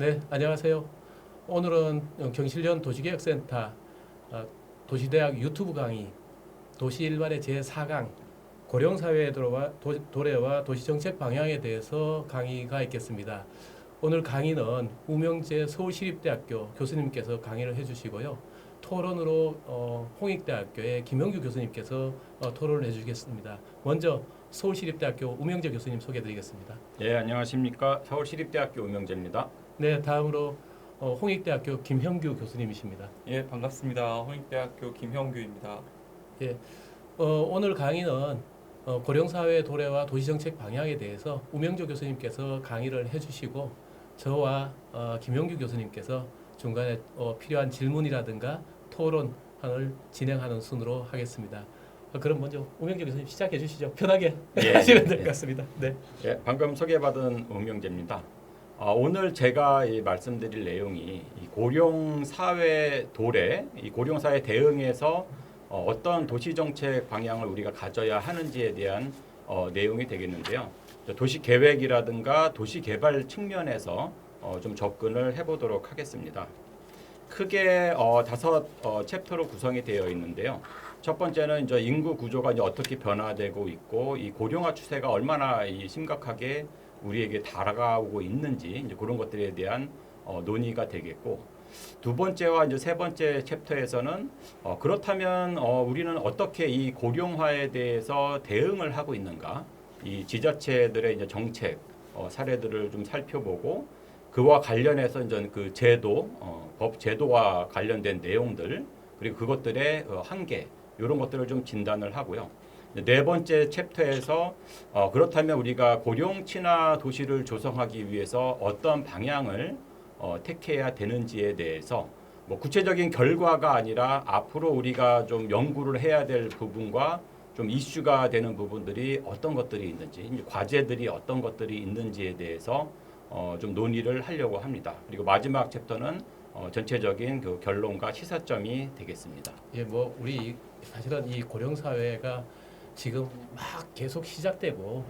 네, 안녕하세요. 오늘은 경실련 도시개혁센터 도시대학 유튜브 강의 도시 일반의 제4강 고령사회의 도래와 도시정책 방향에 대해서 강의가 있겠습니다. 오늘 강의는 우명재 서울시립대학교 교수님께서 강의를 해주시고요. 토론으로 홍익대학교의 김영규 교수님께서 토론을 해주시겠습니다. 먼저 서울시립대학교 우명재 교수님 소개해드리겠습니다. 예, 안녕하십니까. 서울시립대학교 우명재입니다. 네, 다음으로 홍익대학교 김형규 교수님이십니다. 예, 반갑습니다. 홍익대학교 김형규입니다. 예, 오늘 강의는 고령사회 도래와 도시정책 방향에 대해서 우명조 교수님께서 강의를 해주시고 저와 김형규 교수님께서 중간에 필요한 질문이라든가 토론을 진행하는 순으로 하겠습니다. 그럼 먼저 우명조 교수님 시작해 주시죠. 편하게 하시면 될 것 같습니다. 네. 예, 방금 소개받은 우명재입니다. 오늘 제가 말씀드릴 내용이 이 고령사회 도래, 이 고령사회 대응에서 어떤 도시정책 방향을 우리가 가져야 하는지에 대한 내용이 되겠는데요. 도시계획이라든가 도시개발 측면에서 좀 접근을 해보도록 하겠습니다. 크게 5 챕터로 구성이 되어 있는데요. 첫 번째는 이제 인구 구조가 이제 어떻게 변화되고 있고 이 고령화 추세가 얼마나 심각하게 우리에게 다가오고 있는지 이제 그런 것들에 대한 논의가 되겠고, 두 번째와 이제 세 번째 챕터에서는 그렇다면 우리는 어떻게 이 고령화에 대해서 대응을 하고 있는가, 이 지자체들의 이제 정책 사례들을 좀 살펴보고 그와 관련해서 이제 그 제도, 법 제도와 관련된 내용들 그리고 그것들의 한계 이런 것들을 좀 진단을 하고요. 네 번째 챕터에서 그렇다면 우리가 고령 친화 도시를 조성하기 위해서 어떤 방향을 택해야 되는지에 대해서 뭐 구체적인 결과가 아니라 앞으로 우리가 좀 연구를 해야 될 부분과 좀 이슈가 되는 부분들이 어떤 것들이 있는지, 과제들이 어떤 것들이 있는지에 대해서 좀 논의를 하려고 합니다. 그리고 마지막 챕터는 전체적인 그 결론과 시사점이 되겠습니다. 예, 뭐 우리 사실은 이 고령 사회가 지금 막 계속 시작되고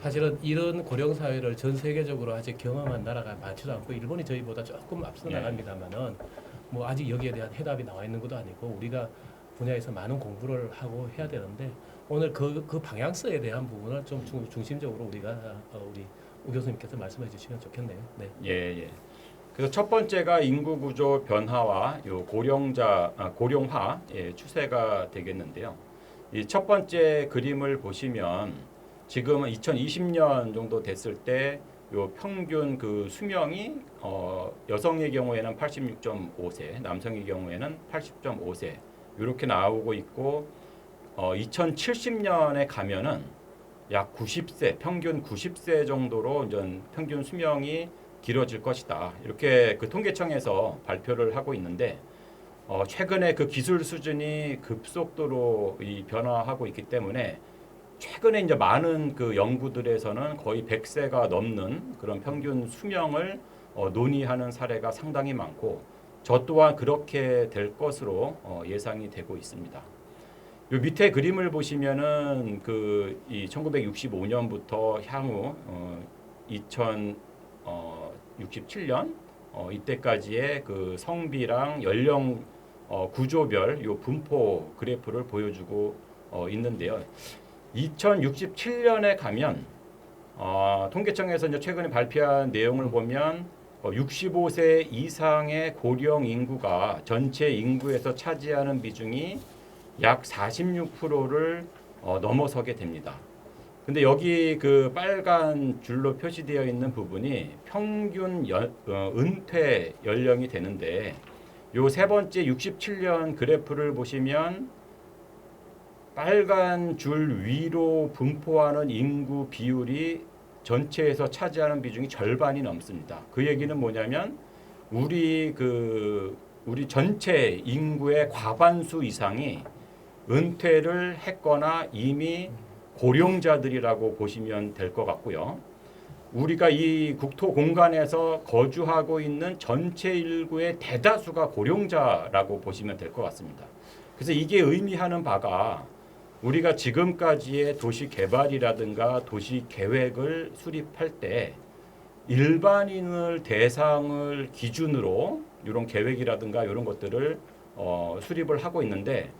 사실은 이런 고령 사회를 전 세계적으로 아직 경험한 나라가 많지도 않고 일본이 저희보다 조금 앞서 나갑니다만은 뭐 아직 여기에 대한 해답이 나와 있는 것도 아니고 우리가 분야에서 많은 공부를 하고 해야 되는데 오늘 그 방향성에 대한 부분을 좀 중심적으로 우리가 우리 우 교수님께서 말씀해 주시면 좋겠네요. 네. 예. 그래서 첫 번째가 인구 구조 변화와 요 고령화 추세가 되겠는데요. 이 첫 번째 그림을 보시면 지금은 2020년 정도 됐을 때 요 평균 그 수명이 여성의 경우에는 86.5세, 남성의 경우에는 80.5세 이렇게 나오고 있고 2070년에 가면은 약 90세, 평균 90세 정도로 이제 평균 수명이 길어질 것이다. 이렇게 그 통계청에서 발표를 하고 있는데 최근에 그 기술 수준이 급속도로 변화하고 있기 때문에 최근에 이제 많은 그 연구들에서는 거의 100세가 넘는 그런 평균 수명을 논의하는 사례가 상당히 많고 저 또한 그렇게 될 것으로 예상이 되고 있습니다. 요 밑에 그림을 보시면은 그 이 1965년부터 향후 2067년 이때까지의 그 성비랑 연령 구조별 요 분포 그래프를 보여주고 있는데요. 2067년에 가면 통계청에서 이제 최근에 발표한 내용을 보면 65세 이상의 고령 인구가 전체 인구에서 차지하는 비중이 약 46%를 넘어서게 됩니다. 근데 여기 그 빨간 줄로 표시되어 있는 부분이 평균 은퇴 연령이 되는데 요 세 번째 67년 그래프를 보시면 빨간 줄 위로 분포하는 인구 비율이 전체에서 차지하는 비중이 절반이 넘습니다. 그 얘기는 뭐냐면 우리 전체 인구의 과반수 이상이 은퇴를 했거나 이미 고령자들이라고 보시면 될 것 같고요. 우리가 이 국토 공간에서 거주하고 있는 전체 인구의 대다수가 고령자라고 보시면 될 것 같습니다. 그래서 이게 의미하는 바가 우리가 지금까지의 도시 개발이라든가 도시 계획을 수립할 때 일반인을 대상을 기준으로 이런 계획이라든가 이런 것들을 수립을 하고 있는데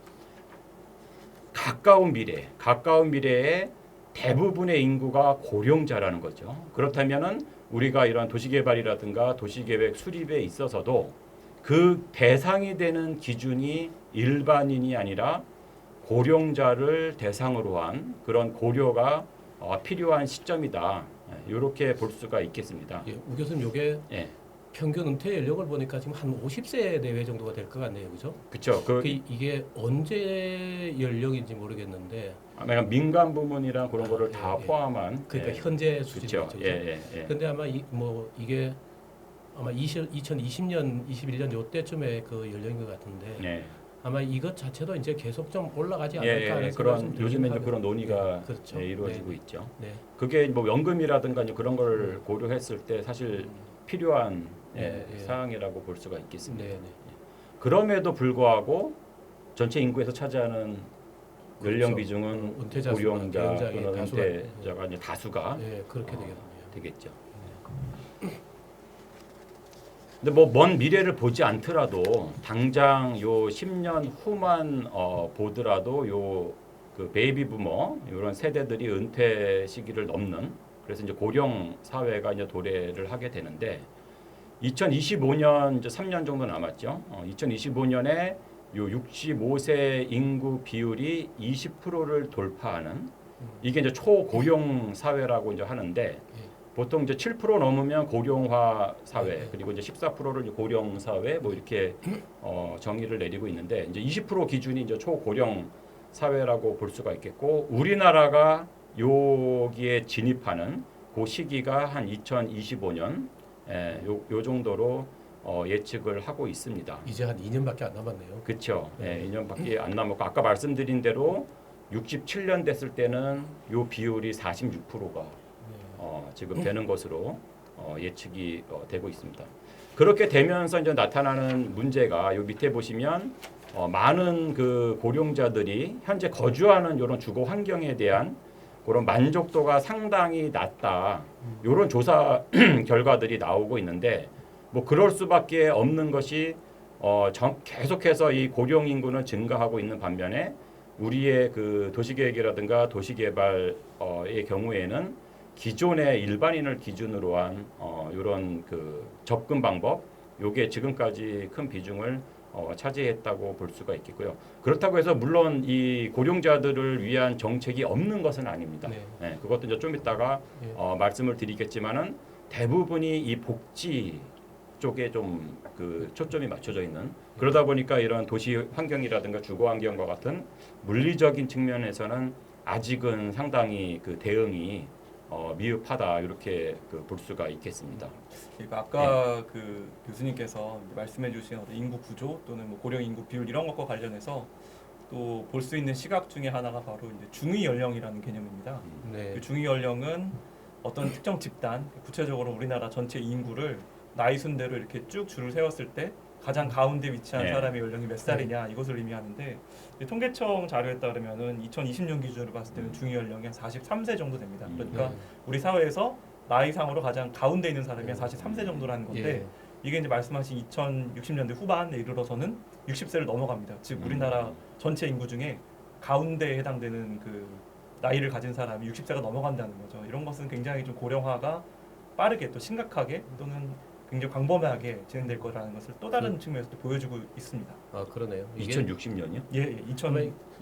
가까운 미래에 대부분의 인구가 고령자라는 거죠. 그렇다면은 우리가 이런 도시개발이라든가 도시계획 수립에 있어서도 그 대상이 되는 기준이 일반인이 아니라 고령자를 대상으로 한 그런 고려가 필요한 시점이다. 이렇게 볼 수가 있겠습니다. 예, 우 교수님 요게 예, 평균 은퇴 연령을 보니까 지금 한 50세 내외 정도가 될 것 같네요, 그죠? 그렇죠. 이게 언제 연령인지 모르겠는데, 민간 부문이랑 그런 거를 다 예. 포함한 그러니까 예, 현재 수준이죠. 그렇죠. 예. 근데 아마 이게 아마 2020년, 21년 요때쯤에 그 연령인 것 같은데, 네. 아마 이것 자체도 이제 계속 좀 올라가지 않을까 하는 그런 생각이 좀 요즘에 이제 들긴 그런 논의가 네, 그렇죠. 이루어지고 네. 있죠. 네. 그게 뭐 연금이라든가 이제 그런 걸 고려했을 때 사실 필요한 예. 사항이라고 볼 수가 있겠습니다. 네. 그럼에도 불구하고 전체 인구에서 차지하는 연령 그렇죠. 비중은 은퇴자 수가 고령자 굉장히 또는 다수가 은퇴자가 이제 다수가 예, 그렇게 되겠죠. 근데 뭐 먼 미래를 보지 않더라도 당장 요 10년 후만 보더라도 요 그 베이비 부머 이런 세대들이 은퇴 시기를 넘는 그래서 이제 고령 사회가 이제 도래를 하게 되는데 2025년 이제 3년 정도 남았죠. 2025년에 요 65세 인구 비율이 20%를 돌파하는 이게 이제 초고령 사회라고 이제 하는데 보통 이제 7% 넘으면 고령화 사회 그리고 이제 14%를 이제 고령 사회 뭐 이렇게 정의를 내리고 있는데 이제 20% 기준이 이제 초고령 사회라고 볼 수가 있겠고 우리나라가 여기에 진입하는 그 시기가 한 2025년 요 정도로 예측을 하고 있습니다. 이제 한 2년밖에 안 남았네요. 그렇죠. 2년밖에 안 남았고 아까 말씀드린 대로 67년 됐을 때는 요 비율이 46%가 지금 되는 것으로 예측이 되고 있습니다. 그렇게 되면서 이제 나타나는 문제가 요 밑에 보시면 많은 그 고령자들이 현재 거주하는 이런 주거 환경에 대한 그런 만족도가 상당히 낮다. 이런 조사 결과들이 나오고 있는데 뭐 그럴 수밖에 없는 것이 계속해서 이 고령 인구는 증가하고 있는 반면에 우리의 그 도시계획이라든가 도시개발의 경우에는 기존의 일반인을 기준으로 한 이런 그 접근 방법, 요게 지금까지 큰 비중을 차지했다고 볼 수가 있겠고요. 그렇다고 해서 물론 이 고령자들을 위한 정책이 없는 것은 아닙니다. 네. 그것도 이제 좀 이따가 말씀을 드리겠지만은 대부분이 이 복지 쪽에 좀 그 초점이 맞춰져 있는 그러다 보니까 이런 도시 환경이라든가 주거 환경과 같은 물리적인 측면에서는 아직은 상당히 그 대응이 미흡하다 이렇게 그 볼 수가 있겠습니다. 그리고 아까 그 교수님께서 말씀해주신 인구 구조 또는 뭐 고령 인구 비율 이런 것과 관련해서 또 볼 수 있는 시각 중에 하나가 바로 이제 중위 연령이라는 개념입니다. 네. 그 중위 연령은 어떤 특정 집단, 구체적으로 우리나라 전체 인구를 나이 순대로 이렇게 쭉 줄을 세웠을 때 가장 가운데 위치한 사람의 연령이 몇 살이냐 이것을 의미하는데 통계청 자료에 따르면은 2020년 기준으로 봤을 때는 중위 연령이 한 43세 정도 됩니다. 그러니까 우리 사회에서 나이상으로 가장 가운데 있는 사람이 한 43세 정도라는 건데 이게 이제 말씀하신 2060년대 후반에 이르러서는 60세를 넘어갑니다. 즉 우리나라 전체 인구 중에 가운데에 해당되는 그 나이를 가진 사람이 60세가 넘어간다는 거죠. 이런 것은 굉장히 좀 고령화가 빠르게 또 심각하게 또는 굉장히 광범위하게 진행될 거라는 것을 또 다른 측면에서 또 보여주고 있습니다. 아 그러네요. 2060년이요?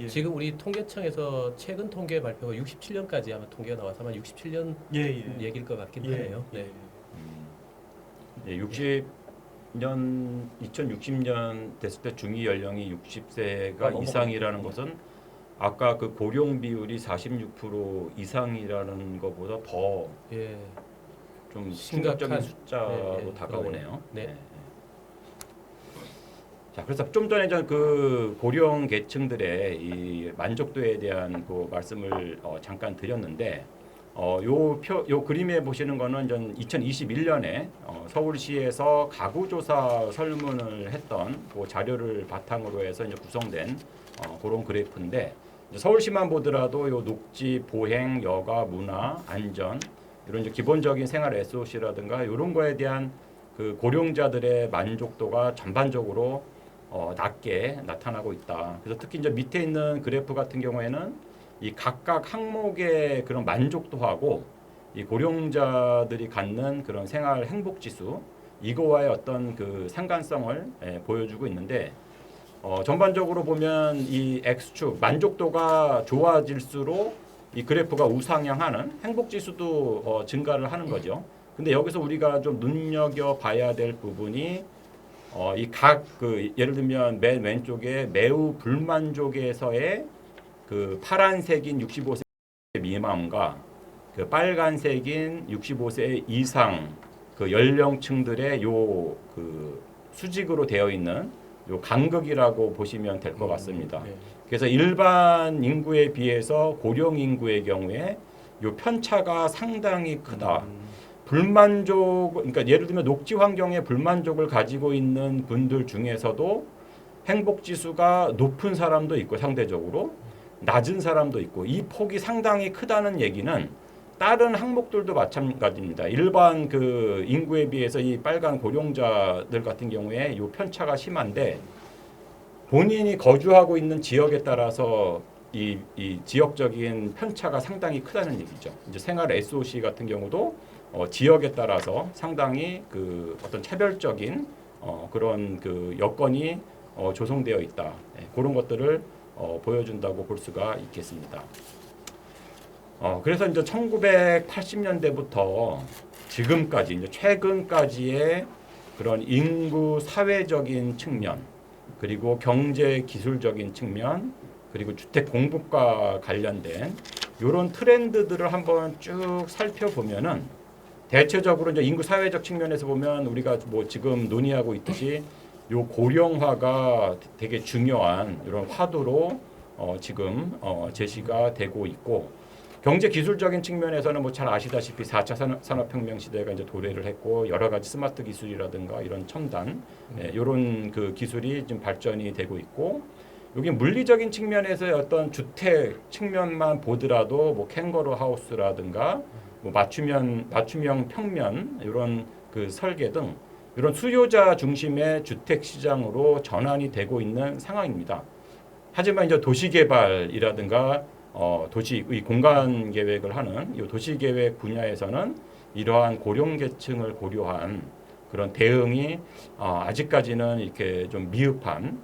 지금 우리 통계청에서 최근 통계 발표가 67년까지 아마 통계가 나와서 아마 67년 얘기일 것 같긴 하네요. 네. 60년 2060년 됐을 때 중위 연령이 60세가 이상이라는 것은 아까 그 고령 비율이 46% 이상이라는 것보다 더 좀 심각적인 숫자로 다가오네요. 네. 자, 그래서 좀 전에 그 고령 계층들의 이 만족도에 대한 그 말씀을 잠깐 드렸는데, 요 그림에 보시는 거는 2021년에 서울시에서 가구조사 설문을 했던 그 자료를 바탕으로 해서 이제 구성된 그런 그래프인데, 서울시만 보더라도 요 녹지, 보행, 여가, 문화, 안전 이런 이제 기본적인 생활 SOC라든가 이런 거에 대한 그 고령자들의 만족도가 전반적으로 낮게 나타나고 있다. 그래서 특히 이제 밑에 있는 그래프 같은 경우에는 이 각각 항목의 그런 만족도하고 이 고령자들이 갖는 그런 생활 행복 지수 이거와의 어떤 그 상관성을 보여주고 있는데 전반적으로 보면 이 X축 만족도가 좋아질수록 이 그래프가 우상향하는 행복 지수도 증가를 하는 거죠. 근데 여기서 우리가 좀 눈여겨 봐야 될 부분이 이 각 그 예를 들면 맨 왼쪽에 매우 불만족에서의 그 파란색인 65세 미만과 그 빨간색인 65세 이상 그 연령층들의 요 그 수직으로 되어 있는 요 간극이라고 보시면 될 것 같습니다. 네. 그래서 일반 인구에 비해서 고령 인구의 경우에 요 편차가 상당히 크다. 불만족, 그러니까 예를 들면 녹지 환경에 불만족을 가지고 있는 분들 중에서도 행복 지수가 높은 사람도 있고 상대적으로 낮은 사람도 있고 이 폭이 상당히 크다는 얘기는 다른 항목들도 마찬가지입니다. 일반 그 인구에 비해서 이 빨간 고령자들 같은 경우에 이 편차가 심한데 본인이 거주하고 있는 지역에 따라서 이 지역적인 편차가 상당히 크다는 얘기죠. 이제 생활 SOC 같은 경우도 지역에 따라서 상당히 그 어떤 차별적인 그런 그 여건이 조성되어 있다. 그런 것들을 보여준다고 볼 수가 있겠습니다. 그래서 이제 1980년대부터 지금까지 이제 최근까지의 그런 인구 사회적인 측면 그리고 경제 기술적인 측면 그리고 주택 공급과 관련된 이런 트렌드들을 한번 쭉 살펴보면은 대체적으로 이제 인구 사회적 측면에서 보면 우리가 뭐 지금 논의하고 있듯이 요 고령화가 되게 중요한 이런 화두로 지금 제시가 되고 있고 경제 기술적인 측면에서는 뭐 잘 아시다시피 4차 산업혁명 시대가 이제 도래를 했고 여러 가지 스마트 기술이라든가 이런 첨단 이런 그 기술이 지금 발전이 되고 있고 여기 물리적인 측면에서의 어떤 주택 측면만 보더라도 뭐 캥거루 하우스라든가 뭐 맞춤형 평면 이런 그 설계 등 이런 수요자 중심의 주택 시장으로 전환이 되고 있는 상황입니다. 하지만 이제 도시 개발이라든가 도시의 공간 계획을 하는 이 도시 계획 분야에서는 이러한 고령 계층을 고려한 그런 대응이 아직까지는 이렇게 좀 미흡한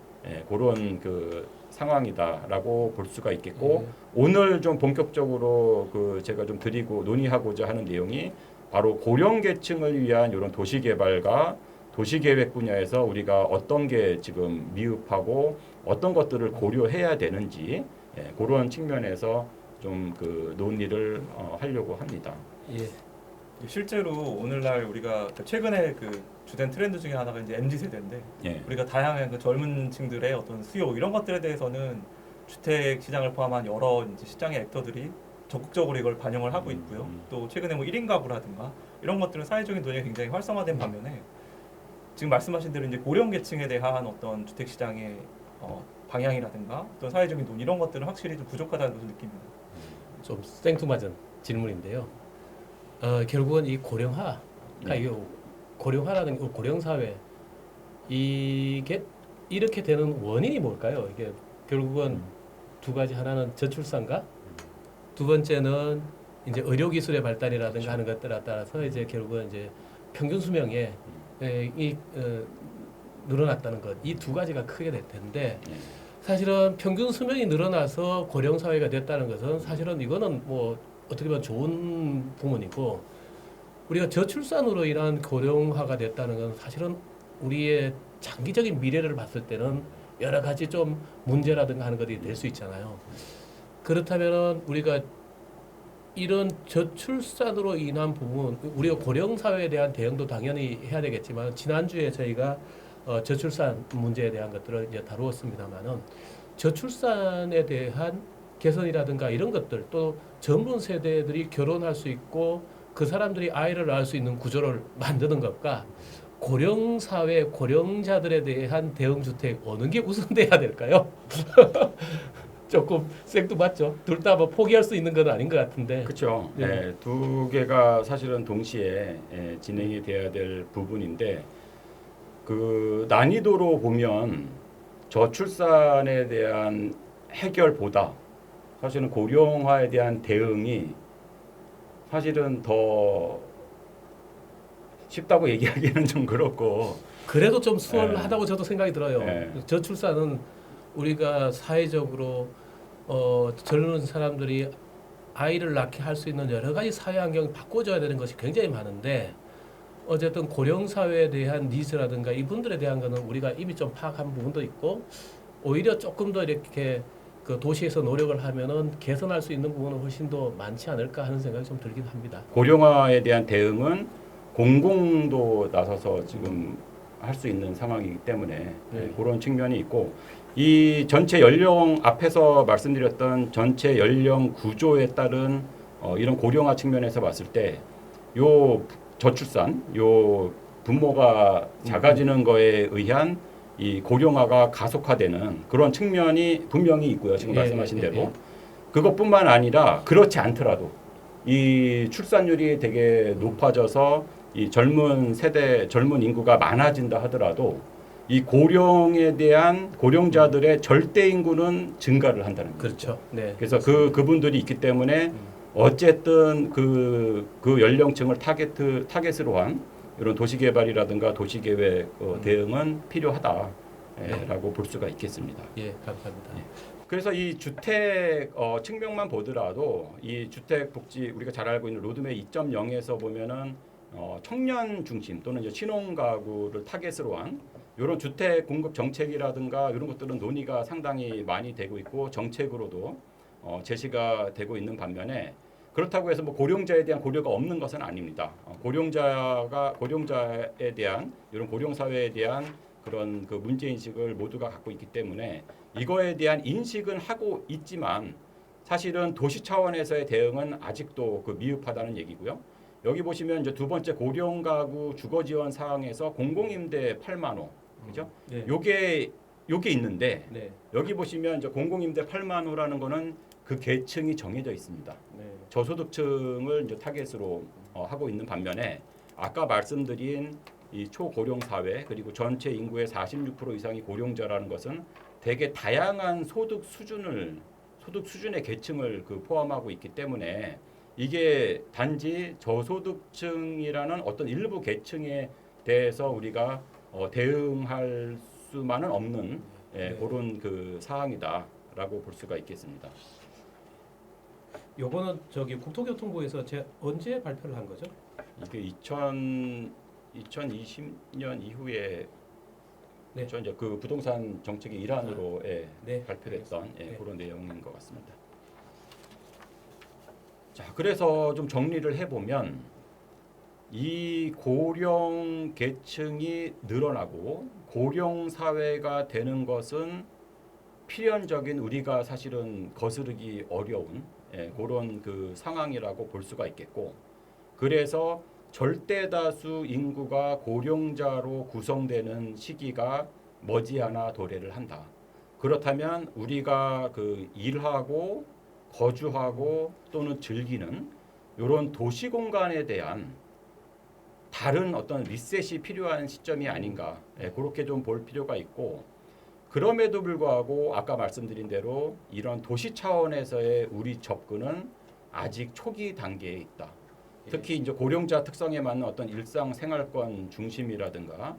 그런 그 상황이다라고 볼 수가 있겠고 오늘 좀 본격적으로 그 제가 좀 드리고 논의하고자 하는 내용이 바로 고령 계층을 위한 이런 도시 개발과 도시 계획 분야에서 우리가 어떤 게 지금 미흡하고 어떤 것들을 고려해야 되는지 그런 측면에서 좀 그 논의를 하려고 합니다. 예. 실제로 오늘날 우리가 최근에 그 주된 트렌드 중에 하나가 이제 MZ 세대인데 우리가 다양한 그 젊은층들의 어떤 수요 이런 것들에 대해서는 주택 시장을 포함한 여러 이제 시장의 액터들이 적극적으로 이걸 반영을 하고 있고요. 또 최근에 뭐 1인 가구라든가 이런 것들은 사회적인 논의가 굉장히 활성화된 반면에 지금 말씀하신 대로 이제 고령 계층에 대한 어떤 주택 시장의 방향이라든가 어떤 사회적인 논의 이런 것들은 확실히 좀 부족하다는 것을 느낍니다. 좀 생뚱맞은 질문인데요. 결국은 이 고령화, 이 고령화라는 고령 사회 이게 이렇게 되는 원인이 뭘까요? 이게 결국은 두 가지 하나는 저출산과 두 번째는 이제 의료 기술의 발달이라든가 하는 것들에 따라서 이제 결국은 이제 평균 수명에 늘어났다는 것 이 두 가지가 크게 될 텐데 사실은 평균 수명이 늘어나서 고령 사회가 됐다는 것은 사실은 이거는 뭐 어떻게 보면 좋은 부분이고 우리가 저출산으로 인한 고령화가 됐다는 건 사실은 우리의 장기적인 미래를 봤을 때는 여러 가지 좀 문제라든가 하는 것이 될 수 있잖아요. 그렇다면 우리가 이런 저출산으로 인한 부분, 우리가 고령 사회에 대한 대응도 당연히 해야 되겠지만 지난주에 저희가 저출산 문제에 대한 것들을 이제 다루었습니다만은 저출산에 대한 개선이라든가 이런 것들 또 젊은 세대들이 결혼할 수 있고 그 사람들이 아이를 낳을 수 있는 구조를 만드는 것과 고령 사회 고령자들에 대한 대응 주택 어느 게 우선돼야 될까요? 조금 생뚱맞죠. 둘 다 뭐 포기할 수 있는 건 아닌 것 같은데. 그렇죠. 네. 예, 두 개가 사실은 동시에 진행이 돼야 될 부분인데 그 난이도로 보면 저출산에 대한 해결보다 사실은 고령화에 대한 대응이 사실은 더 쉽다고 얘기하기는 좀 그렇고 그래도 좀 수월하다고 저도 생각이 들어요. 네. 저출산은 우리가 사회적으로 젊은 사람들이 아이를 낳게 할 수 있는 여러 가지 사회 환경을 바꿔줘야 되는 것이 굉장히 많은데 어쨌든 고령 사회에 대한 니즈라든가 이분들에 대한 거는 우리가 이미 좀 파악한 부분도 있고 오히려 조금 더 이렇게 그 도시에서 노력을 하면은 개선할 수 있는 부분은 훨씬 더 많지 않을까 하는 생각이 좀 들긴 합니다. 고령화에 대한 대응은 공공도 나서서 지금 할 수 있는 상황이기 때문에 네. 그런 측면이 있고 이 전체 연령 앞에서 말씀드렸던 전체 연령 구조에 따른 이런 고령화 측면에서 봤을 때 요 저출산, 요 부모가 작아지는 거에 의한 이 고령화가 가속화되는 그런 측면이 분명히 있고요. 지금 말씀하신 대로 그것뿐만 아니라 그렇지 않더라도 이 출산율이 되게 높아져서 이 젊은 세대, 젊은 인구가 많아진다 하더라도 이 고령에 대한 고령자들의 절대 인구는 증가를 한다는 거죠. 그렇죠. 네. 그래서 그분들이 있기 때문에 어쨌든 그 연령층을 타겟으로 한 이런 도시개발이라든가 도시계획 대응은 필요하다라고 볼 수가 있겠습니다. 예, 감사합니다. 그래서 이 주택 측면만 보더라도 이 주택 복지 우리가 잘 알고 있는 로드맵 2.0에서 보면은 청년 중심 또는 이제 신혼가구를 타겟으로 한 이런 주택 공급 정책이라든가 이런 것들은 논의가 상당히 많이 되고 있고 정책으로도 제시가 되고 있는 반면에 그렇다고 해서 뭐 고령자에 대한 고려가 없는 것은 아닙니다. 고령자에 대한 이런 고령 사회에 대한 그런 그 문제 인식을 모두가 갖고 있기 때문에 이거에 대한 인식은 하고 있지만 사실은 도시 차원에서의 대응은 아직도 그 미흡하다는 얘기고요. 여기 보시면 이제 두 번째 고령 가구 주거 지원 사항에서 공공임대 8만 호, 그죠? 네. 요게 있는데 네. 여기 보시면 이제 공공임대 8만 호라는 거는 그 계층이 정해져 있습니다. 네. 저소득층을 이제 타겟으로 하고 있는 반면에 아까 말씀드린 이 초고령 사회 그리고 전체 인구의 46% 이상이 고령자라는 것은 되게 다양한 소득 수준의 계층을 그 포함하고 있기 때문에 이게 단지 저소득층이라는 어떤 일부 계층에 대해서 우리가 대응할 수만은 없는 그런 그 사항이다라고 볼 수가 있겠습니다. 요거는 저기 국토교통부에서 언제 발표를 한 거죠? 이게 2020년 이후에 네. 저 이제 그 부동산 정책의 일환으로 네. 발표됐던 네. 그런 내용인 것 같습니다. 자, 그래서 좀 정리를 해보면 이 고령 계층이 늘어나고 고령 사회가 되는 것은 필연적인 우리가 사실은 거스르기 어려운 그런 그 상황이라고 볼 수가 있겠고 그래서 절대 다수 인구가 고령자로 구성되는 시기가 머지않아 도래를 한다. 그렇다면 우리가 그 일하고 거주하고 또는 즐기는 이런 도시 공간에 대한 다른 어떤 리셋이 필요한 시점이 아닌가 그렇게 좀 볼 필요가 있고 그럼에도 불구하고 아까 말씀드린 대로 이런 도시 차원에서의 우리 접근은 아직 초기 단계에 있다. 특히 이제 고령자 특성에 맞는 어떤 일상 생활권 중심이라든가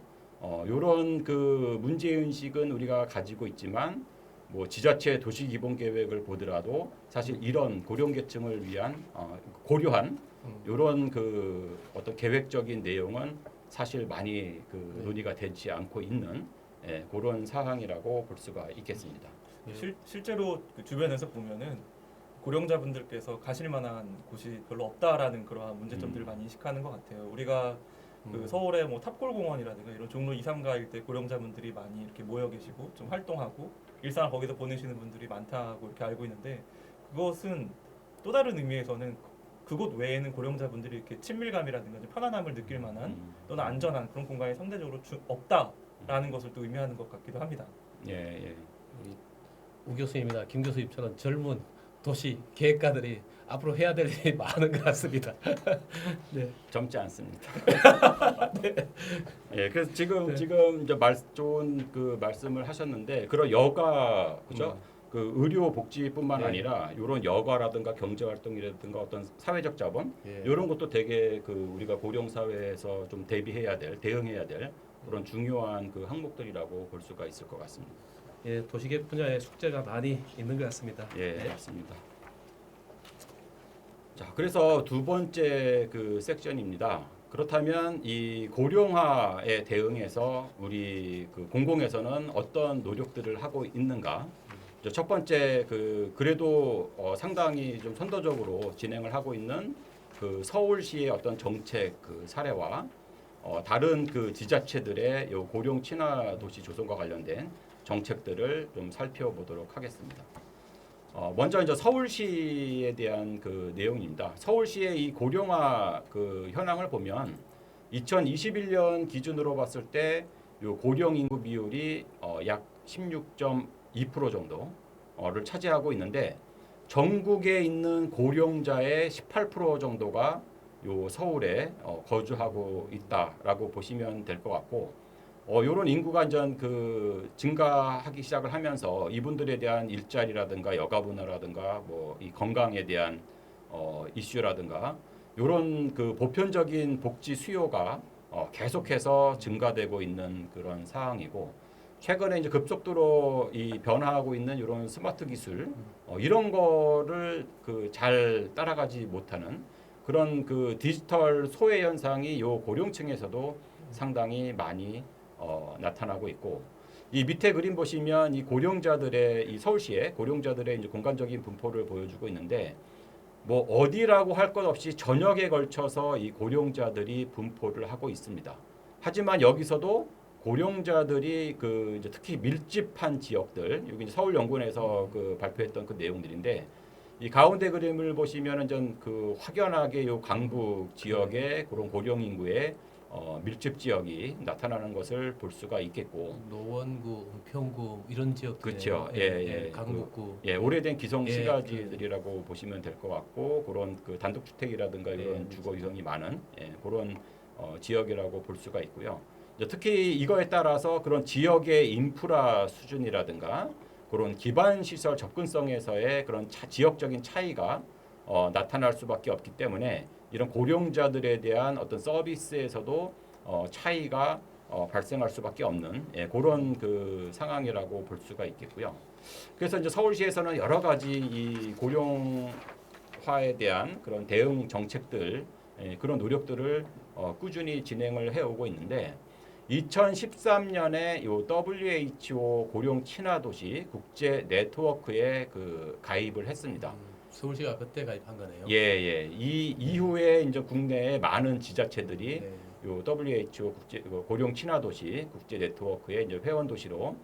이런 그 문제 의식은 우리가 가지고 있지만 뭐 지자체 도시 기본 계획을 보더라도 사실 이런 고령계층을 위한 고려한 이런 그 어떤 계획적인 내용은 사실 많이 그 논의가 되지 않고 있는 그런 상황이라고 볼 수가 있겠습니다. 실제로 그 주변에서 보면은 고령자분들께서 가실 만한 곳이 별로 없다라는 그러한 문제점들을 많이 인식하는 것 같아요. 우리가 그 서울의 뭐 탑골공원이라든가 이런 종로 2, 3가 일대 고령자분들이 많이 이렇게 모여 계시고 좀 활동하고 일상을 거기서 보내시는 분들이 많다고 이렇게 알고 있는데 그것은 또 다른 의미에서는 그곳 외에는 고령자분들이 이렇게 친밀감이라든가 좀 편안함을 느낄 만한 또는 안전한 그런 공간이 상대적으로 없다라는 것을 또 의미하는 것 같기도 합니다. 예. 우리 우 교수님이나 김 교수님처럼 젊은 도시 계획가들이 앞으로 해야 될 일이 많은 것 같습니다. 네. 젊지 않습니다. 예, 그래서 지금 네. 지금 이제 좋은 그 말씀을 하셨는데 그런 여가 그죠? 그 의료 복지뿐만 네. 아니라 이런 여가라든가 경제 활동이라든가 어떤 사회적 자본 예. 이런 것도 되게 그 우리가 고령 사회에서 좀 대비해야 될 대응해야 될 그런 중요한 그 항목들이라고 볼 수가 있을 것 같습니다. 예, 도시계획 분야에 숙제가 많이 있는 것 같습니다. 예, 네. 맞습니다. 자, 그래서 두 번째 그 섹션입니다. 그렇다면 이 고령화에 대응해서 우리 그 공공에서는 어떤 노력들을 하고 있는가? 첫 번째 그래도 상당히 좀 선도적으로 진행을 하고 있는 그 서울시의 어떤 정책 그 사례와 다른 그 지자체들의 요 고령 친화 도시 조성과 관련된 정책들을 좀 살펴보도록 하겠습니다. 먼저 이제 서울시에 대한 그 내용입니다. 서울시의 이 고령화 그 현황을 보면 2021년 기준으로 봤을 때 요 고령 인구 비율이 약 16.2% 정도를 차지하고 있는데 전국에 있는 고령자의 18% 정도가 요 서울에 거주하고 있다라고 보시면 될 것 같고 요런 인구가 이제 그 증가하기 시작을 하면서 이분들에 대한 일자리라든가 여가분화라든가 뭐 이 건강에 대한 이슈라든가 요런 그 보편적인 복지 수요가 계속해서 증가되고 있는 그런 상황이고 최근에 이제 급속도로 이 변화하고 있는 이런 스마트 기술 이런 거를 그 잘 따라가지 못하는 그런 그 디지털 소외 현상이 요 고령층에서도 상당히 많이 나타나고 있고 이 밑에 그림 보시면 이 고령자들의 이 서울시의 고령자들의 이제 공간적인 분포를 보여주고 있는데 뭐 어디라고 할 것 없이 전역에 걸쳐서 이 고령자들이 분포를 하고 있습니다. 하지만 여기서도 고령자들이 그 이제 특히 밀집한 지역들 여기 이제 서울연구원에서 그 발표했던 그 내용들인데 이 가운데 그림을 보시면은 전 그 확연하게 요 강북 지역의 그런 고령 인구의 밀집 지역이 나타나는 것을 볼 수가 있겠고 노원구, 은평구 이런 지역들 그렇죠. 예. 강북구 예, 오래된 기성 예, 시가지들이라고 보시면 될 것 같고 그런 그 단독주택이라든가 이런 네. 주거 유형이 많은 그런 지역이라고 볼 수가 있고요. 이제 특히 이거에 따라서 그런 지역의 인프라 수준이라든가 그런 기반 시설 접근성에서의 그런 지역적인 차이가 나타날 수밖에 없기 때문에 이런 고령자들에 대한 어떤 서비스에서도 차이가 발생할 수밖에 없는 그런 그 상황이라고 볼 수가 있겠고요. 그래서 이제 서울시에서는 여러 가지 이 고령화에 대한 그런 대응 정책들 그런 노력들을 꾸준히 진행을 해오고 있는데 2013년에 요 WHO 고령 친화 도시 국제 네트워크에 그 가입을 했습니다. 서울시가 그때 가입한 거네요. 예. 이 이후에 이제 국내의 많은 지자체들이 네. 요 WHO 국제 고령 친화 도시 국제 네트워크에 이제 회원 도시로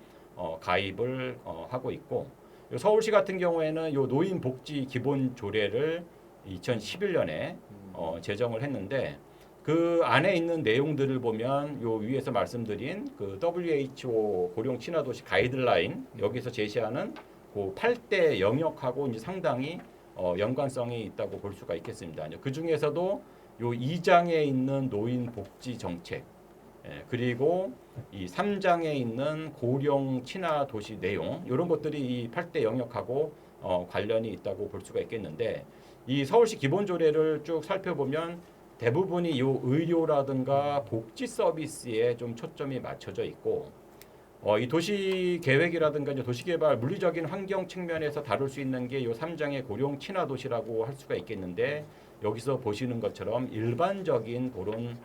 가입을 하고 있고 요 서울시 같은 경우에는 요 노인 복지 기본 조례를 2011년에 제정을 했는데 그 안에 있는 내용들을 보면 요 위에서 말씀드린 그 WHO 고령 친화 도시 가이드라인 여기서 제시하는 그 8대 영역하고 이제 상당히 연관성이 있다고 볼 수가 있겠습니다. 그 중에서도 요 2장에 있는 노인 복지 정책 그리고 이 3장에 있는 고령 친화 도시 내용 이런 것들이 이 8대 영역하고 관련이 있다고 볼 수가 있겠는데 이 서울시 기본조례를 쭉 살펴보면 대부분이 요 의료라든가 복지 서비스에 좀 초점이 맞춰져 있고 이 도시 계획이라든가 이제 도시 개발 물리적인 환경 측면에서 다룰 수 있는 게 요 3장의 고령 친화 도시라고 할 수가 있겠는데 여기서 보시는 것처럼 일반적인 그런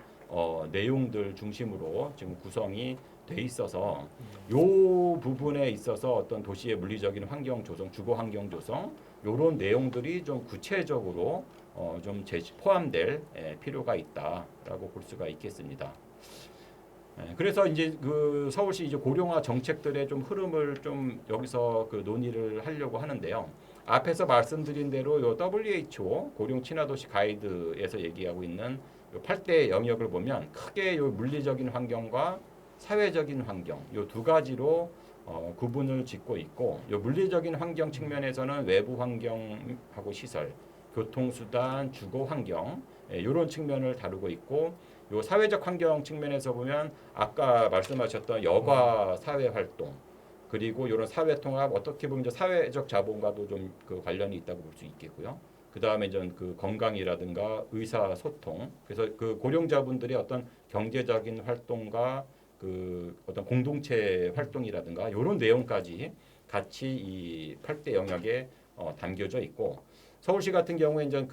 내용들 중심으로 지금 구성이 돼 있어서 요 부분에 있어서 어떤 도시의 물리적인 환경 조성, 주거 환경 조성 요런 내용들이 좀 구체적으로 좀 포함될 필요가 있다라고 볼 수가 있겠습니다. 그래서 이제 그 서울시 이제 고령화 정책들의 좀 흐름을 좀 여기서 그 논의를 하려고 하는데요. 앞에서 말씀드린 대로 요 WHO 고령 친화 도시 가이드에서 얘기하고 있는 요 8대 영역을 보면 크게 요 물리적인 환경과 사회적인 환경 요 두 가지로 구분을 짓고 있고 요 물리적인 환경 측면에서는 외부 환경하고 시설, 교통수단, 주거 환경 이런 측면을 다루고 있고 요 사회적 환경 측면에서 보면 아까 말씀하셨던 여가 사회 활동 그리고 이런 사회 통합 어떻게 보면 이제 사회적 자본과도 좀 그 관련이 있다고 볼 수 있겠고요. 그 다음에 이제 그 건강이라든가 의사 소통 그래서 그 고령자분들의 어떤 경제적인 활동과 그 어떤 공동체 활동이라든가 이런 내용까지 같이 이 8대 영역에 담겨져 있고 서울시 같은 경우에 이제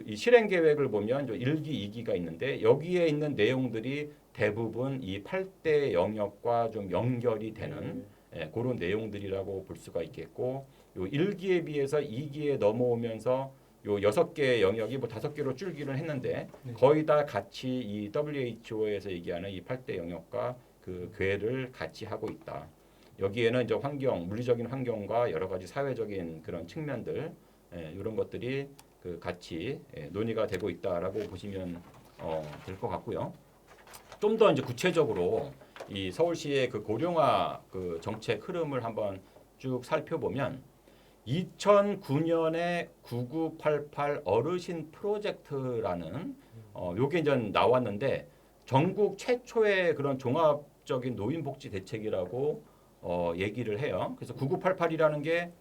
이 실행 계획을 보면 1기, 2기가 있는데 여기에 있는 내용들이 대부분 이 8대 영역과 좀 연결이 되는 그런 내용들이라고 볼 수가 있겠고 요 1기에 비해서 2기에 넘어오면서 요 6개 영역이 뭐 5개로 줄기는 했는데 거의 다 같이 이 WHO에서 얘기하는 이 8대 영역과 그 궤를 같이 하고 있다. 여기에는 이제 환경, 물리적인 환경과 여러 가지 사회적인 그런 측면들 이런 것들이 그 같이 논의가 되고 있다라고 보시면 될 것 같고요. 좀 더 이제 구체적으로 이 서울시의 그 고령화 그 정책 흐름을 한번 쭉 살펴보면 2009년에 9988 어르신 프로젝트라는 요게 이제 나왔는데 전국 최초의 그런 종합적인 노인복지 대책이라고 얘기를 해요. 그래서 9988이라는 게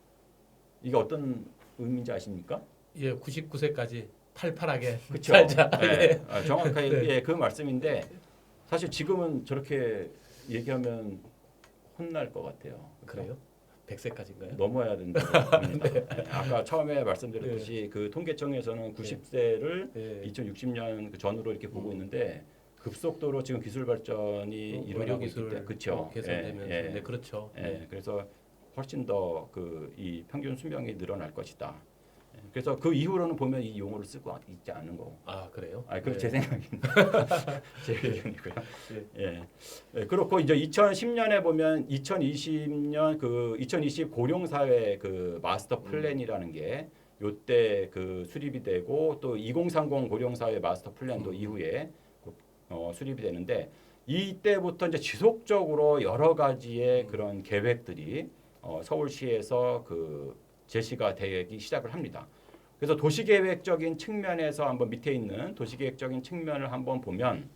이게 어떤 의미인지 아십니까? 예, 99세까지 팔팔하게 그렇죠. 살자. 예, 정확하게 네. 예, 그 말씀인데 사실 지금은 저렇게 얘기하면 혼날 것 같아요. 그래요? 100세까지인가요? 넘어야 된다고 합니다. 예, 아까 처음에 말씀드렸듯이 그 통계청에서는 90세를 예. 2060년 그 전후로 이렇게 보고 있는데 급속도로 지금 기술 발전이 일어나고 있기 때문에 그렇죠. 개선되면서 예, 네, 그렇죠. 예, 그래서 훨씬 더 그 이 평균 수명이 늘어날 것이다. 예, 그래서 그 이후로는 보면 이 용어를 쓰고 있지 않은 거고. 아, 그래요? 그건 네. 제 생각입니다. 제 의견이고요. 예. 예, 그렇고 이제 2010년에 보면 2020년 그 2020 고령 사회 그 마스터 플랜이라는 게 요때 그 수립이 되고 또 2030 고령 사회 마스터 플랜도 이후에 수립이 되는데 이때부터 이제 지속적으로 여러 가지의 그런 계획들이 서울시에서 그 제시가 되기 시작을 합니다. 그래서 도시계획적인 측면에서 한번 밑에 있는 도시계획적인 측면을 한번 보면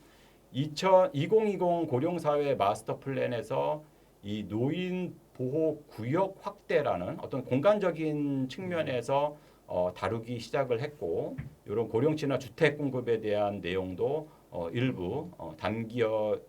2020 고령사회 마스터 플랜에서 이 노인 보호 구역 확대라는 어떤 공간적인 측면에서 다루기 시작을 했고 이런 고령지나 주택 공급에 대한 내용도 일부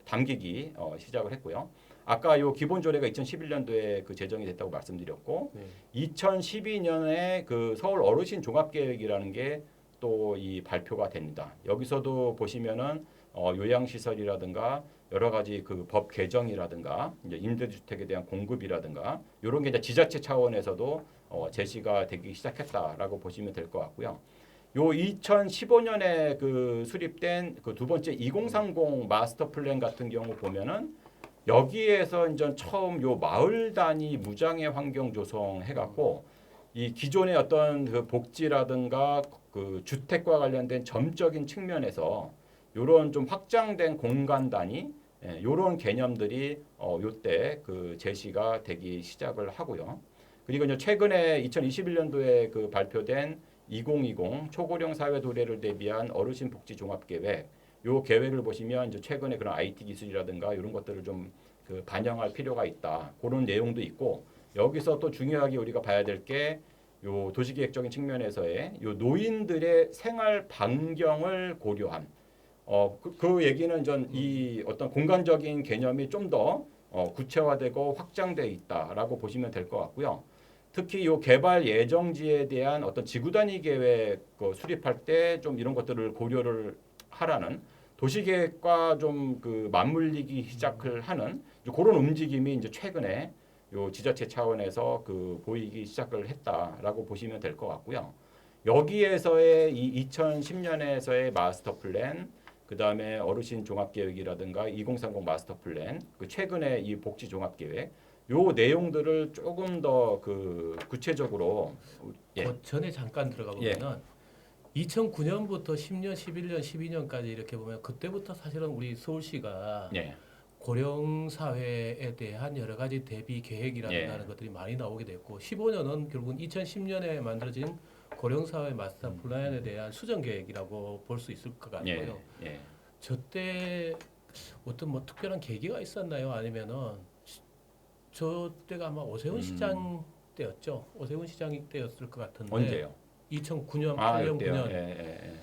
담기기 시작을 했고요. 아까 요 기본 조례가 2011년도에 그 제정이 됐다고 말씀드렸고 2012년에 그 서울 어르신 종합계획이라는 게 또 이 발표가 됩니다. 여기서도 보시면은 요양시설이라든가 여러 가지 그 법 개정이라든가 이제 임대주택에 대한 공급이라든가 이런 게 이제 지자체 차원에서도 제시가 되기 시작했다라고 보시면 될 것 같고요. 요 2015년에 그 수립된 그 두 번째 2030 마스터 플랜 같은 경우 보면은 여기에서 이제 처음 요 마을 단위 무장애 환경 조성해 갖고 이 기존의 어떤 그 복지라든가 그 주택과 관련된 점적인 측면에서 요런 좀 확장된 공간 단위 요런 개념들이 요때 그 제시가 되기 시작을 하고요. 그리고 이제 최근에 2021년도에 그 발표된 2020 초고령 사회 도래를 대비한 어르신 복지 종합 계획 요 계획을 보시면 이제 최근에 그런 IT 기술이라든가 이런 것들을 좀 그 반영할 필요가 있다. 그런 내용도 있고 여기서 또 중요하게 우리가 봐야 될 게 요 도시계획적인 측면에서의 요 노인들의 생활 반경을 고려한 그 얘기는 전 이 어떤 공간적인 개념이 좀 더 구체화되고 확장돼 있다라고 보시면 될 것 같고요. 특히 요 개발 예정지에 대한 어떤 지구 단위 계획 수립할 때 좀 이런 것들을 고려를 하라는 도시계획과 좀 그 맞물리기 시작을 하는 그런 움직임이 이제 최근에 요 지자체 차원에서 그 보이기 시작을 했다라고 보시면 될 것 같고요. 여기에서의 이 2010년에서의 마스터 플랜, 그 다음에 어르신 종합계획이라든가 2030 마스터 플랜, 그 최근에 이 복지 종합계획, 요 내용들을 조금 더 그 구체적으로 그 전에 잠깐 들어가 보면은 2009년부터 10년, 11년, 12년까지 이렇게 보면 그때부터 사실은 우리 서울시가 고령 사회에 대한 여러 가지 대비 계획이라든가 예. 하는 것들이 많이 나오게 됐고 15년은 결국은 2010년에 만들어진 고령 사회 마스터 플랜에 대한 수정 계획이라고 볼 수 있을 것 같고요. 예. 저때 어떤 뭐 특별한 계기가 있었나요? 아니면은 저 때가 아마 오세훈 시장 때였죠. 오세훈 시장 때였을 것 같은데 언제요? 2009년, 아, 8년, 이때요. 9년 예.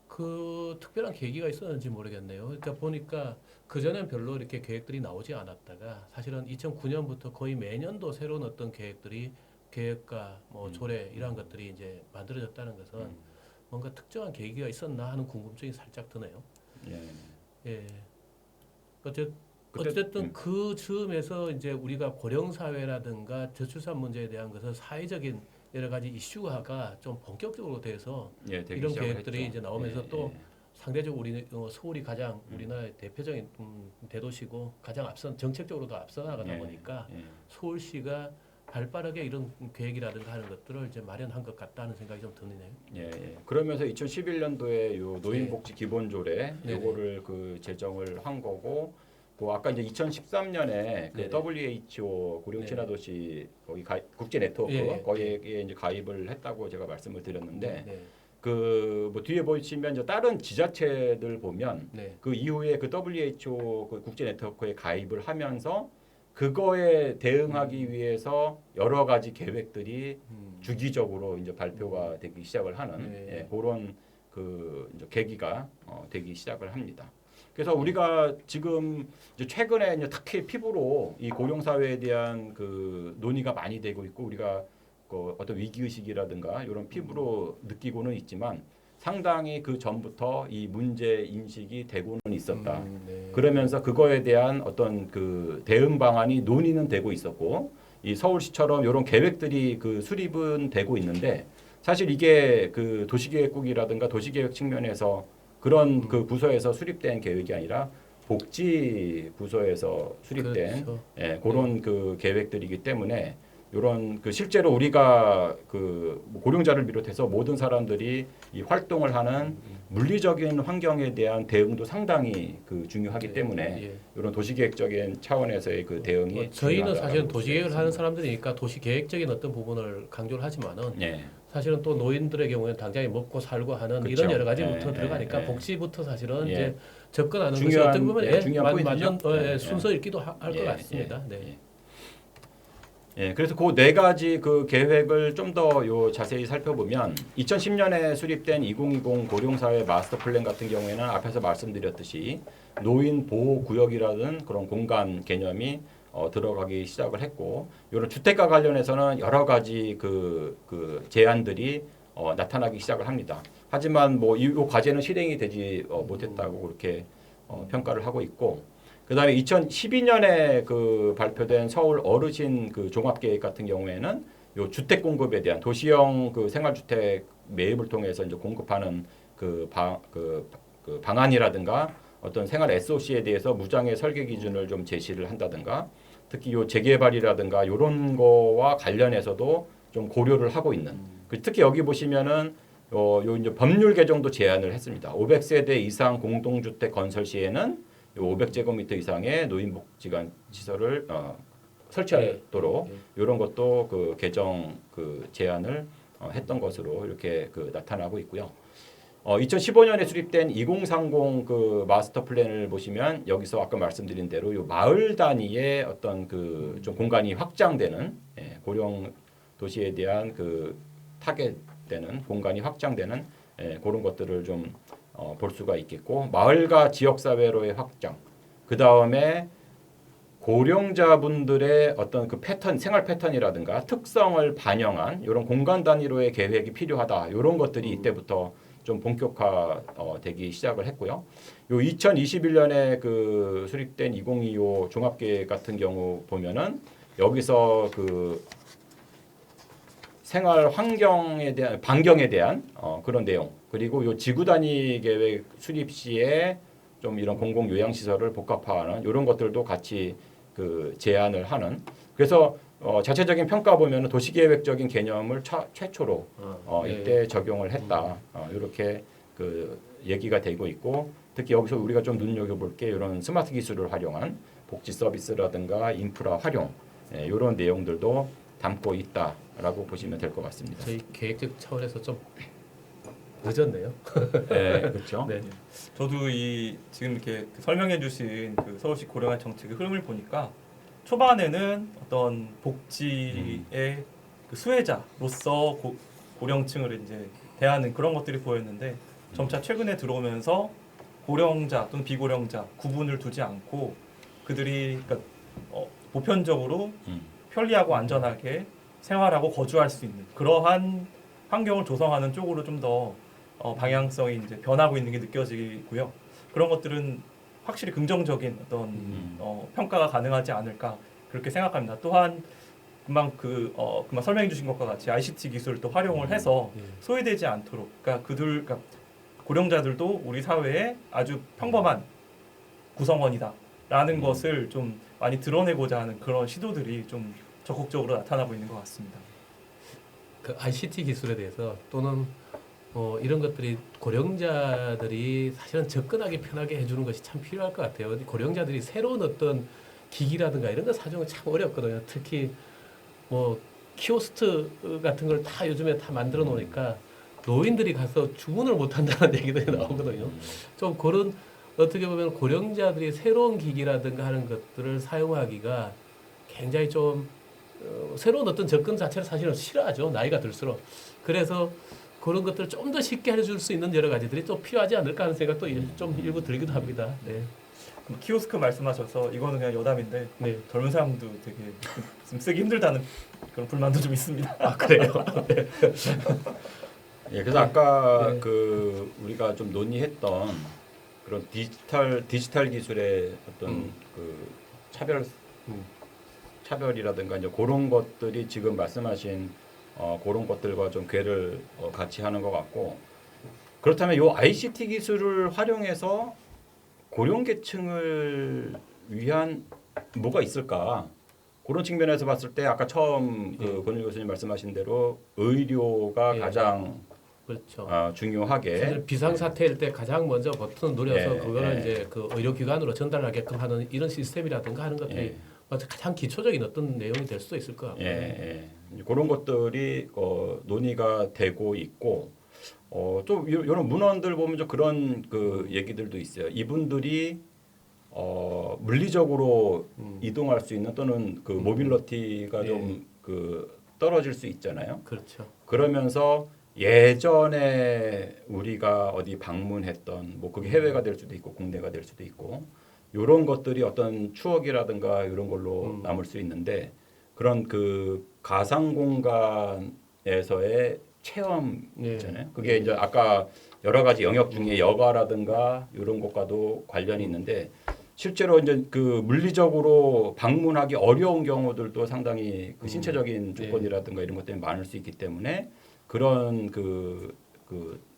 그 특별한 계기가 있었는지 모르겠네요. 그러니까 보니까 그전엔 별로 이렇게 계획들이 나오지 않았다가 사실은 2009년부터 거의 매년도 새로운 어떤 계획과 뭐 조례 이러한 것들이 이제 만들어졌다는 것은 뭔가 특정한 계기가 있었나 하는 궁금증이 살짝 드네요. 예. 예. 그때- 어쨌든 그 즈음에서 이제 우리가 고령 사회라든가 저출산 문제에 대한 것은 사회적인 여러 가지 이슈화가 좀 본격적으로 돼서 예, 되기 이런 시작을 계획들이 했죠. 이제 나오면서 예, 또 예. 상대적으로 우리 서울이 가장 우리나라의 대표적인 대도시고 가장 정책적으로도 앞서 나가다 예, 보니까 예. 서울시가 발빠르게 이런 계획이라든가 하는 것들을 이제 마련한 것 같다는 생각이 좀 드네요. 예. 그러면서 2011년도에 요 노인복지 기본조례 네네. 요거를 그 제정을 한 거고 그 아까 이제 2013년에 그 네네. WHO 고령 친화 도시 거기 국제 네트워크 예, 거기에 이제 가입을 했다고 제가 말씀을 드렸는데 네. 그 뭐 뒤에 보시면 이제 다른 지자체들 보면 네. 그 이후에 그 WHO 그 국제 네트워크에 가입을 하면서 그거에 대응하기 위해서 여러 가지 계획들이 주기적으로 이제 발표가 되기 시작을 하는 네. 예, 그런 그 이제 계기가 되기 시작을 합니다. 그래서 우리가 지금 이제 최근에 이제 특히 피부로 이 고령 사회에 대한 그 논의가 많이 되고 있고 우리가 그 어떤 위기 의식이라든가 이런 피부로 느끼고는 있지만 상당히 그 전부터 이 문제 인식이 되고는 있었다. 네. 그러면서 그거에 대한 어떤 그 대응 방안이 논의는 되고 있었고 이 서울시처럼 이런 계획들이 그 수립은 되고 있는데 사실 이게 그 도시계획국이라든가 도시계획 측면에서 그런 그 부서에서 수립된 계획이 아니라 복지 부서에서 수립된 그렇죠. 예, 그런 그 계획들이기 때문에 이런 그 실제로 우리가 그 고령자를 비롯해서 모든 사람들이 이 활동을 하는 물리적인 환경에 대한 대응도 상당히 그 중요하기 때문에 예. 이런 도시계획적인 차원에서의 그 대응이 저희는 중요하다라고 사실은 볼 수가 도시계획을 하는 있습니다. 사람들이니까 도시계획적인 어떤 부분을 강조를 하지만은 예. 사실은 또 노인들의 경우에는 당장에 먹고 살고 하는 그렇죠. 이런 여러 가지부터 예, 들어가니까 예. 복지부터 사실은 예. 이제 접근하는 것이 중요한, 어떻게 보면 예, 중요한 포인트죠. 맞는 예, 순서이기도 할 것 예, 같습니다. 예, 네. 예. 예, 그래서 그 네 가지 그 계획을 좀 더 요 자세히 살펴보면 2010년에 수립된 2020 고령사회 마스터 플랜 같은 경우에는 앞에서 말씀드렸듯이 노인 보호 구역이라는 그런 공간 개념이 들어가기 시작을 했고 이런 주택과 관련해서는 여러 가지 그 제안들이 나타나기 시작을 합니다. 하지만 뭐 이 과제는 실행이 되지 못했다고 그렇게 평가를 하고 있고 그다음에 2012년에 그 발표된 서울 어르신 그 종합계획 같은 경우에는 요 주택 공급에 대한 도시형 그 생활주택 매입을 통해서 이제 공급하는 그 방안이라든가 어떤 생활 SOC에 대해서 무장의 설계 기준을 좀 제시를 한다든가 특히 요 재개발이라든가 요런 거와 관련해서도 좀 고려를 하고 있는 특히 여기 보시면은 요 이제 법률 개정도 제안을 했습니다. 500세대 이상 공동주택 건설 시에는 500제곱미터 이상의 노인복지관 시설을 설치하도록 이런 것도 그 개정 그 제안을 했던 것으로 이렇게 그 나타나고 있고요. 2015년에 수립된 2030 그 마스터 플랜을 보시면 여기서 아까 말씀드린 대로 요 마을 단위의 어떤 그 좀 공간이 확장되는 고령 도시에 대한 그 타겟되는 공간이 확장되는 그런 것들을 좀 볼 수가 있겠고 마을과 지역사회로의 확장 그 다음에 고령자분들의 어떤 그 패턴 생활 패턴이라든가 특성을 반영한 이런 공간 단위로의 계획이 필요하다 이런 것들이 이때부터 좀 본격화 되기 시작을 했고요. 요 2021년에 그 수립된 2025 종합계획 같은 경우 보면은 여기서 그 생활 환경에 대한 반경에 대한 그런 내용 그리고 요 지구 단위 계획 수립 시에 좀 이런 공공 요양 시설을 복합화하는 이런 것들도 같이 그 제안을 하는 그래서 자체적인 평가 보면은 도시계획적인 개념을 최초로 이때 적용을 했다 이렇게 그 얘기가 되고 있고 특히 여기서 우리가 좀 눈여겨볼 게 이런 스마트 기술을 활용한 복지 서비스라든가 인프라 활용 이런 내용들도 담고 있다라고 보시면 될 것 같습니다. 저희 계획적 차원에서 좀 늦었네요. 네, 그렇죠. 네. 저도 이 지금 이렇게 설명해주신 그 서울시 고령화 정책의 흐름을 보니까 초반에는 어떤 복지의 그 수혜자로서 고령층을 이제 대하는 그런 것들이 보였는데 점차 최근에 들어오면서 고령자 또는 비고령자 구분을 두지 않고 그들이 그러니까 보편적으로 편리하고 안전하게 생활하고 거주할 수 있는 그러한 환경을 조성하는 쪽으로 좀 더 방향성이 이제 변하고 있는 게 느껴지고요. 그런 것들은 확실히 긍정적인 어떤 평가가 가능하지 않을까 그렇게 생각합니다. 또한 금방 금방 설명해 주신 것과 같이 ICT 기술을 또 활용을 해서 소외되지 않도록 그러니까 고령자들도 우리 사회에 아주 평범한 구성원이다라는 것을 좀 많이 드러내고자 하는 그런 시도들이 좀 적극적으로 나타나고 있는 것 같습니다. 그 ICT 기술에 대해서 또는 이런 것들이 고령자들이 사실은 접근하기 편하게 해주는 것이 참 필요할 것 같아요. 고령자들이 새로운 어떤 기기라든가 이런 거 사정은 참 어렵거든요. 특히 뭐 키오스트 같은 걸 다 요즘에 다 만들어 놓으니까 노인들이 가서 주문을 못 한다는 얘기들이 나오거든요. 좀 그런 어떻게 보면 고령자들이 새로운 기기라든가 하는 것들을 사용하기가 굉장히 좀 새로운 어떤 접근 자체를 사실은 싫어하죠. 나이가 들수록. 그래서 그런 것들을 좀 더 쉽게 해줄 수 있는 여러 가지들이 또 필요하지 않을까 하는 생각도 좀 일부 들기도 합니다. 네. 키오스크 말씀하셔서 이거는 그냥 여담인데 네. 젊은 사람도 되게 좀 쓰기 힘들다는 그런 불만도 좀 있습니다. 아 그래요. 네. 예, 그래서 아까 네. 그 우리가 좀 논의했던 그런 디지털 기술의 어떤 그 차별이라든가 이제 그런 것들이 지금 말씀하신 그런 것들과 좀 궤를 같이 하는 것 같고 그렇다면 이 ICT 기술을 활용해서 고령계층을 위한 뭐가 있을까? 그런 측면에서 봤을 때 아까 처음 그 권일 교수님 말씀하신 대로 의료가 예. 가장 그렇죠. 중요하게 사실 비상사태일 때 가장 먼저 버튼을 누려서 예, 그거를 예. 이제 그 의료기관으로 전달하게끔 하는 이런 시스템이라든가 하는 것들이 예. 가장 기초적인 어떤 내용이 될 수도 있을 것 같고요. 예. 그런 것들이 논의가 되고 있고 좀 이런 문헌들 보면 좀 그런 그 얘기들도 있어요. 이분들이 물리적으로 이동할 수 있는 또는 그 모빌리티가 예. 좀 그 떨어질 수 있잖아요. 그렇죠. 그러면서 예전에 우리가 어디 방문했던 뭐 그게 해외가 될 수도 있고 국내가 될 수도 있고 이런 것들이 어떤 추억이라든가 이런 걸로 남을 수 있는데 그런 그 가상 공간에서의 체험 있잖아요. 그게 이제 아까 여러 가지 영역 중에 여가라든가 이런 것과도 관련이 있는데 실제로 이제 그 물리적으로 방문하기 어려운 경우들도 상당히 그 신체적인 조건이라든가 이런 것 때문에 많을 수 있기 때문에 그런 그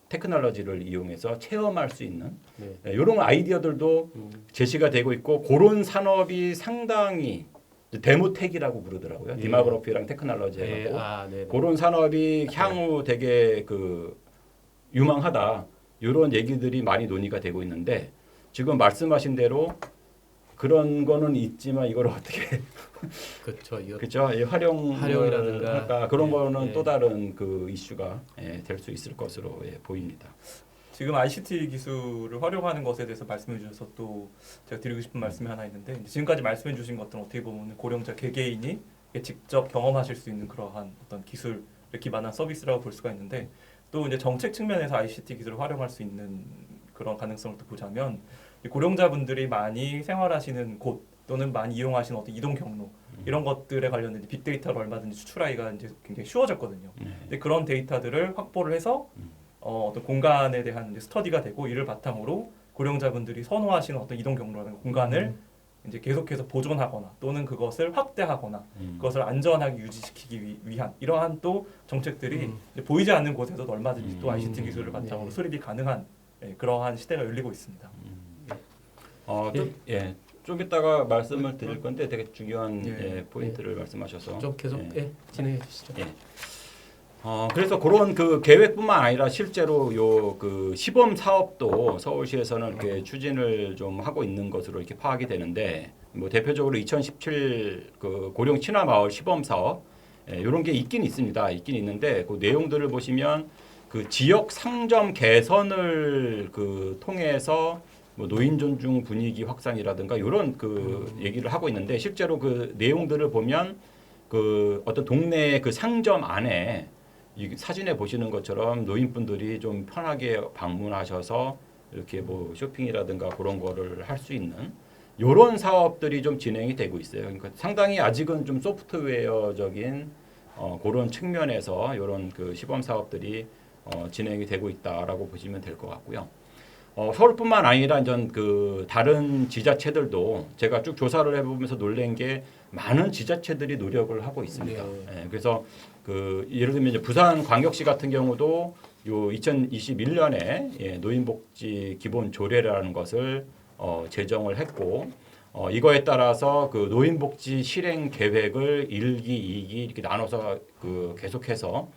테크놀로지를 이용해서 체험할 수 있는 이런 아이디어들도 제시가 되고 있고 그런 산업이 상당히 데모텍이라고 부르더라고요. 디마그래피랑 테크놀로지 해갖고 그런 산업이 향후 되게 그 유망하다 이런 얘기들이 많이 논의가 되고 있는데 지금 말씀하신 대로 그런 거는 있지만 이걸 어떻게 그렇죠. 그렇죠. 활용이라든가 할까? 그런 거는 예. 또 다른 그 이슈가 될 수 있을 것으로 보입니다. 지금 ICT 기술을 활용하는 것에 대해서 말씀해 주셔서 또 제가 드리고 싶은 말씀이 하나 있는데 지금까지 말씀해 주신 것들은 어떻게 보면 고령자 개개인이 직접 경험하실 수 있는 그러한 어떤 기술에 기반한 서비스라고 볼 수가 있는데 또 이제 정책 측면에서 ICT 기술을 활용할 수 있는 그런 가능성을 또 보자면 고령자분들이 많이 생활하시는 곳 또는 많이 이용하시는 어떤 이동 경로 이런 것들에 관련된 빅데이터를 얼마든지 추출하기가 이제 굉장히 쉬워졌거든요. 근데 그런 데이터들을 확보를 해서 어떤 공간에 대한 이제 스터디가 되고 이를 바탕으로 고령자분들이 선호하시는 어떤 이동 경로라는 공간을 이제 계속해서 보존하거나 또는 그것을 확대하거나 그것을 안전하게 유지시키기 위한 이러한 또 정책들이 이제 보이지 않는 곳에서도 얼마든지 또 ICT 기술을 바탕으로 수립이 가능한 그러한 시대가 열리고 있습니다. 좀 이따가 말씀을 드릴 건데 되게 중요한 포인트를 말씀하셔서 좀 계속 진행해 주시죠. 그래서 그런 그 계획뿐만 아니라 실제로 요 그 시범 사업도 서울시에서는 이렇게 추진을 좀 하고 있는 것으로 이렇게 파악이 되는데 뭐 대표적으로 2017 그 고령 친화 마을 시범 사업 이런 게 있긴 있습니다. 있긴 있는데 그 내용들을 보시면 그 지역 상점 개선을 그 통해서 뭐 노인 존중 분위기 확산이라든가 이런 그 얘기를 하고 있는데 실제로 그 내용들을 보면 그 어떤 동네 그 상점 안에 이 사진에 보시는 것처럼 노인분들이 좀 편하게 방문하셔서 이렇게 뭐 쇼핑이라든가 그런 거를 할 수 있는 이런 사업들이 좀 진행이 되고 있어요. 그러니까 상당히 아직은 좀 소프트웨어적인 그런 측면에서 이런 그 시범 사업들이 진행이 되고 있다라고 보시면 될 것 같고요. 서울뿐만 아니라 전 그 다른 지자체들도 제가 쭉 조사를 해보면서 놀란 게 많은 지자체들이 노력을 하고 있습니다. 네. 그래서 그 예를 들면 이제 부산광역시 같은 경우도 요 2021년에 노인복지 기본 조례라는 것을 제정을 했고 이거에 따라서 그 노인복지 실행 계획을 1기, 2기 이렇게 나눠서 그 계속해서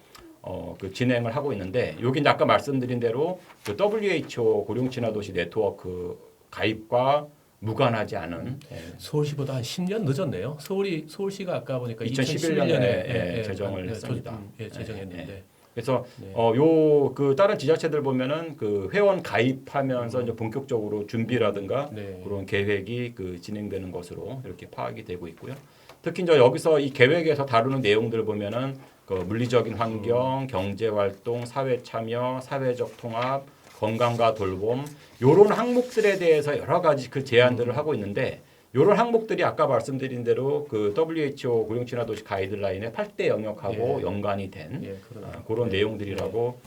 그 진행을 하고 있는데 여기 이제 아까 말씀드린 대로 그 WHO 고령친화도시 네트워크 가입과 무관하지 않은 서울시보다 한 10년 늦었네요. 서울시가 아까 보니까 2011년에 제정을 했습니다. 제정했는데. 그래서 네. 요 그 다른 지자체들 보면은 그 회원 가입하면서 이제 본격적으로 준비라든가 네. 그런 계획이 그 진행되는 것으로 이렇게 파악이 되고 있고요. 특히 이제 여기서 이 계획에서 다루는 내용들을 보면은 그 물리적인 환경, 경제 활동, 사회 참여, 사회적 통합, 건강과 돌봄 요런 항목들에 대해서 여러 가지 그 제안들을 하고 있는데 요런 항목들이 아까 말씀드린 대로 그 WHO 고령친화도시 가이드라인의 8대 영역하고 연관이 된 그런 내용들이라고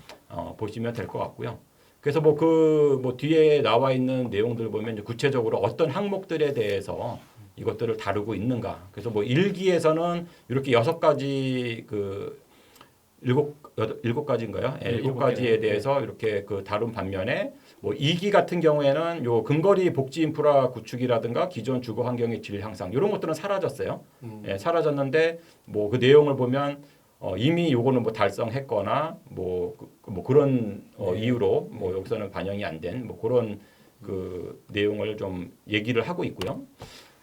보시면 될 것 같고요. 그래서 뭐 그 뒤에 나와 있는 내용들 보면 이제 구체적으로 어떤 항목들에 대해서 이것들을 다루고 있는가. 그래서 뭐 1기에서는 이렇게 6가지 그 일곱 가지인가요? 네, 7가지에 대해서 이렇게 그 다룬 반면에 뭐 2기 같은 경우에는 요 근거리 복지 인프라 구축이라든가 기존 주거 환경의 질 향상 이런 것들은 사라졌어요. 사라졌는데 뭐 그 내용을 보면 이미 요거는 뭐 달성했거나 뭐 그런 이유로 뭐 여기서는 반영이 안 된 뭐 그런 그 내용을 좀 얘기를 하고 있고요.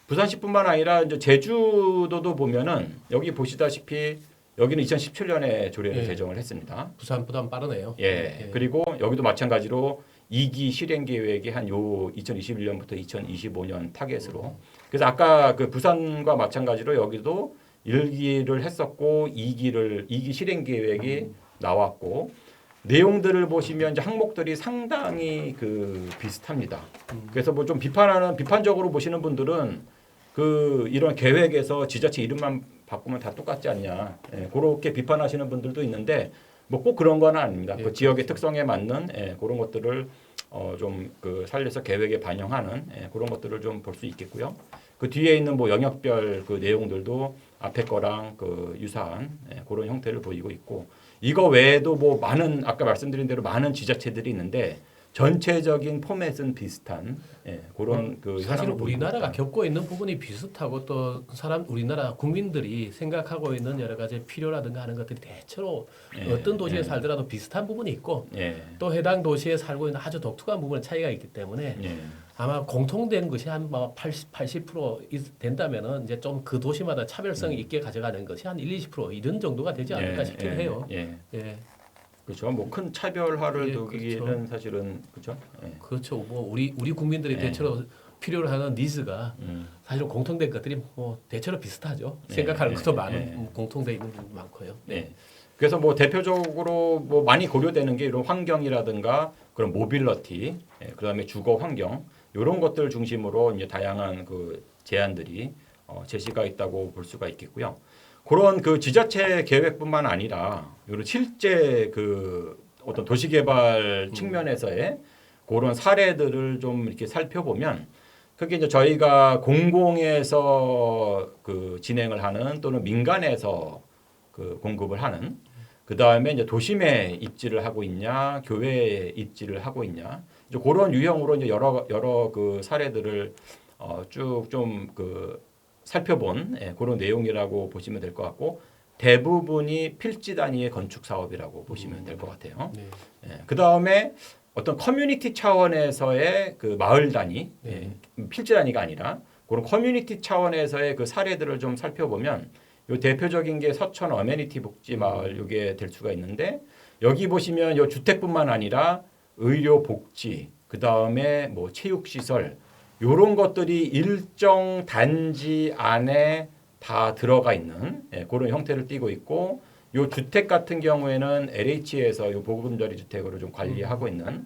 부산시뿐만 아니라 이제 제주도도 보면은 여기 보시다시피 여기는 2017년에 조례를 제정을 했습니다. 부산보다 빠르네요. 그리고 여기도 마찬가지로 2기 실행 계획이 한 요 2021년부터 2025년 타겟으로. 그래서 아까 그 부산과 마찬가지로 여기도 1기를 했었고 2기 실행 계획이 나왔고 내용들을 보시면 이제 항목들이 상당히 그 비슷합니다. 그래서 뭐 좀 비판적으로 보시는 분들은 그 이런 계획에서 지자체 이름만 바꾸면 다 똑같지 않냐. 그렇게 비판하시는 분들도 있는데 뭐 꼭 그런 건 아닙니다. 그 지역의 특성에 맞는 그런 것들을 좀 그 살려서 계획에 반영하는 그런 것들을 좀 볼 수 있겠고요. 그 뒤에 있는 뭐 영역별 그 내용들도 앞에 거랑 그 유사한 그런 형태를 보이고 있고 이거 외에도 뭐 많은 아까 말씀드린 대로 많은 지자체들이 있는데 전체적인 포맷은 비슷한 그런 그 사실 현황을 우리나라가 보입니다. 겪고 있는 부분이 비슷하고 또 우리나라 국민들이 생각하고 있는 여러 가지 필요라든가 하는 것들이 대체로 어떤 도시에 살더라도 비슷한 부분이 있고 또 해당 도시에 살고 있는 아주 독특한 부분의 차이가 있기 때문에 아마 공통된 것이 한 뭐 80% 된다면은 이제 좀 그 도시마다 차별성 있게 가져가는 것이 한 1-20% 이런 정도가 되지 않을까 싶긴 해요. 그렇죠. 뭐 큰 차별화를 그렇죠. 두기는 사실은 그렇죠. 그렇죠. 뭐 우리 국민들이 대체로 필요로 하는 니즈가 사실 공통된 것들이 뭐 대체로 비슷하죠. 생각하는 것도 많은 공통돼 있는 부분 많고요. 그래서 뭐 대표적으로 뭐 많이 고려되는 게 이런 환경이라든가 그런 모빌러티, 그다음에 주거 환경 이런 것들 중심으로 이제 다양한 그 제안들이 제시가 있다고 볼 수가 있겠고요. 그런 그 지자체 계획뿐만 아니라 이런 실제 그 어떤 도시개발 측면에서의 그런 사례들을 좀 이렇게 살펴보면 그게 이제 저희가 공공에서 그 진행을 하는 또는 민간에서 그 공급을 하는 그 다음에 이제 도심에 입지를 하고 있냐 교외에 입지를 하고 있냐 이제 그런 유형으로 이제 여러 그 사례들을 쭉 좀 그 살펴본 그런 내용이라고 보시면 될 것 같고 대부분이 필지 단위의 건축 사업이라고 보시면 될 것 같아요. 네. 그 다음에 어떤 커뮤니티 차원에서의 그 마을 단위, 네. 필지 단위가 아니라 그런 커뮤니티 차원에서의 그 사례들을 좀 살펴보면 요 대표적인 게 서천 어메니티 복지 마을 요게 될 수가 있는데 여기 보시면 요 주택뿐만 아니라 의료 복지, 그 다음에 뭐 체육 시설 요런 것들이 일정 단지 안에 다 들어가 있는 그런 형태를 띠고 있고 요 주택 같은 경우에는 LH에서 요 보금자리 주택으로 좀 관리하고 있는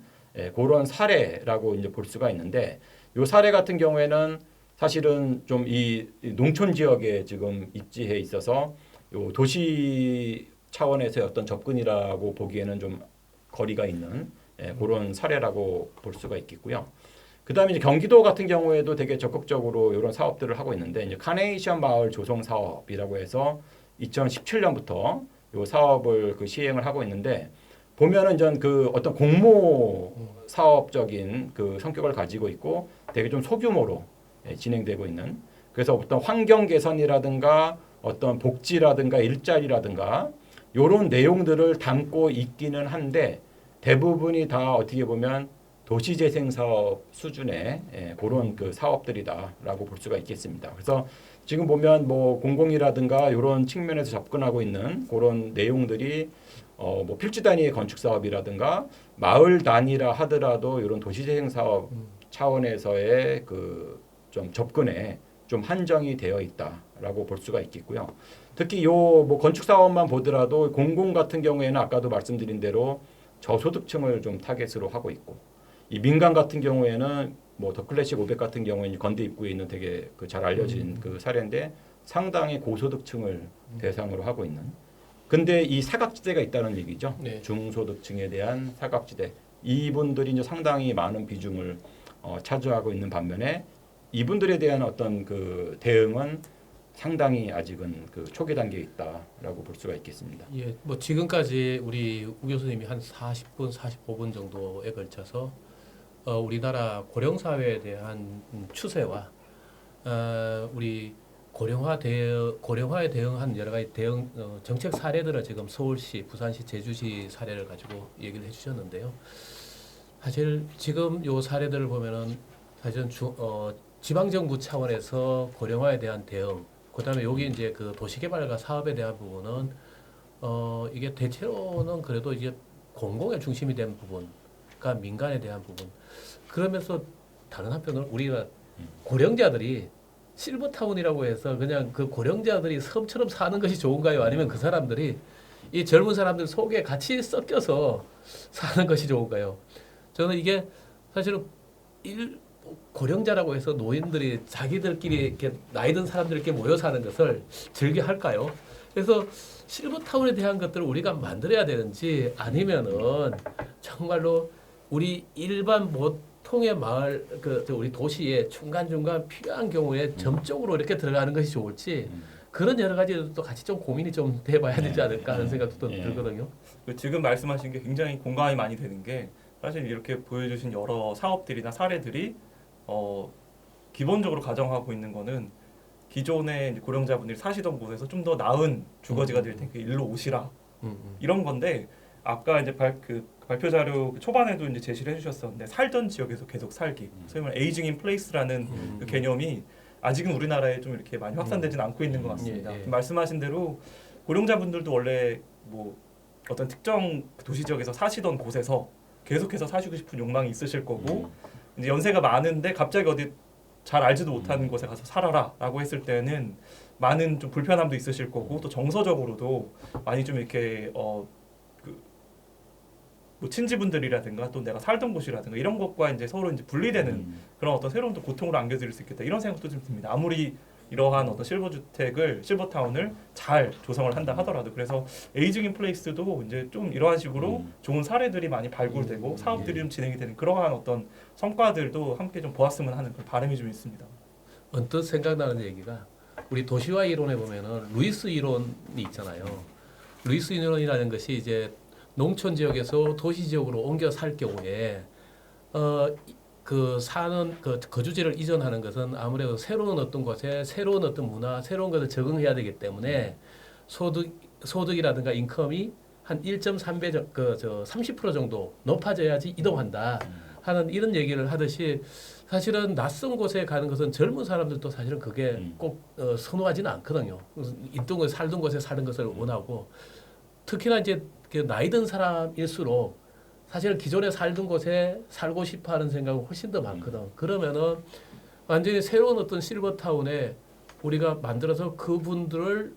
그런 사례라고 이제 볼 수가 있는데 요 사례 같은 경우에는 사실은 좀 이 농촌 지역에 지금 입지해 있어서 요 도시 차원에서의 어떤 접근이라고 보기에는 좀 거리가 있는 그런 사례라고 볼 수가 있겠고요. 그다음에 이제 경기도 같은 경우에도 되게 적극적으로 이런 사업들을 하고 있는데 이제 카네이션 마을 조성 사업이라고 해서 2017년부터 이 사업을 그 시행을 하고 있는데 보면은 전 그 어떤 공모 사업적인 그 성격을 가지고 있고 되게 좀 소규모로 진행되고 있는 그래서 어떤 환경 개선이라든가 어떤 복지라든가 일자리라든가 이런 내용들을 담고 있기는 한데 대부분이 다 어떻게 보면 도시재생 사업 수준의 그런 그 사업들이다라고 볼 수가 있겠습니다. 그래서 지금 보면 뭐 공공이라든가 이런 측면에서 접근하고 있는 그런 내용들이 뭐 필지 단위의 건축 사업이라든가 마을 단위라 하더라도 이런 도시재생 사업 차원에서의 그 좀 접근에 좀 한정이 되어 있다라고 볼 수가 있겠고요. 특히 요 뭐 건축 사업만 보더라도 공공 같은 경우에는 아까도 말씀드린 대로 저소득층을 좀 타겟으로 하고 있고 이 민간 같은 경우에는 뭐 더 클래식 500 같은 경우에는 건대 입구에 있는 되게 그 잘 알려진 그 사례인데 상당히 고소득층을 대상으로 하고 있는. 근데 이 사각지대가 있다는 얘기죠. 네. 중소득층에 대한 사각지대. 이분들이 이제 상당히 많은 비중을 차지하고 있는 반면에 이분들에 대한 어떤 그 대응은 상당히 아직은 그 초기 단계에 있다라고 볼 수가 있겠습니다. 예, 뭐 지금까지 우리 우 교수님이 한 40분, 45분 정도에 걸쳐서 우리나라 고령 사회에 대한 추세와 우리 고령화에 대응한 여러 가지 대응 정책 사례들을 지금 서울시, 부산시, 제주시 사례를 가지고 얘기를 해주셨는데요. 사실 지금 요 사례들을 보면은 사실은 지방정부 차원에서 고령화에 대한 대응, 그다음에 여기 이제 그 도시개발과 사업에 대한 부분은 이게 대체로는 그래도 이제 공공의 중심이 된 부분과 민간에 대한 부분. 그러면서 다른 한편으로 우리가 고령자들이 실버타운이라고 해서 그냥 그 고령자들이 섬처럼 사는 것이 좋은가요? 아니면 그 사람들이 이 젊은 사람들 속에 같이 섞여서 사는 것이 좋은가요? 저는 이게 사실은 고령자라고 해서 노인들이 자기들끼리 이렇게 나이 든 사람들끼리 모여 사는 것을 즐겨 할까요? 그래서 실버타운에 대한 것들을 우리가 만들어야 되는지 아니면은 정말로 우리 일반 보통의 마을 우리 도시에 중간중간 필요한 경우에 점적으로 이렇게 들어가는 것이 좋을지 그런 여러 가지도 같이 좀 고민이 좀 돼봐야 되지 않을까 하는 생각도 들거든요. 지금 말씀하신 게 굉장히 공감이 많이 되는 게 사실 이렇게 보여주신 여러 사업들이나 사례들이 기본적으로 가정하고 있는 거는 기존의 이제 고령자분들이 사시던 곳에서 좀 더 나은 주거지가 될 테니까 일로 오시라 이런 건데 아까 이제 발표 자료 초반에도 이제 제시를 해주셨었는데 살던 지역에서 계속 살기, 소위 말해 에이징 인 플레이스라는 그 개념이 아직은 우리나라에 좀 이렇게 많이 확산되지는 않고 있는 것 같습니다. 예. 말씀하신 대로 고령자분들도 원래 뭐 어떤 특정 도시 지역에서 사시던 곳에서 계속해서 사시고 싶은 욕망이 있으실 거고 이제 연세가 많은데 갑자기 어디 잘 알지도 못하는 곳에 가서 살아라라고 했을 때는 많은 좀 불편함도 있으실 거고 또 정서적으로도 많이 좀 이렇게 뭐 친지분들이라든가 또 내가 살던 곳이라든가 이런 것과 이제 서로 이제 분리되는 그런 어떤 새로운 또 고통을 안겨드릴 수 있겠다 이런 생각도 좀 듭니다. 아무리 이러한 어떤 실버타운을 잘 조성을 한다 하더라도 그래서 에이징 인 플레이스도 이제 좀 이러한 식으로 좋은 사례들이 많이 발굴되고 사업들이 좀 진행이 되는 그러한 어떤 성과들도 함께 좀 보았으면 하는 그런 바람이 좀 있습니다. 언뜻 생각나는 얘기가 우리 도시화 이론에 보면은 루이스 이론이 있잖아요. 루이스 이론이라는 것이 이제 농촌 지역에서 도시 지역으로 옮겨 살 경우에 그 사는 그 거주지를 이전하는 것은 아무래도 새로운 어떤 곳에 새로운 어떤 문화, 새로운 것을 적응해야 되기 때문에 소득 소득이라든가 인컴이 한 1.3배 그저 30% 정도 높아져야지 이동한다 하는 이런 얘기를 하듯이 사실은 낯선 곳에 가는 것은 젊은 사람들도 사실은 그게 꼭 선호하지는 않거든요. 있던 곳에 살던 곳에 사는 것을 원하고 특히나 이제 그 나이 든 사람일수록 사실 기존에 살던 곳에 살고 싶어 하는 생각은 훨씬 더 많거든. 그러면은 완전히 새로운 어떤 실버타운에 우리가 만들어서 그분들을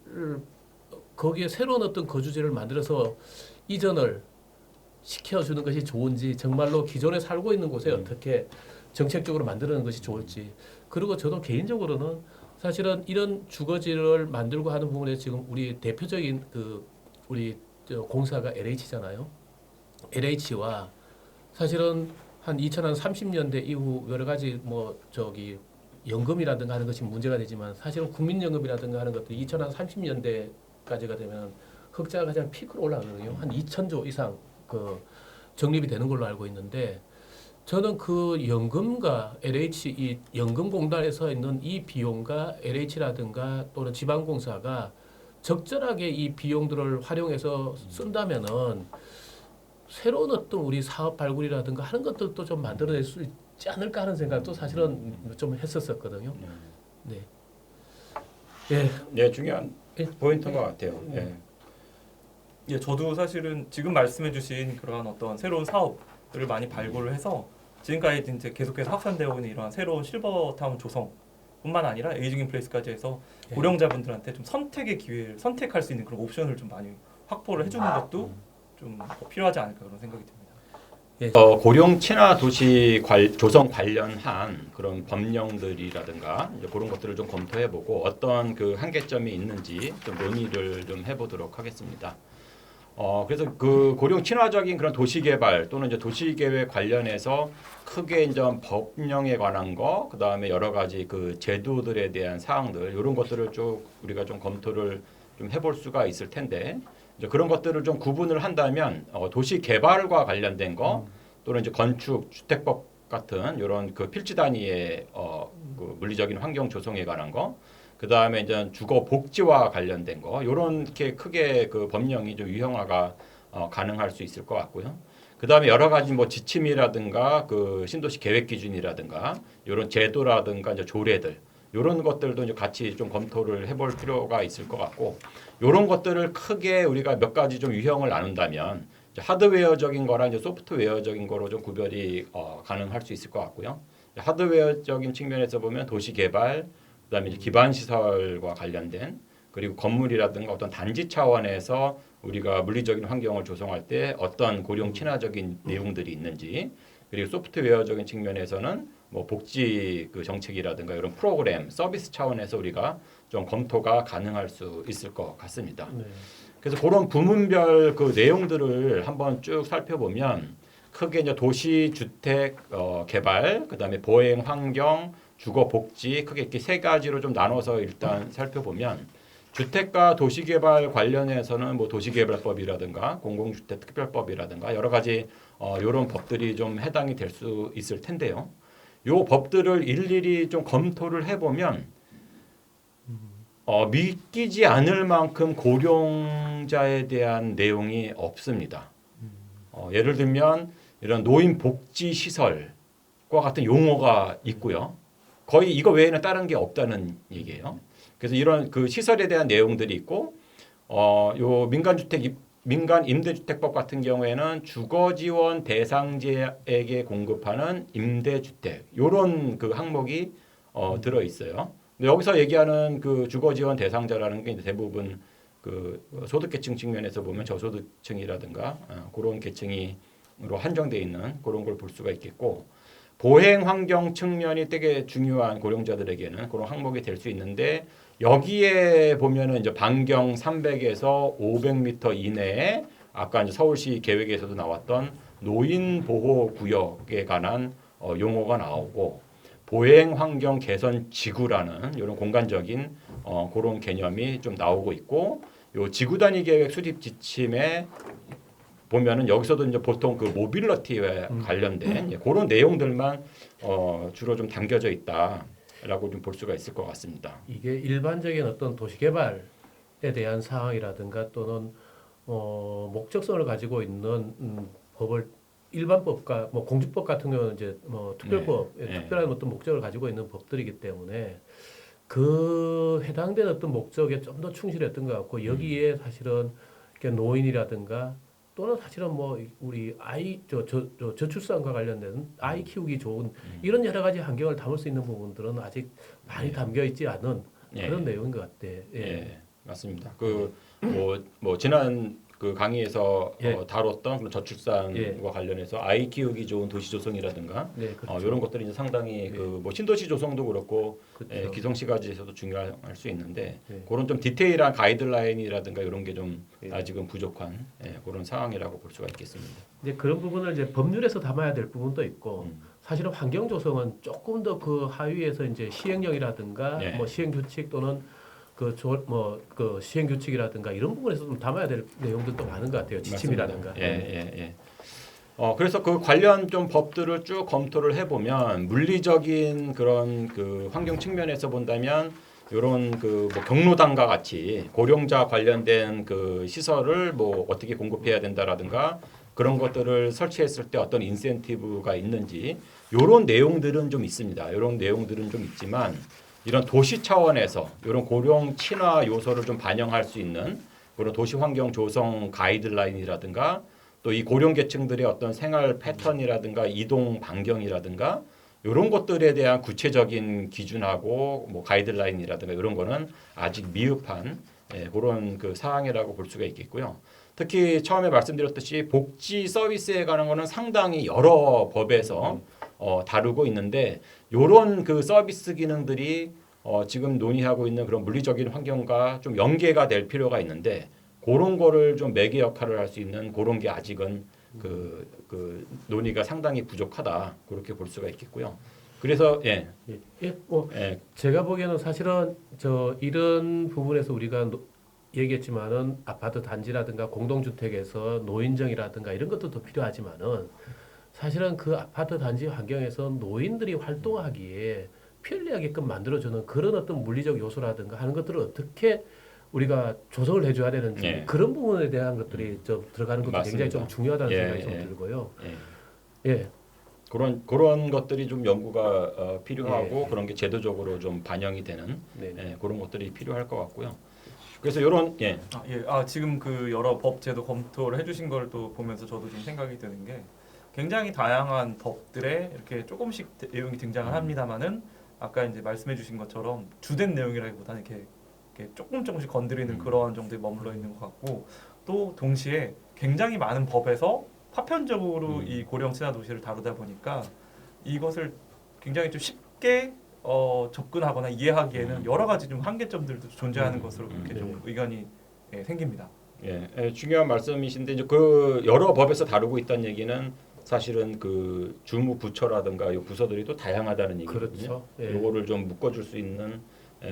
거기에 새로운 어떤 거주지를 만들어서 이전을 시켜주는 것이 좋은지 정말로 기존에 살고 있는 곳에 어떻게 정책적으로 만드는 것이 좋을지 그리고 저도 개인적으로는 사실은 이런 주거지를 만들고 하는 부분에 지금 우리 대표적인 그 우리 저 공사가 LH잖아요. LH와 사실은 한 2030년대 이후 여러 가지 뭐 저기 연금이라든가 하는 것이 문제가 되지만 사실은 국민연금이라든가 하는 것도 2030년대까지가 되면 흑자가 가장 피크로 올라가거든요. 한 2천조 이상 그 적립이 되는 걸로 알고 있는데 저는 그 연금과 LH 이 연금공단에서 있는 이 비용과 LH라든가 또는 지방공사가 적절하게 이 비용들을 활용해서 쓴다면은 새로운 어떤 우리 사업 발굴이라든가 하는 것들도 좀 만들어낼 수 있지 않을까 하는 생각도 사실은 좀 했었었거든요. 네. 예. 네, 중요한 예. 포인트인 것 같아요. 예. 예, 저도 사실은 지금 말씀해주신 그러한 어떤 새로운 사업들을 많이 발굴을 해서 지금까지 이제 계속해서 확산되어 있는 이러한 새로운 실버타운 조성뿐만 아니라 에이징 플레이스까지 해서 예. 고령자분들한테 좀 선택의 기회를 선택할 수 있는 그런 옵션을 좀 많이 확보를 해주는 것도 좀 필요하지 않을까 그런 생각이 듭니다. 고령 친화 도시 조성 관련한 그런 법령들이라든가 이제 그런 것들을 좀 검토해보고 어떤 그 한계점이 있는지 좀 논의를 좀 해보도록 하겠습니다. 그래서 그 고령 친화적인 그런 도시 개발 또는 이제 도시 계획 관련해서 크게 이제 법령에 관한 거, 그 다음에 여러 가지 그 제도들에 대한 사항들 이런 것들을 쭉 우리가 좀 검토를 좀 해볼 수가 있을 텐데. 이제 그런 것들을 좀 구분을 한다면 도시 개발과 관련된 거 또는 이제 건축 주택법 같은 이런 그 필지 단위의 그 물리적인 환경 조성에 관한 거, 그 다음에 이제 주거 복지와 관련된 거 이렇게 크게 그 법령이 좀 유형화가 가능할 수 있을 것 같고요. 그 다음에 여러 가지 뭐 지침이라든가 그 신도시 계획 기준이라든가 이런 제도라든가 이제 조례들 이런 것들도 이제 같이 좀 검토를 해볼 필요가 있을 것 같고, 이런 것들을 크게 우리가 몇 가지 좀 유형을 나눈다면 이제 하드웨어적인 거랑 이제 소프트웨어적인 거로 좀 구별이 가능할 수 있을 것 같고요. 하드웨어적인 측면에서 보면 도시 개발, 그다음에 이제 기반 시설과 관련된 그리고 건물이라든가 어떤 단지 차원에서 우리가 물리적인 환경을 조성할 때 어떤 고령 친화적인 내용들이 있는지, 그리고 소프트웨어적인 측면에서는 뭐 복지 그 정책이라든가 이런 프로그램 서비스 차원에서 우리가 좀 검토가 가능할 수 있을 것 같습니다. 네. 그래서 그런 부문별 그 내용들을 한번 쭉 살펴보면 크게 이제 도시 주택 개발, 그다음에 보행 환경, 주거 복지 크게 이렇게 세 가지로 좀 나눠서 일단 살펴보면, 주택과 도시개발 관련해서는 뭐 도시개발법이라든가 공공주택 특별법이라든가 여러 가지 이런 법들이 좀 해당이 될 수 있을 텐데요. 요 법들을 일일이 좀 검토를 해보면 믿기지 않을 만큼 고령자에 대한 내용이 없습니다. 예를 들면 이런 노인 복지 시설과 같은 용어가 있고요. 거의 이거 외에는 다른 게 없다는 얘기예요. 그래서 이런 그 시설에 대한 내용들이 있고, 요 민간 임대주택법 같은 경우에는 주거지원 대상자에게 공급하는 임대주택 요런 그 항목이 들어 있어요. 근데 여기서 얘기하는 그 주거지원 대상자라는 게 이제 대부분 그 소득계층 측면에서 보면 저소득층이라든가 그런 계층으로 한정돼 있는 그런 걸 볼 수가 있겠고, 보행 환경 측면이 되게 중요한 고령자들에게는 그런 항목이 될 수 있는데, 여기에 보면은 이제 반경 300에서 500m 이내에 아까 이제 서울시 계획에서도 나왔던 노인 보호 구역에 관한 용어가 나오고, 보행 환경 개선 지구라는 이런 공간적인 그런 개념이 좀 나오고 있고, 요 지구 단위 계획 수립 지침에 보면은 여기서도 이제 보통 그 모빌리티에 관련된 그런 내용들만 주로 좀 담겨져 있다라고 좀 볼 수가 있을 것 같습니다. 이게 일반적인 어떤 도시개발 대한 사항이라든가 또는 목적성을 가지고 있는 법을 일반법과 뭐 공주법 같은 경우는 이제 뭐 특별법, 특별한 어떤 목적을 가지고 있는 법들이기 때문에 그 해당된 어떤 목적에 좀 더 충실했던 것 같고 여기에 사실은 이렇게 노인이라든가 또는 사실은 뭐 우리 아이 저출산과 관련된 아이 키우기 좋은 이런 여러 가지 환경을 담을 수 있는 부분들은 아직 많이 담겨 있지 않은 그런 내용인 것 같아. 맞습니다. 뭐 지난 그 강의에서 다뤘던 그런 저출산과 관련해서 아이 키우기 좋은 도시 조성이라든가 그렇죠. 이런 것들이 이제 상당히 그 뭐 신도시 조성도 그렇고 그렇죠. 기성시가지에서도 중요할 수 있는데 그런 좀 디테일한 가이드라인이라든가 이런 게 좀 아직은 부족한 그런 상황이라고 볼 수가 있겠습니다. 이제 그런 부분을 이제 법률에서 담아야 될 부분도 있고 사실은 환경 조성은 조금 더 그 하위에서 이제 시행령이라든가 뭐 시행 규칙 또는 그 시행 규칙이라든가 이런 부분에서 좀 담아야 될 내용들도 많은 것 같아요. 지침이라든가. 그래서 그 관련 좀 법들을 쭉 검토를 해보면 물리적인 그런 그 환경 측면에서 본다면 이런 그 뭐 경로당과 같이 고령자 관련된 그 시설을 뭐 어떻게 공급해야 된다라든가 그런 것들을 설치했을 때 어떤 인센티브가 있는지 이런 내용들은 좀 있습니다. 이런 내용들은 좀 있지만 이런 도시 차원에서 이런 고령 친화 요소를 좀 반영할 수 있는 그런 도시 환경 조성 가이드라인이라든가 또 이 고령 계층들의 어떤 생활 패턴이라든가 이동 반경이라든가 이런 것들에 대한 구체적인 기준하고 뭐 가이드라인이라든가 이런 거는 아직 미흡한 그런 그 사항이라고 볼 수가 있겠고요. 특히 처음에 말씀드렸듯이 복지 서비스에 관한 거는 상당히 여러 법에서 다루고 있는데 이런 그 서비스 기능들이 지금 논의하고 있는 그런 물리적인 환경과 좀 연계가 될 필요가 있는데 그런 거를 좀 매개 역할을 할 수 있는 그런 게 아직은 그 논의가 상당히 부족하다 그렇게 볼 수가 있겠고요. 그래서 제가 보기에는 사실은 이런 부분에서 우리가 얘기했지만은 아파트 단지라든가 공동주택에서 노인정이라든가 이런 것도 필요하지만은 사실은 그 아파트 단지 환경에서 노인들이 활동하기에 편리하게끔 만들어주는 그런 어떤 물리적 요소라든가 하는 것들을 어떻게 우리가 조성을 해줘야 되는지 그런 부분에 대한 것들이 좀 들어가는 것도 맞습니다. 굉장히 좀 중요하다는 생각이 좀 들고요. 그런 것들이 좀 연구가 필요하고 그런 게 제도적으로 좀 반영이 되는 그런 것들이 필요할 것 같고요. 그래서 이런 지금 그 여러 법 제도 검토를 해주신 걸 또 보면서 저도 좀 생각이 드는 게 굉장히 다양한 법들에 이렇게 조금씩 내용이 등장을 합니다만은 아까 이제 말씀해주신 것처럼 주된 내용이라기보다는 이렇게 조금씩 건드리는 그런 정도에 머물러 있는 것 같고 또 동시에 굉장히 많은 법에서 파편적으로 이 고령 친화 도시를 다루다 보니까 이것을 굉장히 좀 쉽게 접근하거나 이해하기에는 여러 가지 좀 한계점들도 존재하는 것으로 그렇게 좀 의견이 생깁니다. 중요한 말씀이신데 이제 그 여러 법에서 다루고 있다는 얘기는 사실은 그 주무 부처라든가 이 부서들이 또 다양하다는 얘기거든요. 그렇죠. 요거를 좀 묶어줄 수 있는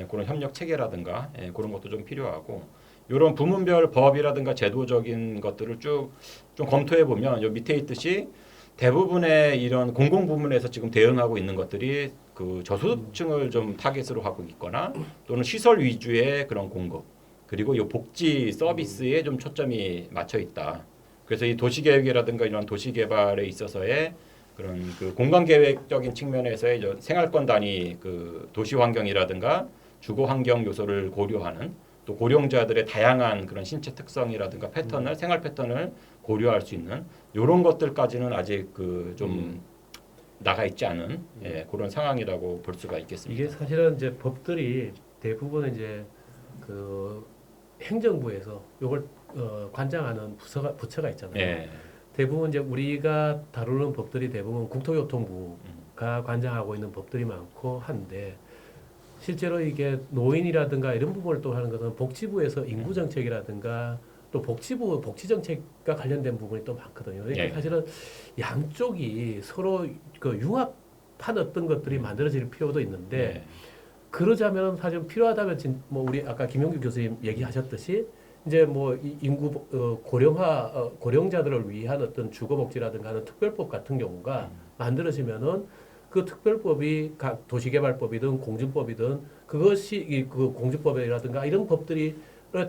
그런 협력 체계라든가 그런 것도 좀 필요하고 이런 부문별 법이라든가 제도적인 것들을 쭉 좀 검토해 보면 요 밑에 있듯이 대부분의 이런 공공 부문에서 지금 대응하고 있는 것들이 그 저소득층을 좀 타겟으로 하고 있거나 또는 시설 위주의 그런 공급 그리고 이 복지 서비스에 좀 초점이 맞춰 있다. 그래서 이 도시계획이라든가 이런 도시개발에 있어서의 그런 그 공간계획적인 측면에서의 생활권 단위 그 도시환경이라든가 주거환경 요소를 고려하는 또 고령자들의 다양한 그런 신체 특성이라든가 패턴을 생활 패턴을 고려할 수 있는 이런 것들까지는 아직 그 좀 나가 있지 않은 그런 상황이라고 볼 수가 있겠습니다. 이게 사실은 이제 법들이 대부분 이제 그 행정부에서 이걸 관장하는 부처가 있잖아요. 대부분 이제 우리가 다루는 법들이 대부분 국토교통부가 관장하고 있는 법들이 많고 한데 실제로 이게 노인이라든가 이런 부분을 또 하는 것은 복지부에서 인구정책이라든가 또 복지부 복지정책과 관련된 부분이 또 많거든요. 그러니까 사실은 양쪽이 서로 그 융합한 어떤 것들이 만들어질 필요도 있는데 그러자면 사실 필요하다면 뭐 우리 아까 김용규 교수님 얘기하셨듯이 이제 뭐 인구 고령자들을 위한 어떤 주거복지라든가 하는 특별법 같은 경우가 만들어지면은 그 특별법이 각 도시개발법이든 공준법이든 그것이 그 공준법이라든가 이런 법들이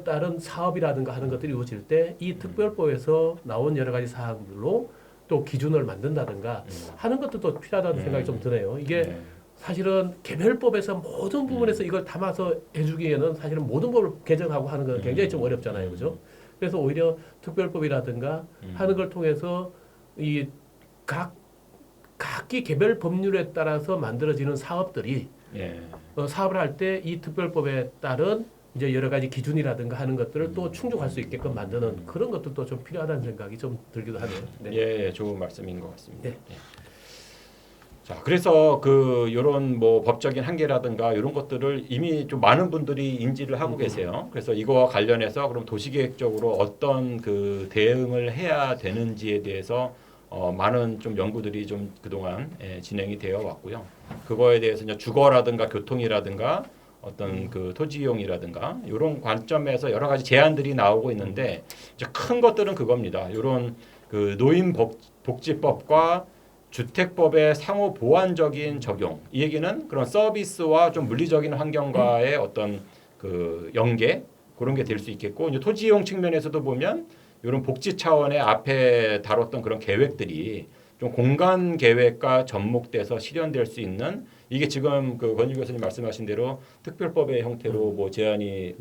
따른 사업이라든가 하는 것들이 이루어질 때 이 특별법에서 나온 여러 가지 사항들로 또 기준을 만든다든가 하는 것도 또 필요하다는 생각이 좀 드네요. 이게 네. 사실은 개별법에서 모든 부분에서 이걸 담아서 해주기에는 사실은 모든 법을 개정하고 하는 건 굉장히 좀 어렵잖아요, 그죠? 그래서 오히려 특별법이라든가 하는 걸 통해서 이 각기 개별 법률에 따라서 만들어지는 사업들이 예. 사업을 할 때 이 특별법에 따른 이제 여러 가지 기준이라든가 하는 것들을 또 충족할 수 있게끔 만드는 그런 것들도 좀 필요하다는 생각이 좀 들기도 하네요. 네. 예, 좋은 말씀인 것 같습니다. 네. 예. 자, 그래서 그 이런 뭐 법적인 한계라든가 이런 것들을 이미 좀 많은 분들이 인지를 하고 계세요. 그래서 이거와 관련해서 그럼 도시계획적으로 어떤 그 대응을 해야 되는지에 대해서 많은 좀 연구들이 좀 그동안 진행이 되어 왔고요. 그거에 대해서 이제 주거라든가 교통이라든가 어떤 그 토지 이용이라든가 이런 관점에서 여러 가지 제안들이 나오고 있는데 이제 큰 것들은 그겁니다. 이런 그 노인복지법과 주택법의 상호 보완적인 적용. 이 얘기는 그런 서비스와 좀 물리적인 환경과의 어떤 그 연계 그런 게 될 수 있겠고 이제 토지 이용 측면에서도 보면 이런 복지 차원의 앞에 다뤘던 그런 계획들이 좀 공간 계획과 접목돼서 실현될 수 있는 이게 지금 그 권유 교수님 말씀하신 대로 특별법의 형태로 뭐 제안이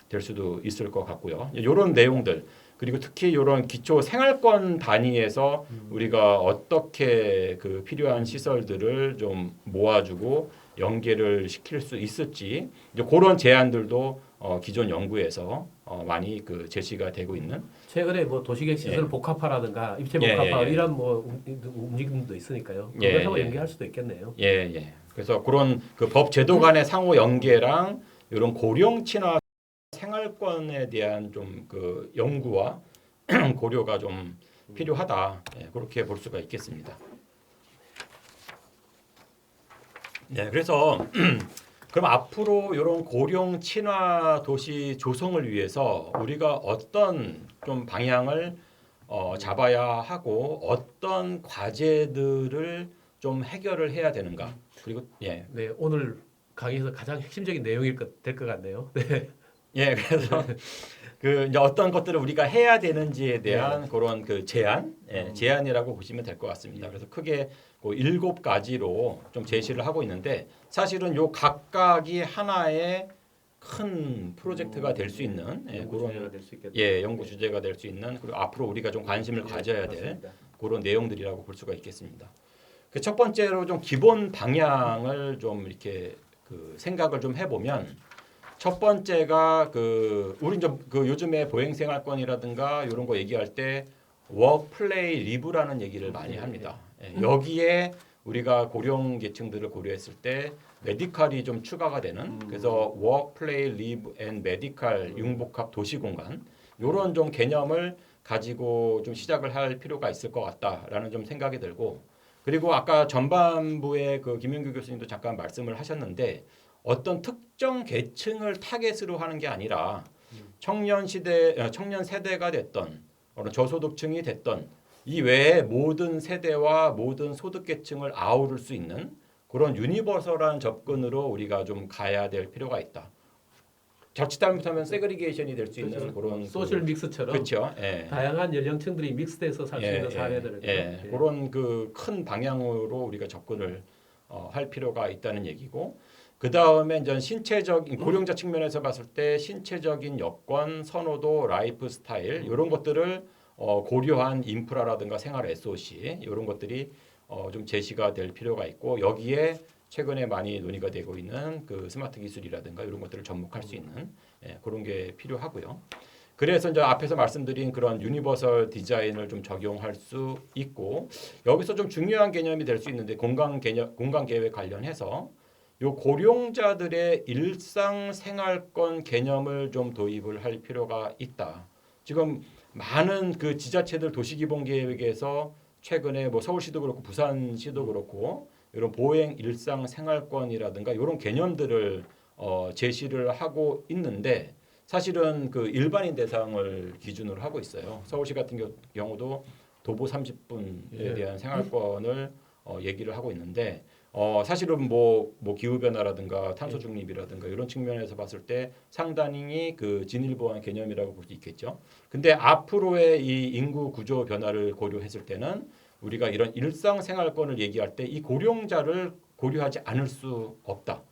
될 수도 있을 것 같고요. 이런 내용들 그리고 특히 이런 기초 생활권 단위에서 우리가 어떻게 그 필요한 시설들을 좀 모아주고 연계를 시킬 수 있을지 이제 그런 제안들도 기존 연구에서 많이 그 제시가 되고 있는 최근에 뭐 도시계획 시설 예. 복합화라든가 입체 예, 복합화 예, 예. 이런 뭐 움직임도 있으니까요. 예, 그것하고 예. 연계할 수도 있겠네요. 예, 예. 그래서 그런 그 법 제도 간의 상호 연계랑 이런 고령 친화 생활권에 대한 좀 그 연구와 고려가 좀 필요하다. 예, 그렇게 볼 수가 있겠습니다. 네, 그래서 그럼 앞으로 이런 고령 친화 도시 조성을 위해서 우리가 어떤 좀 방향을 잡아야 하고 어떤 과제들을 좀 해결을 해야 되는가? 그리고 예, 네, 오늘 강의에서 가장 핵심적인 내용일 될 것 같네요. 네. 예, 그래서 그 이제 어떤 것들을 우리가 해야 되는지에 대한 그런 그 제안, 제안이라고 보시면 될 것 같습니다. 그래서 크게 그 7가지로 좀 제시를 하고 있는데 사실은 요 각각이 하나의 큰 프로젝트가 될 수 있는 연구 그런 주제가 될 수 있겠네요. 연구 주제가 될 수 있는 그리고 앞으로 우리가 좀 관심을 가져야 될 맞습니다. 그런 내용들이라고 볼 수가 있겠습니다. 그 첫 번째로 좀 기본 방향을 좀 이렇게 그 생각을 좀 해보면 첫 번째가 그 우리 이제 그 요즘에 보행 생활권이라든가 이런 거 얘기할 때 워크 플레이 리브라는 얘기를 많이 합니다. 여기에 우리가 고령 계층들을 고려했을 때 메디칼이 좀 추가가 되는 그래서 워크 플레이 리브 앤 메디칼 융복합 도시 공간 이런 좀 개념을 가지고 좀 시작을 할 필요가 있을 것 같다라는 좀 생각이 들고 그리고 아까 전반부에 그 김윤규 교수님도 잠깐 말씀을 하셨는데 어떤 특정 계층을 타겟으로 하는 게 아니라 청년 세대가 됐던 저소득층이 됐던 이 외에 모든 세대와 모든 소득 계층을 아우를 수 있는 그런 유니버설한 접근으로 우리가 좀 가야 될 필요가 있다. 자칫 잘못하면 세그리게이션이 될 수 있는 그런 소셜 믹스처럼 그렇죠. 예. 다양한 연령층들이 믹스돼서 살 수 있는 사회들을 그런 그 큰 방향으로 우리가 접근을 할 필요가 있다는 얘기고 그 다음에 이제 신체적인 고령자 측면에서 봤을 때 신체적인 여건, 선호도, 라이프 스타일 이런 것들을 고려한 인프라라든가 생활 SOC 이런 것들이 좀 제시가 될 필요가 있고 여기에 최근에 많이 논의가 되고 있는 그 스마트 기술이라든가 이런 것들을 접목할 수 있는 그런 게 필요하고요. 그래서 이제 앞에서 말씀드린 그런 유니버설 디자인을 좀 적용할 수 있고 여기서 좀 중요한 개념이 될 수 있는데 공간 계획 관련해서 요 고령자들의 일상 생활권 개념을 좀 도입을 할 필요가 있다. 지금 많은 그 지자체들 도시기본 계획에서 최근에 뭐 서울시도 그렇고 부산시도 그렇고 이런 보행 일상 생활권이라든가 이런 개념들을 제시를 하고 있는데 사실은 그 일반인 대상을 기준으로 하고 있어요. 서울시 같은 경우도 도보 30분에 대한 생활권을 얘기를 하고 있는데 사실은 뭐 기후 변화라든가 탄소 중립이라든가 이런 측면에서 봤을 때 상당히 그 진일보한 개념이라고 볼 수 있겠죠. 근데 앞으로의 이 인구 구조 변화를 고려했을 때는 우리가 이런 일상생활권을 얘기할 때 이 고령자를 고려하지 않을 수 없다.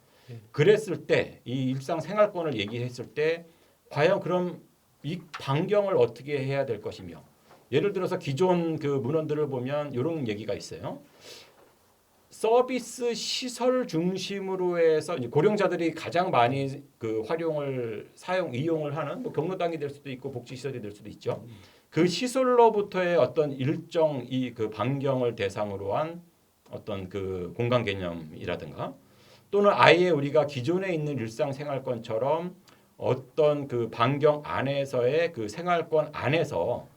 그랬을 때 이 일상생활권을 얘기했을 때 과연 그럼 이 반경을 어떻게 해야 될 것이며 예를 들어서 기존 그 문헌들을 보면 이런 얘기가 있어요. 서비스 시설 중심으로 해서 이제 고령자들이 가장 많이 그 이용을 하는 뭐 경로당이 될 수도 있고 복지 시설이 될 수도 있죠. 그 시설로부터의 어떤 일정 이 그 반경을 대상으로 한 어떤 그 공간 개념이라든가 또는 아예 우리가 기존에 있는 일상생활권처럼 어떤 그 반경 안에서의 그 생활권 안에서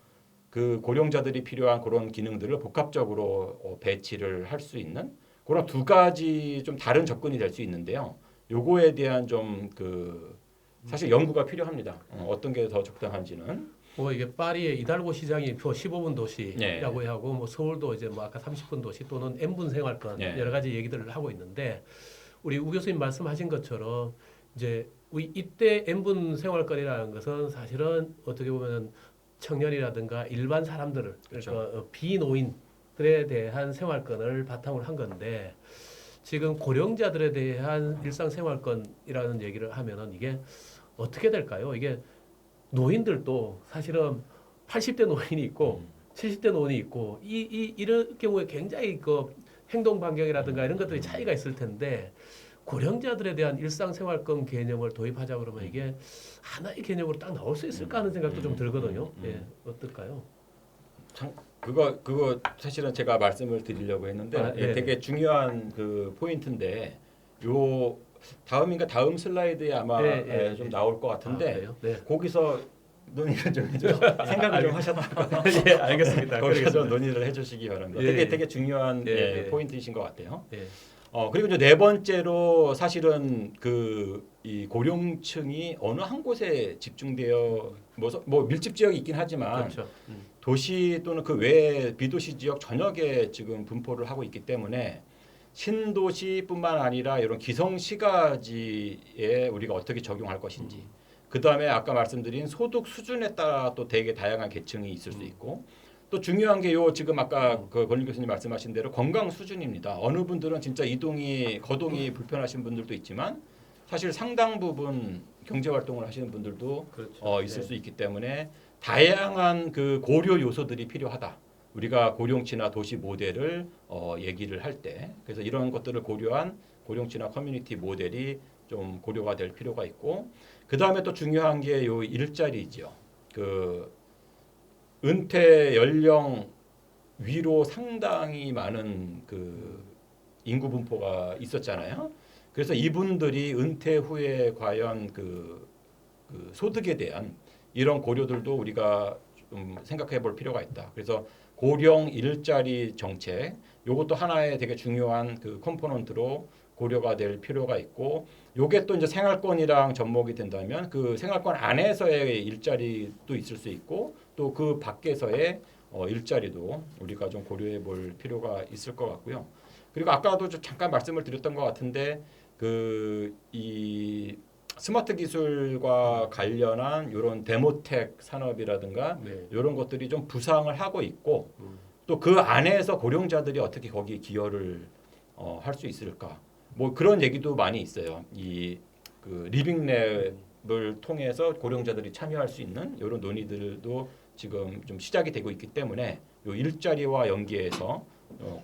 그 고령자들이 필요한 그런 기능들을 복합적으로 배치를 할 수 있는 그런 두 가지 좀 다른 접근이 될 수 있는데요. 요거에 대한 좀 그 사실 연구가 필요합니다. 어떤 게 더 적당한지는. 뭐 이게 파리의 이달고 시장이 15분 도시라고 예. 하고 뭐 서울도 이제 뭐 아까 30분 도시 또는 N분 생활권 예. 여러 가지 얘기들을 하고 있는데 우리 우 교수님 말씀하신 것처럼 이제 이때 N분 생활권이라는 것은 사실은 어떻게 보면 청년이라든가 일반 사람들을 그렇죠. 그러니까 비노인들에 대한 생활권을 바탕으로 한 건데 지금 고령자들에 대한 일상생활권이라는 얘기를 하면은 이게 어떻게 될까요? 이게 노인들도 사실은 80대 노인이 있고 70대 노인이 있고 이런 경우에 굉장히 그 행동 반경이라든가 이런 것들이 차이가 있을 텐데 고령자들에 대한 일상생활권 개념을 도입하자 그러면 이게 하나의 개념으로 딱 나올 수 있을까 하는 생각도 좀 들거든요. 예, 어떨까요? 참 그거 사실은 제가 말씀을 드리려고 했는데 네. 되게 중요한 그 포인트인데 요 다음 슬라이드에 아마 네. 좀 나올 것 같은데 그래요? 네. 거기서 논의를 좀 해줘 생각을 좀 하셨다가 예, 알겠습니다. 거기서 논의를 해주시기 바랍니다. 예. 되게 중요한 예. 포인트이신 것 같아요. 예. 그리고 이제 네 번째로 사실은 이 고령층이 어느 한 곳에 집중되어 뭐 밀집 지역이 있긴 하지만 그렇죠. 도시 또는 그 외 비도시 지역 전역에 지금 분포를 하고 있기 때문에 신도시뿐만 아니라 이런 기성시가지에 우리가 어떻게 적용할 것인지 그 다음에 아까 말씀드린 소득 수준에 따라 또 되게 다양한 계층이 있을 수 있고 또 중요한 게 요 지금 아까 그 권일 교수님 말씀하신 대로 건강 수준입니다. 어느 분들은 진짜 거동이 불편하신 분들도 있지만 사실 상당 부분 경제 활동을 하시는 분들도 그렇죠. 있을 네. 수 있기 때문에 다양한 그 고려 요소들이 필요하다. 우리가 고령지나 도시 모델을 얘기를 할 때 그래서 이런 것들을 고려한 고령지나 커뮤니티 모델이 좀 고려가 될 필요가 있고 그 다음에 또 중요한 게 요 일자리죠. 그 은퇴 연령 위로 상당히 많은 그 인구 분포가 있었잖아요. 그래서 이분들이 은퇴 후에 과연 그 소득에 대한 이런 고려들도 우리가 좀 생각해 볼 필요가 있다. 그래서 고령 일자리 정책 요것도 하나의 되게 중요한 그 컴포넌트로 고려가 될 필요가 있고 요게 또 이제 생활권이랑 접목이 된다면 그 생활권 안에서의 일자리도 있을 수 있고 또 그 밖에서의 일자리도 우리가 좀 고려해 볼 필요가 있을 것 같고요. 그리고 아까도 좀 잠깐 말씀을 드렸던 것 같은데 이 스마트 기술과 관련한 이런 데모텍 산업이라든가 네. 이런 것들이 좀 부상을 하고 있고 또 그 안에서 고령자들이 어떻게 거기에 기여를 할 수 있을까? 뭐 그런 얘기도 많이 있어요. 그 리빙랩을 통해서 고령자들이 참여할 수 있는 이런 논의들도 지금 좀 시작이 되고 있기 때문에 요 일자리와 연계해서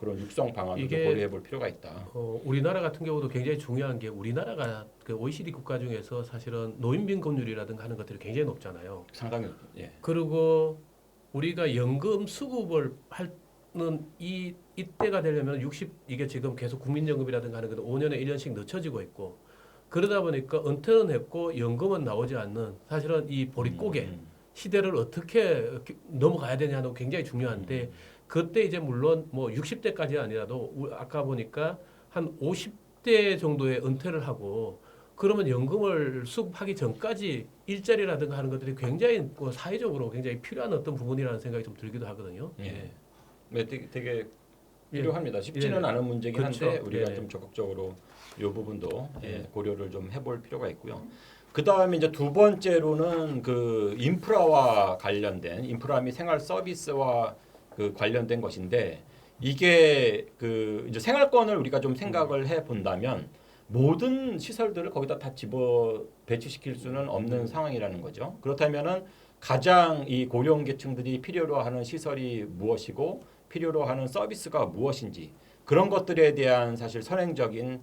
그런 육성 방안을 이게 고려해 볼 필요가 있다. 우리나라 같은 경우도 굉장히 중요한 게 우리나라가 그 OECD 국가 중에서 사실은 노인 빈곤율이라든가 하는 것들이 굉장히 높잖아요. 상당히 예. 그리고 우리가 연금 수급을 하는 이때가 되려면 이게 지금 계속 국민연금이라든가 하는 것도 5년에 1년씩 늦춰지고 있고 그러다 보니까 은퇴는 했고 연금은 나오지 않는 사실은 이 보릿고개 시대를 어떻게 넘어가야 되냐도 굉장히 중요한데 그때 이제 물론 뭐 60대까지 아니라도 아까 보니까 한 50대 정도의 은퇴를 하고 그러면 연금을 수급하기 전까지 일자리라든가 하는 것들이 굉장히 사회적으로 굉장히 필요한 어떤 부분이라는 생각이 좀 들기도 하거든요. 예. 네, 되게 필요합니다. 쉽지는 예. 않은 문제긴 그렇죠. 한데 우리가 예. 좀 적극적으로 이 부분도 예. 고려를 좀 해볼 필요가 있고요. 그 다음에 이제 두 번째로는 그 인프라와 관련된 인프라 및 생활 서비스와 그 관련된 것인데 이게 그 이제 생활권을 우리가 좀 생각을 해 본다면 모든 시설들을 거기다 다 집어 배치시킬 수는 없는 상황이라는 거죠. 그렇다면은 가장 이 고령계층들이 필요로 하는 시설이 무엇이고 필요로 하는 서비스가 무엇인지 그런 것들에 대한 사실 선행적인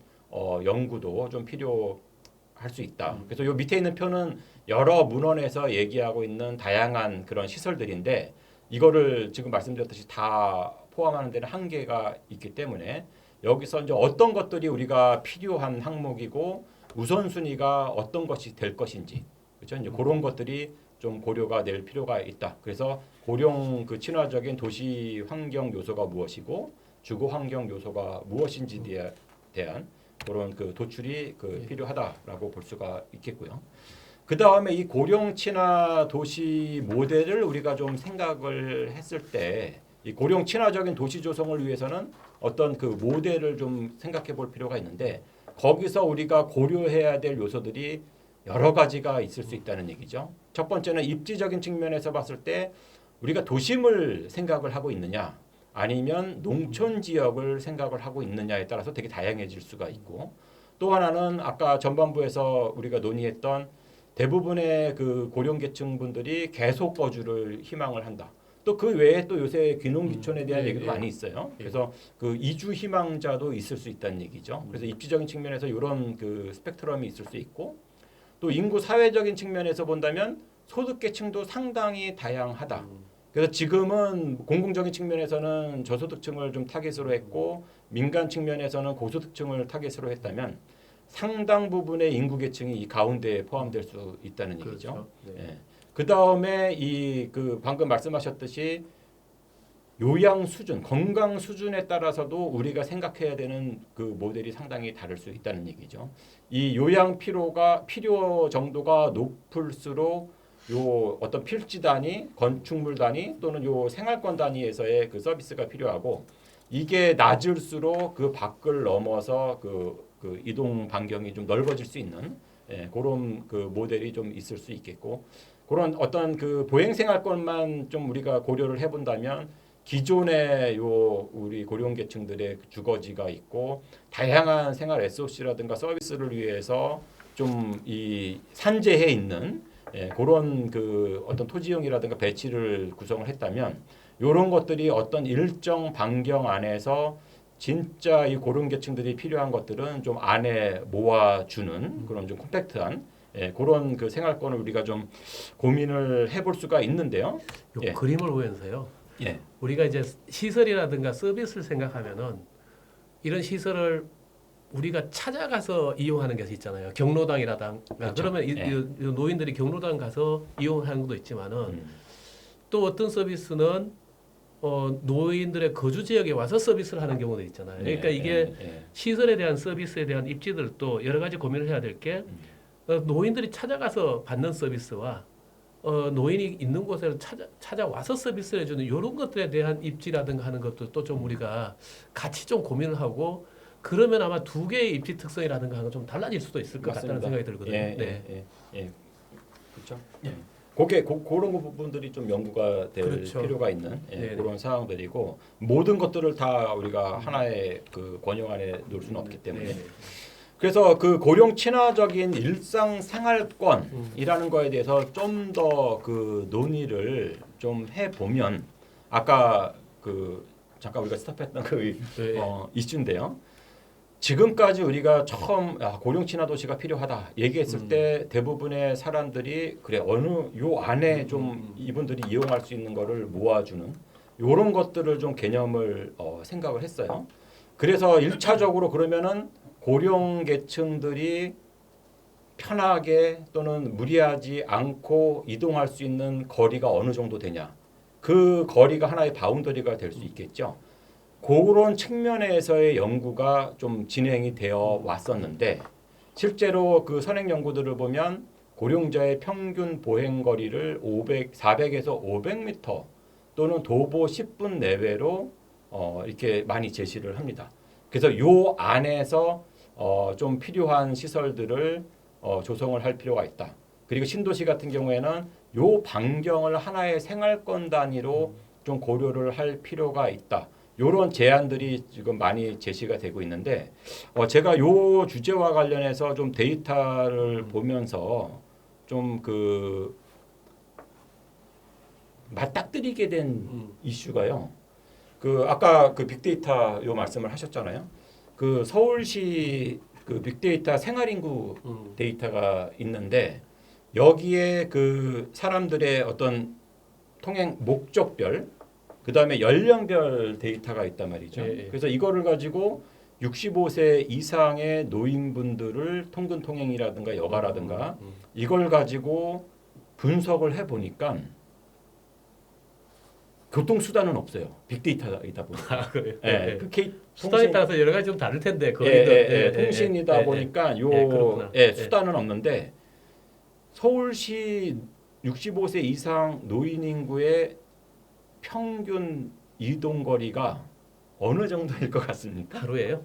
연구도 좀 필요할 수 있다. 그래서 요 밑에 있는 표는 여러 문헌에서 얘기하고 있는 다양한 그런 시설들인데 이거를 지금 말씀드렸듯이 다 포함하는 데는 한계가 있기 때문에 여기서 이제 어떤 것들이 우리가 필요한 항목이고 우선순위가 어떤 것이 될 것인지 그렇죠? 이제 그런 것들이 좀 고려가 될 필요가 있다. 그래서 고령 그 친화적인 도시 환경 요소가 무엇이고 주거 환경 요소가 무엇인지에 대한 그런 그 도출이 그 필요하다라고 볼 수가 있겠고요. 그 다음에 이 고령 친화 도시 모델을 우리가 좀 생각을 했을 때 이 고령 친화적인 도시 조성을 위해서는 어떤 그 모델을 좀 생각해 볼 필요가 있는데 거기서 우리가 고려해야 될 요소들이 여러 가지가 있을 수 있다는 얘기죠. 첫 번째는 입지적인 측면에서 봤을 때 우리가 도심을 생각을 하고 있느냐 아니면 농촌 지역을 생각을 하고 있느냐에 따라서 되게 다양해질 수가 있고 또 하나는 아까 전반부에서 우리가 논의했던 대부분의 그 고령계층 분들이 계속 거주를 희망을 한다. 또 그 외에 또 요새 귀농귀촌에 대한 얘기도 많이 있어요. 그래서 그 이주 희망자도 있을 수 있다는 얘기죠. 그래서 입지적인 측면에서 이런 그 스펙트럼이 있을 수 있고 또 인구 사회적인 측면에서 본다면 소득계층도 상당히 다양하다. 그래서 지금은 공공적인 측면에서는 저소득층을 좀 타깃으로 했고 민간 측면에서는 고소득층을 타깃으로 했다면 상당 부분의 인구계층이 이 가운데에 포함될 수 있다는 얘기죠. 그렇죠. 네. 예. 그 다음에 이 그 방금 말씀하셨듯이 요양 수준, 건강 수준에 따라서도 우리가 생각해야 되는 그 모델이 상당히 다를 수 있다는 얘기죠. 이 요양 필요 정도가 높을수록 요 어떤 필지 단위, 건축물 단위 또는 요 생활권 단위에서의 그 서비스가 필요하고 이게 낮을수록 그 밖을 넘어서 그 이동 반경이 좀 넓어질 수 있는 그런 그 모델이 좀 있을 수 있겠고 그런 어떤 그 보행 생활권만 좀 우리가 고려를 해본다면 기존의 요 우리 고령계층들의 주거지가 있고 다양한 생활 SOC라든가 서비스를 위해서 좀 이 산재해 있는 그런 그 어떤 토지용이라든가 배치를 구성을 했다면 이런 것들이 어떤 일정 반경 안에서 진짜 이 고령계층들이 필요한 것들은 좀 안에 모아주는 그런 좀 컴팩트한 그런 그 생활권을 우리가 좀 고민을 해볼 수가 있는데요. 요 예. 그림을 보면서요. 예. 우리가 이제 시설이라든가 서비스를 생각하면은 이런 시설을 우리가 찾아가서 이용하는 것이 있잖아요. 경로당이라든가 그렇죠. 그러면 예. 이 노인들이 경로당 가서 이용하는 것도 있지만은 또 어떤 서비스는 노인들의 거주 지역에 와서 서비스를 하는 경우도 있잖아요. 그러니까 이게 시설에 대한 서비스에 대한 입지들도 여러 가지 고민을 해야 될 게 노인들이 찾아가서 받는 서비스와 노인이 있는 곳에 찾아와서 서비스를 해주는 이런 것들에 대한 입지라든가 하는 것도 또 좀 우리가 같이 좀 고민을 하고 그러면 아마 두 개의 입지 특성이라든가 하는 건 좀 달라질 수도 있을 것 같다는 생각이 들거든요. 그렇죠. 그런 부분들이 좀 연구가 될 그렇죠. 필요가 있는 네네. 그런 사항들이고 모든 것들을 다 우리가 하나의 그 권역 안에 놓을 수는 없기 때문에 네네. 그래서 그 고령 친화적인 일상 생활권이라는 거에 대해서 좀 더 그 논의를 좀 해보면 아까 그 잠깐 우리가 스탑했던 그 이슈인데요. 지금까지 우리가 처음 고령 친화 도시가 필요하다 얘기했을 때 대부분의 사람들이 그래 어느 요 안에 좀 이분들이 이용할 수 있는 거를 모아주는 요런 것들을 좀 개념을 생각을 했어요. 그래서 1차적으로 그러면은 고령 계층들이 편하게 또는 무리하지 않고 이동할 수 있는 거리가 어느 정도 되냐. 그 거리가 하나의 바운더리가 될 수 있겠죠. 그런 측면에서의 연구가 좀 진행이 되어 왔었는데 실제로 그 선행 연구들을 보면 고령자의 평균 보행 거리를 400에서 500m 또는 도보 10분 내외로 이렇게 많이 제시를 합니다. 그래서 요 안에서 좀 필요한 시설들을 조성을 할 필요가 있다. 그리고 신도시 같은 경우에는 요 반경을 하나의 생활권 단위로 좀 고려를 할 필요가 있다. 요런 제안들이 지금 많이 제시가 되고 있는데 제가 요 주제와 관련해서 좀 데이터를 보면서 좀 그 맞닥뜨리게 된 이슈가요. 그 아까 그 빅데이터 요 말씀을 하셨잖아요. 그 서울시 그 빅데이터 생활인구 데이터가 있는데 여기에 그 사람들의 어떤 통행 목적별 그다음에 연령별 데이터가 있단 말이죠. 예, 예. 그래서 이거를 가지고 65세 이상의 노인분들을 통근 통행이라든가 여가라든가 이걸 가지고 분석을 해 보니까 교통수단은 없어요. 빅데이터이다 보니까. 아, 그래요. 예, 그 수단에 따라서 여러 가지 좀 다를 텐데 통신이다 보니까 요 수단은 없는데 서울시 65세 이상 노인 인구의 평균 이동 거리가 어느 정도일 것 같습니까? 하루에요?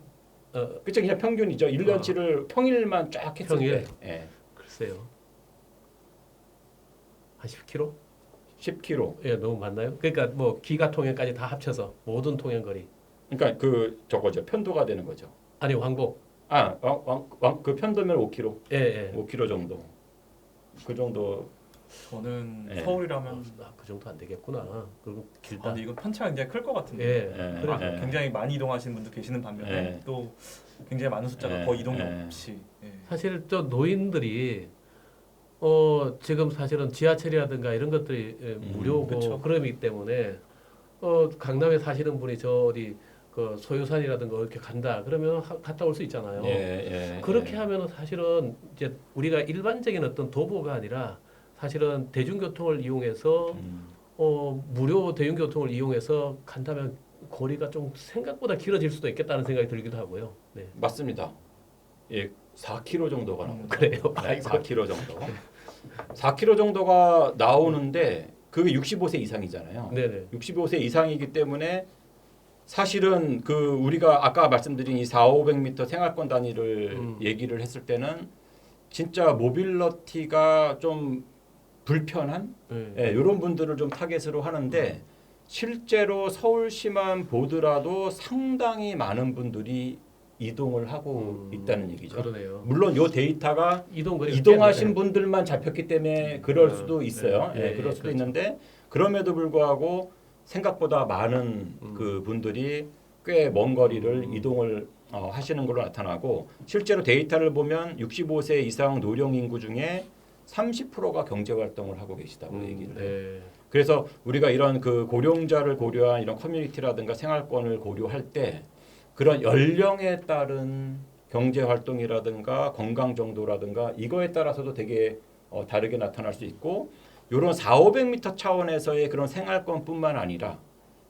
그쵸, 그냥 평균이죠. 1년치를 평일만 쫙 했을 평일? 때. 예. 글쎄요. 한 10km? 10km. 예, 너무 많나요? 그러니까 뭐 기가 통행까지 다 합쳐서 모든 통행 거리. 그러니까 그 저거죠. 편도가 되는 거죠. 아니 왕복. 그 편도면 5km. 예. 5km 정도. 그 정도. 저는 예. 서울이라면 그 정도 안 되겠구나. 그리고 길다. 근데 이건 편차가 굉장히 클 것 같은데. 예. 예. 굉장히 많이 이동하시는 분도 계시는 반면에 예. 또 굉장히 많은 숫자가 예. 거의 이동이 예. 없이. 예. 사실 저 노인들이 지금 사실은 지하철이라든가 이런 것들이 무료고 그쵸. 그러기 때문에 강남에 사시는 분이 저 어디 그 소유산이라든가 이렇게 간다 그러면 갔다 올 수 있잖아요. 그렇게 하면은 사실은 이제 우리가 일반적인 어떤 도보가 아니라 사실은 대중교통을 이용해서 무료 대중교통을 이용해서 간다면 거리가 좀 생각보다 길어질 수도 있겠다는 생각이 들기도 하고요. 네. 맞습니다. 예, 4km 정도가 나옵니다. 그래요. 네, 4km 정도. 4km 정도가 나오는데 그게 65세 이상이잖아요. 네네. 65세 이상이기 때문에 사실은 그 우리가 아까 말씀드린 이 4,500m 생활권 단위를 얘기를 했을 때는 진짜 모빌리티가 좀 불편한 이런 분들을 좀 타겟으로 하는데 실제로 서울시만 보더라도 상당히 많은 분들이 이동을 하고 있다는 얘기죠. 그러네요. 물론 이 데이터가 이동거리 이동하신 분들만 잡혔기 때문에 그럴 수도 있어요. 그럴 수도 그렇죠. 있는데 그럼에도 불구하고 생각보다 많은 그 분들이 꽤 먼 거리를 이동을 하시는 걸로 나타나고 실제로 데이터를 보면 65세 이상 노령 인구 중에 30%가 경제 활동을 하고 계시다고 얘기를 해요. 그래서 우리가 이런 그 고령자를 고려한 이런 커뮤니티라든가 생활권을 고려할 때 그런 연령에 따른 경제 활동이라든가 건강 정도라든가 이거에 따라서도 되게 다르게 나타날 수 있고 이런 4,500m 차원에서의 그런 생활권뿐만 아니라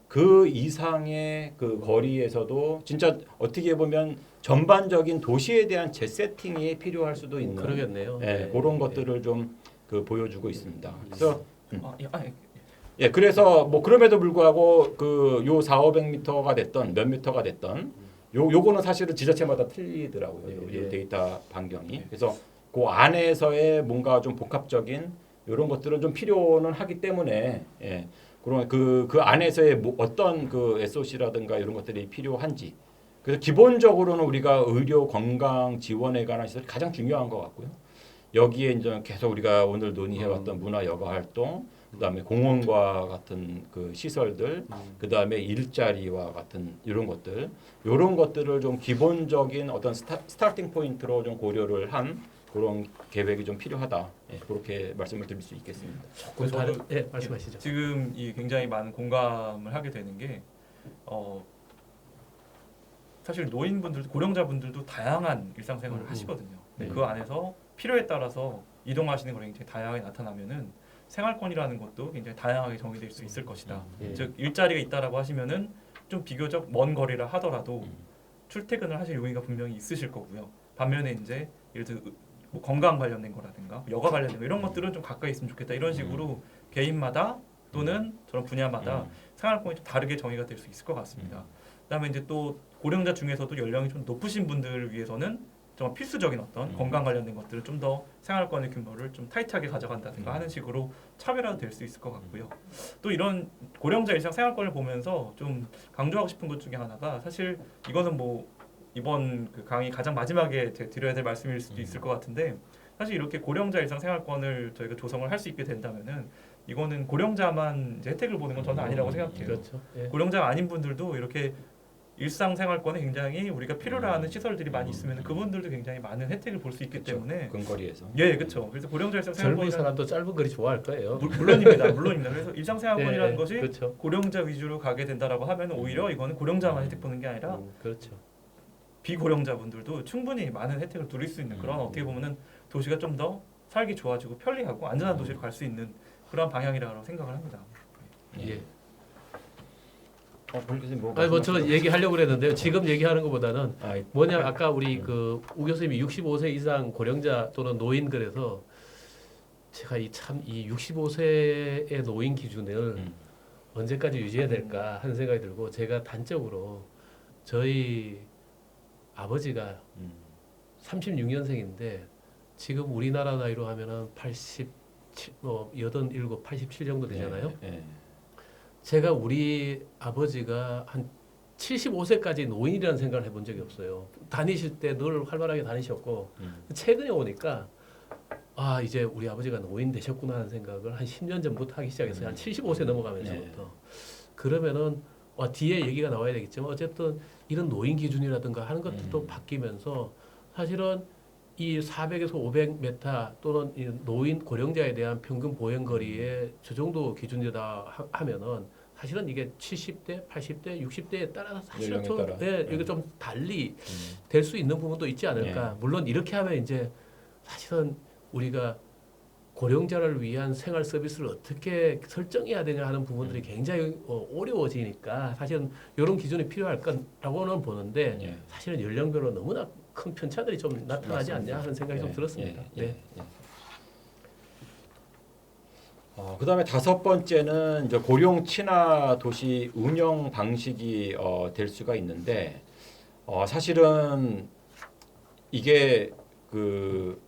그 이상의 그 거리에서도 진짜 어떻게 보면 전반적인 도시에 대한 재세팅이 필요할 수도 있는 그러겠네요. 그런 것들을 좀 그 보여주고 있습니다. 그래서 그래서 뭐 그럼에도 불구하고 그 요 4,500m가 됐던 몇 미터가 됐던 요거는 사실은 지자체마다 틀리더라고요. 요 데이터 반경이. 그래서 그 안에서의 뭔가 좀 복합적인 이런 것들은 좀 필요는 하기 때문에 그런 그 안에서의 뭐 어떤 그 SOC라든가 이런 것들이 필요한지. 그래서 기본적으로는 우리가 의료 건강 지원에 관한 시설이 가장 중요한 것 같고요. 여기에 이제 계속 우리가 오늘 논의해왔던 문화 여가 활동, 그다음에 공원과 같은 그 시설들, 그다음에 일자리와 같은 이런 것들을 좀 기본적인 어떤 스타팅 포인트로 좀 고려를 한 그런 계획이 좀 필요하다. 그렇게 말씀을 드릴 수 있겠습니다. 저도 말씀하시죠. 지금 이 굉장히 많은 공감을 하게 되는 게 사실 노인분들, 고령자분들도 다양한 일상생활을 하시거든요. 그 안에서 필요에 따라서 이동하시는 거 굉장히 다양하게 나타나면은 생활권이라는 것도 굉장히 다양하게 정의될 수 있을 것이다. 즉 일자리가 있다라고 하시면은 좀 비교적 먼 거리라 하더라도 출퇴근을 하실 용의가 분명히 있으실 거고요. 반면에 이제 예를 들어 뭐 건강 관련된 거라든가 여가 관련된 거 이런 것들은 좀 가까이 있으면 좋겠다. 이런 식으로 개인마다 또는 저런 분야마다 생활권이 좀 다르게 정의가 될 수 있을 것 같습니다. 그다음에 이제 또 고령자 중에서도 연령이 좀 높으신 분들을 위해서는 정말 필수적인 어떤 건강 관련된 것들을 좀 더 생활권의 규모를 좀 타이트하게 가져간다든가 하는 식으로 차별화도 될 수 있을 것 같고요. 또 이런 고령자 일상 생활권을 보면서 좀 강조하고 싶은 것 중에 하나가 사실 이거는 뭐 이번 그 강의 가장 마지막에 제가 드려야 될 말씀일 수도 있을 것 같은데 사실 이렇게 고령자 일상 생활권을 저희가 조성을 할 수 있게 된다면은 이거는 고령자만 이제 혜택을 보는 건 저는 아니라고 생각해요. 그렇죠. 예. 고령자가 아닌 분들도 이렇게 일상생활권에 굉장히 우리가 필요로 하는 시설들이 많이 있으면 그분들도 굉장히 많은 혜택을 볼 수 있기 때문에 근거리에서. 예, 그렇죠. 그래서 고령자 젊은 일상생활권이라는 사람도 짧은 거리 좋아할 거예요. 물론입니다. 물론입니다. 그래서 일상생활권이라는 예, 것이 그렇죠. 고령자 위주로 가게 된다라고 하면 오히려 이거는 고령자만 혜택 보는 게 아니라 그렇죠. 비고령자분들도 충분히 많은 혜택을 누릴 수 있는 그런 어떻게 보면은 도시가 좀 더 살기 좋아지고 편리하고 안전한 도시로 갈 수 있는 그런 방향이라고 생각을 합니다. 예. 교수님 뭐 아니 뭐저 얘기하려고 그랬는데요. 지금 얘기하는 것보다는 아, 뭐냐 아까 우리 그 우 교수님이 65세 이상 고령자 또는 노인 그래서 제가 이 65세의 노인 기준을 언제까지 유지해야 될까 하는 생각이 들고 제가 단적으로 저희 아버지가 36년생인데 지금 우리나라 나이로 하면은 87, 87, 87 정도 되잖아요. 예. 제가 우리 아버지가 한 75세까지 노인이라는 생각을 해본 적이 없어요. 다니실 때 늘 활발하게 다니셨고 최근에 오니까 아 이제 우리 아버지가 노인 되셨구나 하는 생각을 한 10년 전부터 하기 시작했어요. 한 75세 넘어가면서부터. 그러면은 뒤에 얘기가 나와야 되겠지만 어쨌든 이런 노인 기준이라든가 하는 것들도 바뀌면서 사실은 이 400에서 500m 또는 이 노인 고령자에 대한 평균 보행 거리의 저 정도 기준이다 하면은 사실은 이게 70대, 80대, 60대에 따라서 사실은 좀 연령에 따라. 이게 좀 달리 될 수 있는 부분도 있지 않을까. 물론 이렇게 하면 이제 사실은 우리가 고령자를 위한 생활 서비스를 어떻게 설정해야 되냐 하는 부분들이 굉장히 어려워지니까 사실은 이런 기준이 필요할 거라고는 보는데 사실은 연령별로 너무나 큰 편차들이 좀 나타나지 않냐 하는 생각이 좀 들었습니다. 네. 그다음에 다섯 번째는 이제 고령 친화 도시 운영 방식이 될 수가 있는데 사실은 이게 그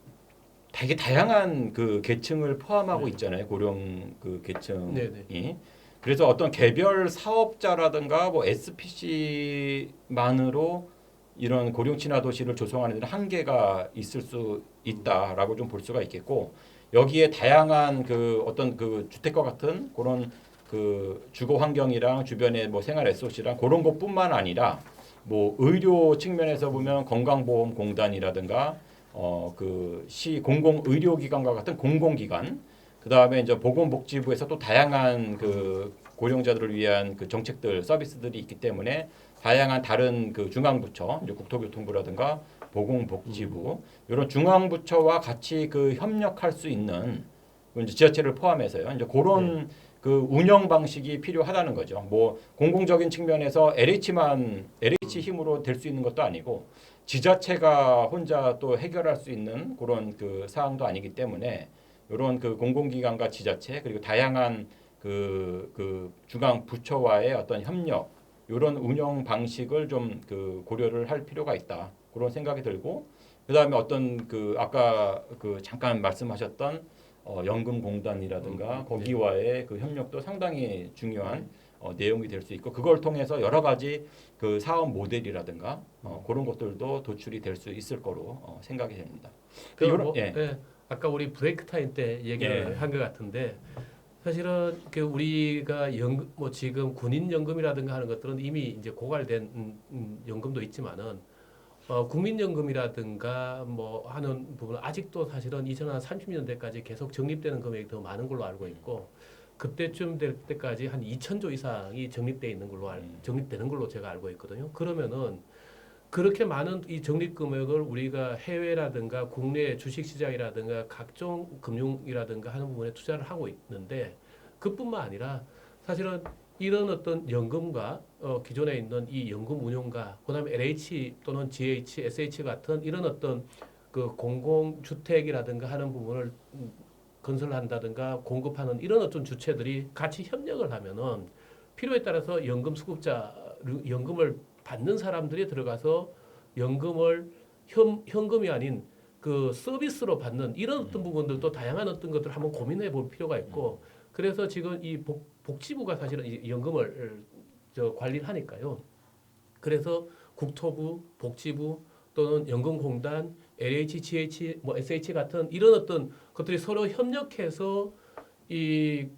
되게 다양한 그 계층을 포함하고 있잖아요. 고령 그 계층이. 네네. 그래서 어떤 개별 사업자라든가 뭐 SPC만으로 이런 고령 친화 도시를 조성하는 데는 한계가 있을 수 있다라고 좀 볼 수가 있겠고 여기에 다양한 그 어떤 그 주택과 같은 그런 그 주거 환경이랑 주변의 뭐 생활 SOC랑 그런 것뿐만 아니라 뭐 의료 측면에서 보면 건강보험공단이라든가 그 시 공공 의료기관과 같은 공공기관 그다음에 이제 보건복지부에서 또 다양한 그 고령자들을 위한 그 정책들 서비스들이 있기 때문에 다양한 다른 그 중앙부처 이제 국토교통부라든가 보건복지부 이런 중앙부처와 같이 그 협력할 수 있는 이제 지자체를 포함해서요. 이제 그런 그 운영 방식이 필요하다는 거죠. 뭐 공공적인 측면에서 LH 힘으로 될 수 있는 것도 아니고 지자체가 혼자 또 해결할 수 있는 그런 그 사항도 아니기 때문에 이런 그 공공기관과 지자체 그리고 다양한 그 중앙 부처와의 어떤 협력 이런 운영 방식을 좀 그 고려를 할 필요가 있다 그런 생각이 들고 그다음에 어떤 그 아까 그 잠깐 말씀하셨던 연금공단이라든가 거기와의 그 협력도 상당히 중요한 내용이 될 수 있고 그걸 통해서 여러 가지 그 사업 모델이라든가 그런 것들도 도출이 될 수 있을 거로 생각이 됩니다. 아까 우리 브레이크 타임 때 얘기를 한 것 같은데 사실은 그 우리가 연금 뭐 지금 군인 연금이라든가 하는 것들은 이미 이제 고갈된 연금도 있지만은 국민연금이라든가 뭐 하는 부분은 아직도 사실은 2030년대까지 계속 적립되는 금액이 더 많은 걸로 알고 있고 그때쯤 될 때까지 한 2천조 이상이 적립돼 있는 걸로 적립되는 걸로 제가 알고 있거든요. 그러면은 그렇게 많은 이 적립 금액을 우리가 해외라든가 국내 주식시장이라든가 각종 금융이라든가 하는 부분에 투자를 하고 있는데 그뿐만 아니라 사실은 이런 어떤 연금과 기존에 있는 이 연금 운용과 그다음에 LH 또는 GH, SH 같은 이런 어떤 그 공공주택이라든가 하는 부분을 건설한다든가 공급하는 이런 어떤 주체들이 같이 협력을 하면은 필요에 따라서 연금을 받는 사람들이 들어가서 연금을 현금이 아닌 그 서비스로 받는 이런 어떤 부분들도 다양한 어떤 것들을 한번 고민해 볼 필요가 있고 그래서 지금 이 복지부가 사실은 이 연금을 관리를 하니까요. 그래서 국토부, 복지부 또는 연금공단, LH, GH, 뭐 SH 같은 이런 어떤 것들이 서로 협력해서 이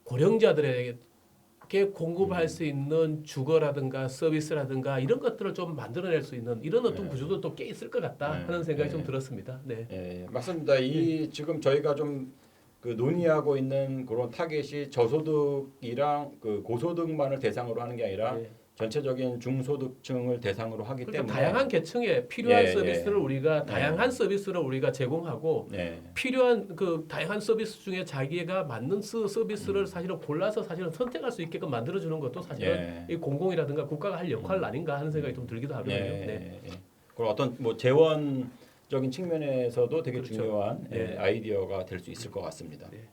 고령자들에게 공급할 수 있는 주거라든가 서비스라든가 이런 것들을 좀 만들어낼 수 있는 이런 어떤 구조도 꽤 있을 것 같다 하는 생각이 좀 들었습니다. 네. 예, 맞습니다. 이 지금 저희가 좀 그 논의하고 있는 그런 타겟이 저소득이랑 그 고소득만을 대상으로 하는 게 아니라 예. 전체적인 중소득층을 대상으로 하기 그러니까 때문에 다양한 계층에 필요한 예, 서비스를 우리가 예. 다양한 서비스를 우리가 제공하고 예, 필요한 그 다양한 서비스 중에 자기가 맞는 서비스를 사실은 골라서 사실은 선택할 수 있게끔 만들어 주는 것도 사실은 이 공공이라든가 국가가 할 역할 아닌가 하는 생각이 좀 들기도 하거든요. 네. 그리고 어떤 뭐 재원적인 측면에서도 되게 그렇죠. 중요한 네. 아이디어가 될 수 있을 것 같습니다. 네.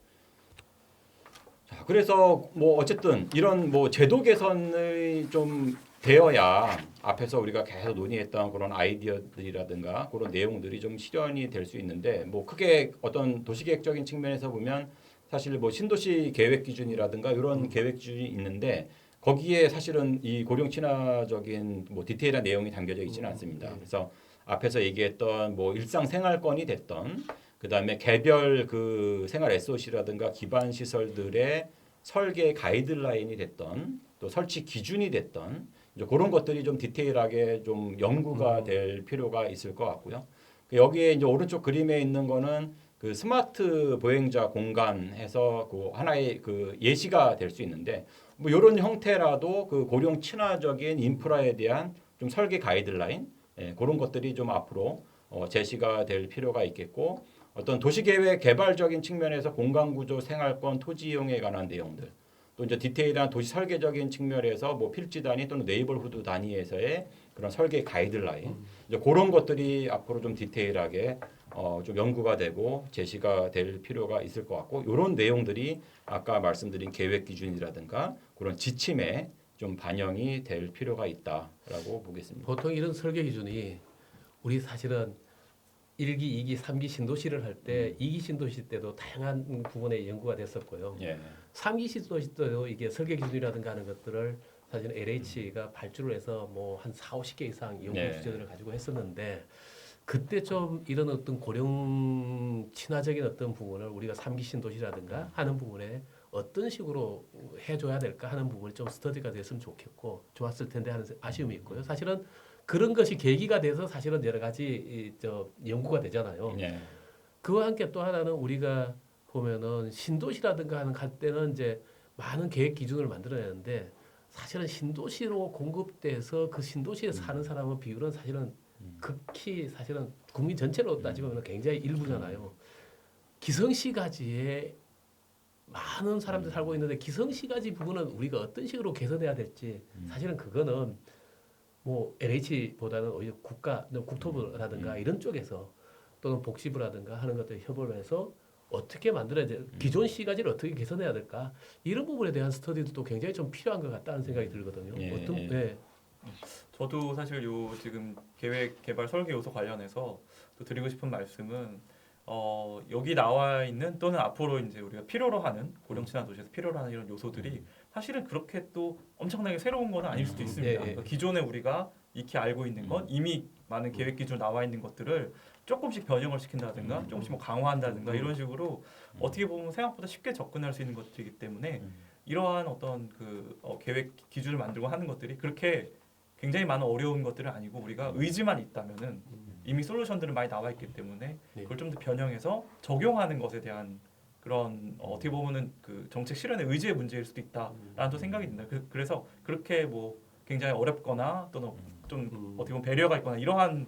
자, 그래서 뭐 어쨌든 이런 뭐 제도 개선이 좀 되어야 앞에서 우리가 계속 논의했던 그런 아이디어들이라든가 그런 내용들이 좀 실현이 될 수 있는데 뭐 크게 어떤 도시계획적인 측면에서 보면 사실 뭐 신도시 계획 기준이라든가 이런 계획 기준이 있는데 거기에 사실은 이 고령 친화적인 뭐 디테일한 내용이 담겨져 있지는 않습니다. 그래서 앞에서 얘기했던 뭐 일상 생활권이 됐던 그다음에 개별 그 생활 SOC라든가 기반 시설들의 설계 가이드라인이 됐던 또 설치 기준이 됐던 이제 그런 것들이 좀 디테일하게 좀 연구가 될 필요가 있을 것 같고요. 여기에 이제 오른쪽 그림에 있는 거는 그 스마트 보행자 공간해서 그 하나의 그 예시가 될 수 있는데 뭐 이런 형태라도 그 고령 친화적인 인프라에 대한 좀 설계 가이드라인 그런 것들이 좀 앞으로 제시가 될 필요가 있겠고 어떤 도시계획 개발적인 측면에서 공간구조, 생활권, 토지 이용에 관한 내용들 또 이제 디테일한 도시 설계적인 측면에서 뭐 필지 단위 또는 네이버후드 단위에서의 그런 설계 가이드라인 이제 그런 것들이 앞으로 좀 디테일하게 좀 연구가 되고 제시가 될 필요가 있을 것 같고 이런 내용들이 아까 말씀드린 계획 기준이라든가 그런 지침에 좀 반영이 될 필요가 있다라고 보겠습니다. 보통 이런 설계 기준이 우리 사실은 1기, 2기, 3기 신도시를 할 때 2기 신도시 때도 다양한 부분에 연구가 됐었고요. 예. 3기 신도시 때도 이게 설계 기준이라든가 하는 것들을 사실 LH가 발주를 해서 뭐 한 4, 50개 이상 연구 네. 주제들을 가지고 했었는데 그때 좀 이런 어떤 고령 친화적인 어떤 부분을 우리가 3기 신도시라든가 하는 부분에 어떤 식으로 해줘야 될까 하는 부분이 좀 스터디가 됐으면 좋겠고 좋았을 텐데 하는 아쉬움이 있고요. 사실은 그런 것이 계기가 돼서 사실은 여러 가지 연구가 되잖아요. 예. 그와 함께 또 하나는 우리가 보면은 신도시라든가 하는 갈 때는 이제 많은 계획 기준을 만들어내는데 사실은 신도시로 공급돼서 그 신도시에 사는 사람의 비율은 사실은 극히 사실은 국민 전체로 따지면 굉장히 일부잖아요. 기성시가지에 많은 사람들이 살고 있는데 기성시가지 부분은 우리가 어떤 식으로 개선해야 될지 사실은 그거는 뭐 LH보다는 오히려 국토부라든가 이런 쪽에서 또는 복지부라든가 하는 것들 협업을 해서 어떻게 만들어야 돼? 기존 시가지를 어떻게 개선해야 될까? 이런 부분에 대한 스터디도 굉장히 좀 필요한 것 같다는 생각이 들거든요. 예. 저도 사실 요 지금 계획 개발 설계 요소 관련해서 또 드리고 싶은 말씀은 여기 나와 있는 또는 앞으로 이제 우리가 필요로 하는 고령 친화 도시에서 필요로 하는 이런 요소들이 사실은 그렇게 또 엄청나게 새로운 건 아닐 수도 있습니다. 그러니까 기존에 우리가 익히 알고 있는 건 이미 많은 계획 기준 나와 있는 것들을 조금씩 변형을 시킨다든가 조금씩 뭐 강화한다든가 이런 식으로 어떻게 보면 생각보다 쉽게 접근할 수 있는 것들이기 때문에 이러한 어떤 그 계획 기준을 만들고 하는 것들이 그렇게 굉장히 많은 어려운 것들은 아니고 우리가 의지만 있다면은 이미 솔루션들은 많이 나와 있기 때문에 그걸 좀 더 변형해서 적용하는 것에 대한 그런 어떻게 보면은 그 정책 실현의 의지의 문제일 수도 있다라는 또 생각이 듭니다. 그래서 그렇게 뭐 굉장히 어렵거나 또는 좀 어떻게 보면 배려가 있거나 이러한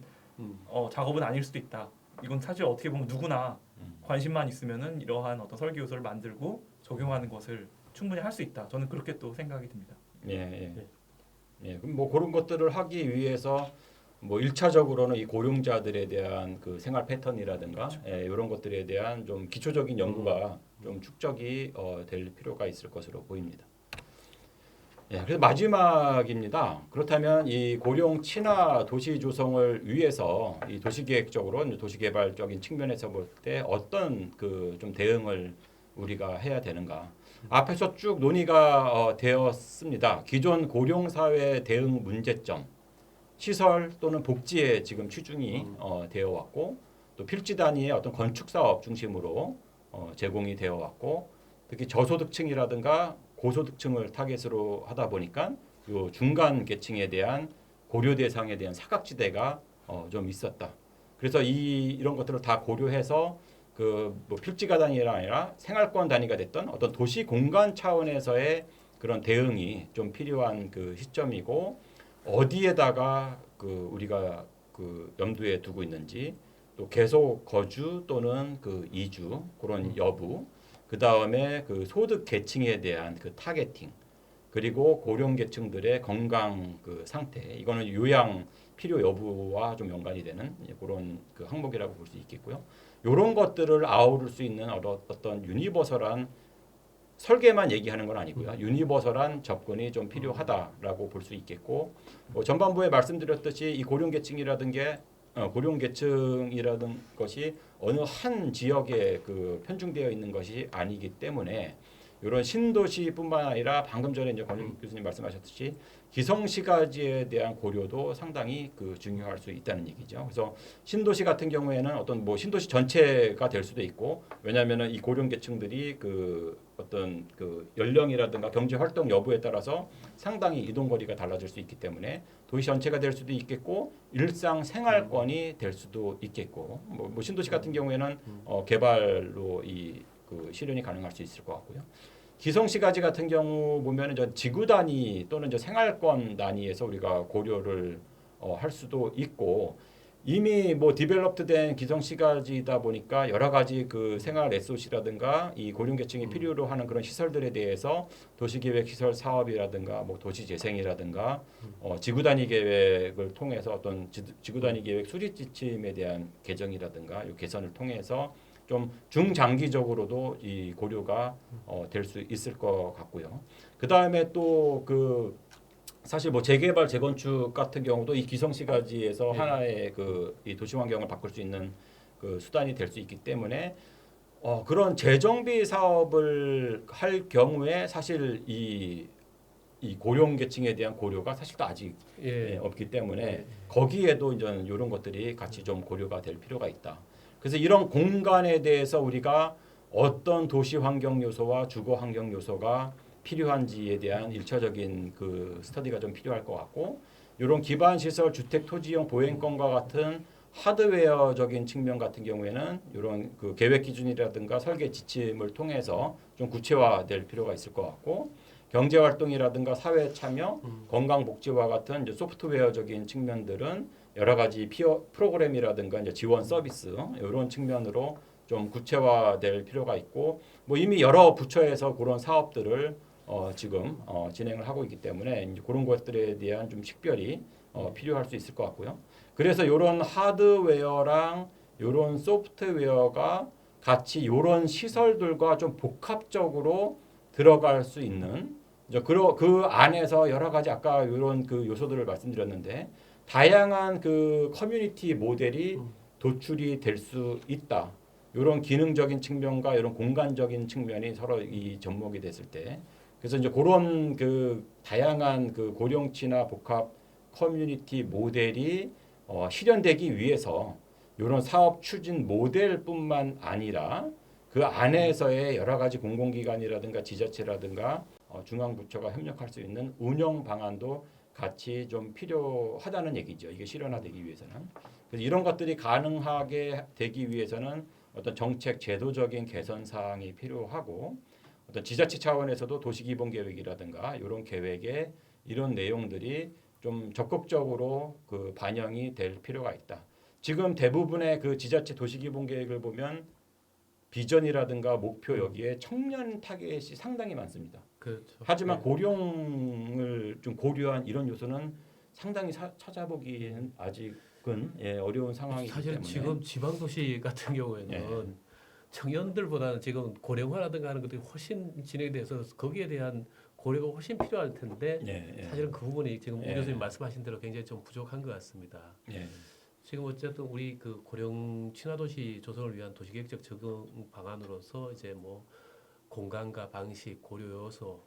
작업은 아닐 수도 있다. 이건 사실 어떻게 보면 누구나 관심만 있으면은 이러한 어떤 설계 요소를 만들고 적용하는 것을 충분히 할 수 있다. 저는 그렇게 또 생각이 듭니다. 그럼 뭐 그런 것들을 하기 위해서 뭐 1차적으로는 이 고령자들에 대한 그 생활 패턴이라든가 이런 것들에 대한 좀 기초적인 연구가 좀 축적이 될 필요가 있을 것으로 보입니다. 그래서 마지막입니다. 그렇다면 이 고령 친화 도시 조성을 위해서 이 도시계획적으로 도시개발적인 측면에서 볼 때 어떤 그 좀 대응을 우리가 해야 되는가? 앞에서 쭉 논의가 되었습니다. 기존 고령 사회 대응 문제점, 시설 또는 복지에 지금 치중이 되어 왔고, 또 필지 단위의 어떤 건축 사업 중심으로 제공이 되어 왔고, 특히 저소득층이라든가 고소득층을 타겟으로 하다 보니까 요 중간 계층에 대한 고려 대상에 대한 사각지대가 좀 있었다. 그래서 이런 것들을 다 고려해서 그 뭐 필지가 단위가 아니라 생활권 단위가 됐던 어떤 도시 공간 차원에서의 그런 대응이 좀 필요한 그 시점이고, 어디에다가 그 우리가 그 염두에 두고 있는지, 또 계속 거주 또는 그 이주 그런 여부, 그 다음에 그 소득 계층에 대한 그 타겟팅, 그리고 고령 계층들의 건강 그 상태, 이거는 요양 필요 여부와 좀 연관이 되는 그런 그 항목이라고 볼 수 있겠고요. 이런 것들을 아우를 수 있는 어떤 유니버설한 설계만 얘기하는 건 아니고요. 유니버설한 접근이 좀 필요하다라고 볼 수 있겠고, 전반부에 말씀드렸듯이 이 고령계층이라는 것이 어느 한 지역에 그 편중되어 있는 것이 아니기 때문에 이런 신도시뿐만 아니라 방금 전에 이제 권익 교수님 말씀하셨듯이 기성시가지에 대한 고려도 상당히 그 중요할 수 있다는 얘기죠. 그래서 신도시 같은 경우에는 어떤 뭐 신도시 전체가 될 수도 있고, 왜냐하면은 이 고령계층들이 그 어떤 그 연령이라든가 경제 활동 여부에 따라서 상당히 이동 거리가 달라질 수 있기 때문에 도시 전체가 될 수도 있겠고, 일상 생활권이 될 수도 있겠고, 뭐 신도시 같은 경우에는 개발로 그 실현이 가능할 수 있을 것 같고요. 기성시가지 같은 경우 보면은 저 지구 단위 또는 저 생활권 단위에서 우리가 고려를 할 수도 있고, 이미 뭐 디벨롭트된 기성시가지다 보니까 여러 가지 그 생활 SOC라든가 이 고령계층이 필요로 하는 그런 시설들에 대해서 도시계획 시설 사업이라든가 뭐 도시재생이라든가 지구 단위 계획을 통해서 어떤 지구 단위 계획 수립 지침에 대한 개정이라든가 이 개선을 통해서 좀 중장기적으로도 이 고려가 될 수 있을 것 같고요. 그 다음에 또 그 사실 뭐 재개발 재건축 같은 경우도 이 기성시가지에서 하나의 그 이 도시 환경을 바꿀 수 있는 그 수단이 될 수 있기 때문에 그런 재정비 사업을 할 경우에 사실 이 고령계층에 대한 고려가 사실 또 아직 없기 때문에 거기에도 이제 이런 것들이 같이 좀 고려가 될 필요가 있다. 그래서 이런 공간에 대해서 우리가 어떤 도시 환경 요소와 주거 환경 요소가 필요한지에 대한 일차적인 그 스터디가 좀 필요할 것 같고, 이런 기반 시설 주택 토지용 보행권과 같은 하드웨어적인 측면 같은 경우에는 이런 그 계획 기준이라든가 설계 지침을 통해서 좀 구체화될 필요가 있을 것 같고, 경제 활동이라든가 사회 참여, 건강 복지와 같은 이제 소프트웨어적인 측면들은 여러 가지 프로그램이라든가 이제 지원 서비스 이런 측면으로 좀 구체화될 필요가 있고, 뭐 이미 여러 부처에서 그런 사업들을 지금 진행을 하고 있기 때문에 이제 그런 것들에 대한 좀 식별이 필요할 수 있을 것 같고요. 그래서 이런 하드웨어랑 이런 소프트웨어가 같이 이런 시설들과 좀 복합적으로 들어갈 수 있는 그 안에서 여러 가지 아까 이런 그 요소들을 말씀드렸는데 다양한 그 커뮤니티 모델이 도출이 될 수 있다. 이런 기능적인 측면과 이런 공간적인 측면이 서로 이 접목이 됐을 때, 그래서 이제 그런 그 다양한 그 고령층이나 복합 커뮤니티 모델이 실현되기 위해서 이런 사업 추진 모델뿐만 아니라 그 안에서의 여러 가지 공공기관이라든가 지자체라든가 중앙부처가 협력할 수 있는 운영 방안도 같이 좀 필요하다는 얘기죠. 이게 실현화되기 위해서는. 그래서 이런 것들이 가능하게 되기 위해서는 어떤 정책 제도적인 개선 사항이 필요하고, 어떤 지자체 차원에서도 도시기본계획이라든가 이런 계획에 이런 내용들이 좀 적극적으로 그 반영이 될 필요가 있다. 지금 대부분의 그 지자체 도시기본계획을 보면 비전이라든가 목표 여기에 청년 타겟이 상당히 많습니다. 그렇죠. 하지만 고령을 좀 고려한 이런 요소는 상당히 찾아보기에는 아직은 어려운 상황이기 사실 때문에 지금 지방 도시 같은 경우에는 청년들보다는 지금 고령화라든가 하는 것들이 훨씬 진행돼서 거기에 대한 고려가 훨씬 필요할 텐데 사실은 그 부분이 지금 우 교수님 말씀하신 대로 굉장히 좀 부족한 것 같습니다. 지금 어쨌든 우리 그 고령 친화도시 조성을 위한 도시계획적 적응 방안으로서 이제 뭐 공간과 방식, 고려 요소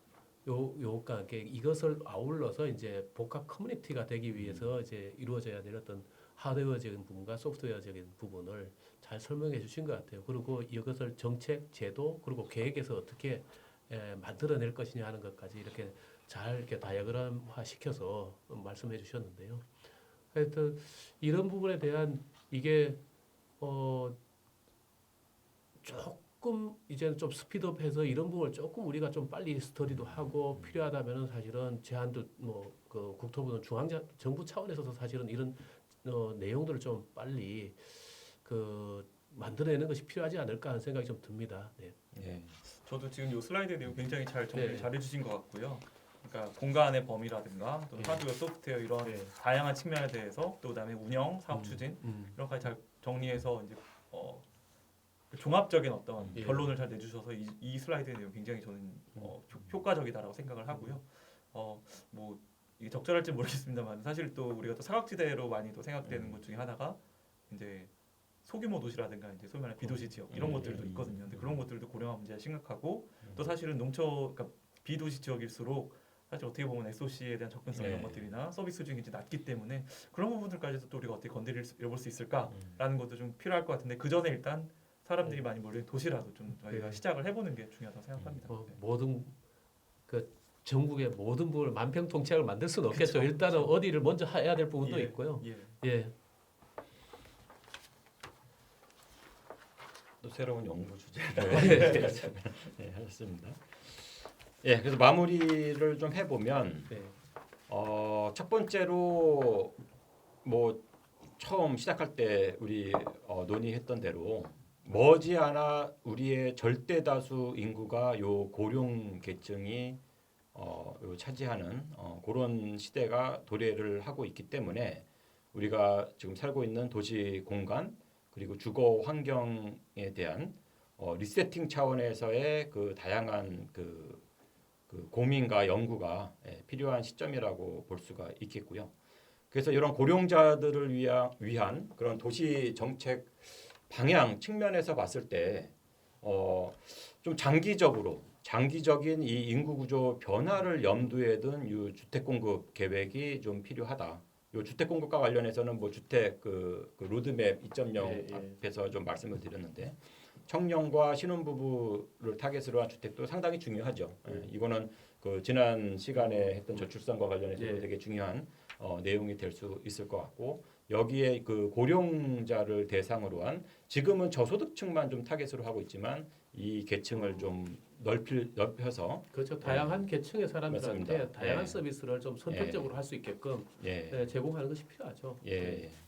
요것과 함께 이것을 아울러서 이제 복합 커뮤니티가 되기 위해서 이제 이루어져야 될 어떤 하드웨어적인 부분과 소프트웨어적인 부분을 잘 설명해 주신 것 같아요. 그리고 이것을 정책, 제도 그리고 계획에서 어떻게 만들어낼 것이냐 하는 것까지 이렇게 잘 이렇게 다이어그램화 시켜서 말씀해 주셨는데요. 하여튼 이런 부분에 대한 이게 조금 이제는 좀 스피드업해서 이런 부분을 조금 우리가 좀 빨리 스터디도 하고 필요하다면은 사실은 제한도 뭐 그 국토부는 정부 차원에서도 사실은 이런 내용들을 좀 빨리 그 만들어내는 것이 필요하지 않을까 하는 생각이 좀 듭니다. 네. 저도 지금 이 슬라이드 내용 굉장히 잘 정리 네. 잘 해주신 것 같고요. 그러니까 공간의 범위라든가 또 하드웨어, 소프트웨어 이런 다양한 측면에 대해서 또 그다음에 운영, 사업 추진 이런 것까지 잘 정리해서 이제 그 종합적인 어떤 결론을 잘 내주셔서 이 슬라이드 내용 굉장히 저는 효과적이다라고 생각을 하고요. 뭐 이게 적절할지 모르겠습니다만 사실 또 우리가 또 사각지대로 많이 또 생각되는 것 중에 하나가 이제 소규모 도시라든가 이제 소위 말하는 비도시 지역 이런 것들도 있거든요. 근데 그런 것들도 고령화 문제가 심각하고 또 사실은 그러니까 비도시 지역일수록 사실 어떻게 보면 SOC에 대한 접근성 이런 것들이나 서비스 수준이 이제 낮기 때문에 그런 부분들까지도 또 우리가 어떻게 건드려볼 수 있을까라는 것도 좀 필요할 것 같은데 그 전에 일단 사람들이 많이 몰리는 도시라도 좀 저희가 시작을 해보는 게 중요하다고 생각합니다. 모든 그 전국의 모든 부분을 만병통치약을 만들 수는 없겠죠. 그쵸, 일단은 어디를 먼저 해야 될 부분도 있고요. 예. 또 새로운 연구 주제를 하셨습니다. 그래서 마무리를 좀 해보면 첫 번째로 뭐 처음 시작할 때 우리 논의했던 대로 머지않아 우리의 절대 다수 인구가 요 고령 계층이 요 차지하는 그런 시대가 도래를 하고 있기 때문에 우리가 지금 살고 있는 도시 공간 그리고 주거 환경에 대한 리세팅 차원에서의 그 다양한 그 고민과 연구가 필요한 시점이라고 볼 수가 있겠고요. 그래서 이런 고령자들을 위한 그런 도시 정책 방향 측면에서 봤을 때 좀 장기적인 이 인구 구조 변화를 염두에 둔 이 주택 공급 계획이 좀 필요하다. 요 주택 공급과 관련해서는 뭐 주택 그 로드맵 2.0 앞에서 좀 말씀을 드렸는데 청년과 신혼부부를 타겟으로 한 주택도 상당히 중요하죠. 이거는 그 지난 시간에 했던 저출산과 관련해서도 되게 중요한 내용이 될 수 있을 것 같고 여기에 그 고령자를 대상으로 한 지금은 저소득층만 좀 타겟으로 하고 있지만 이 계층을 좀 넓혀서 그렇죠. 다양한 계층의 사람들한테 맞습니다. 다양한 서비스를 좀 선택적으로 할 수 있게끔 제공하는 것이 필요하죠.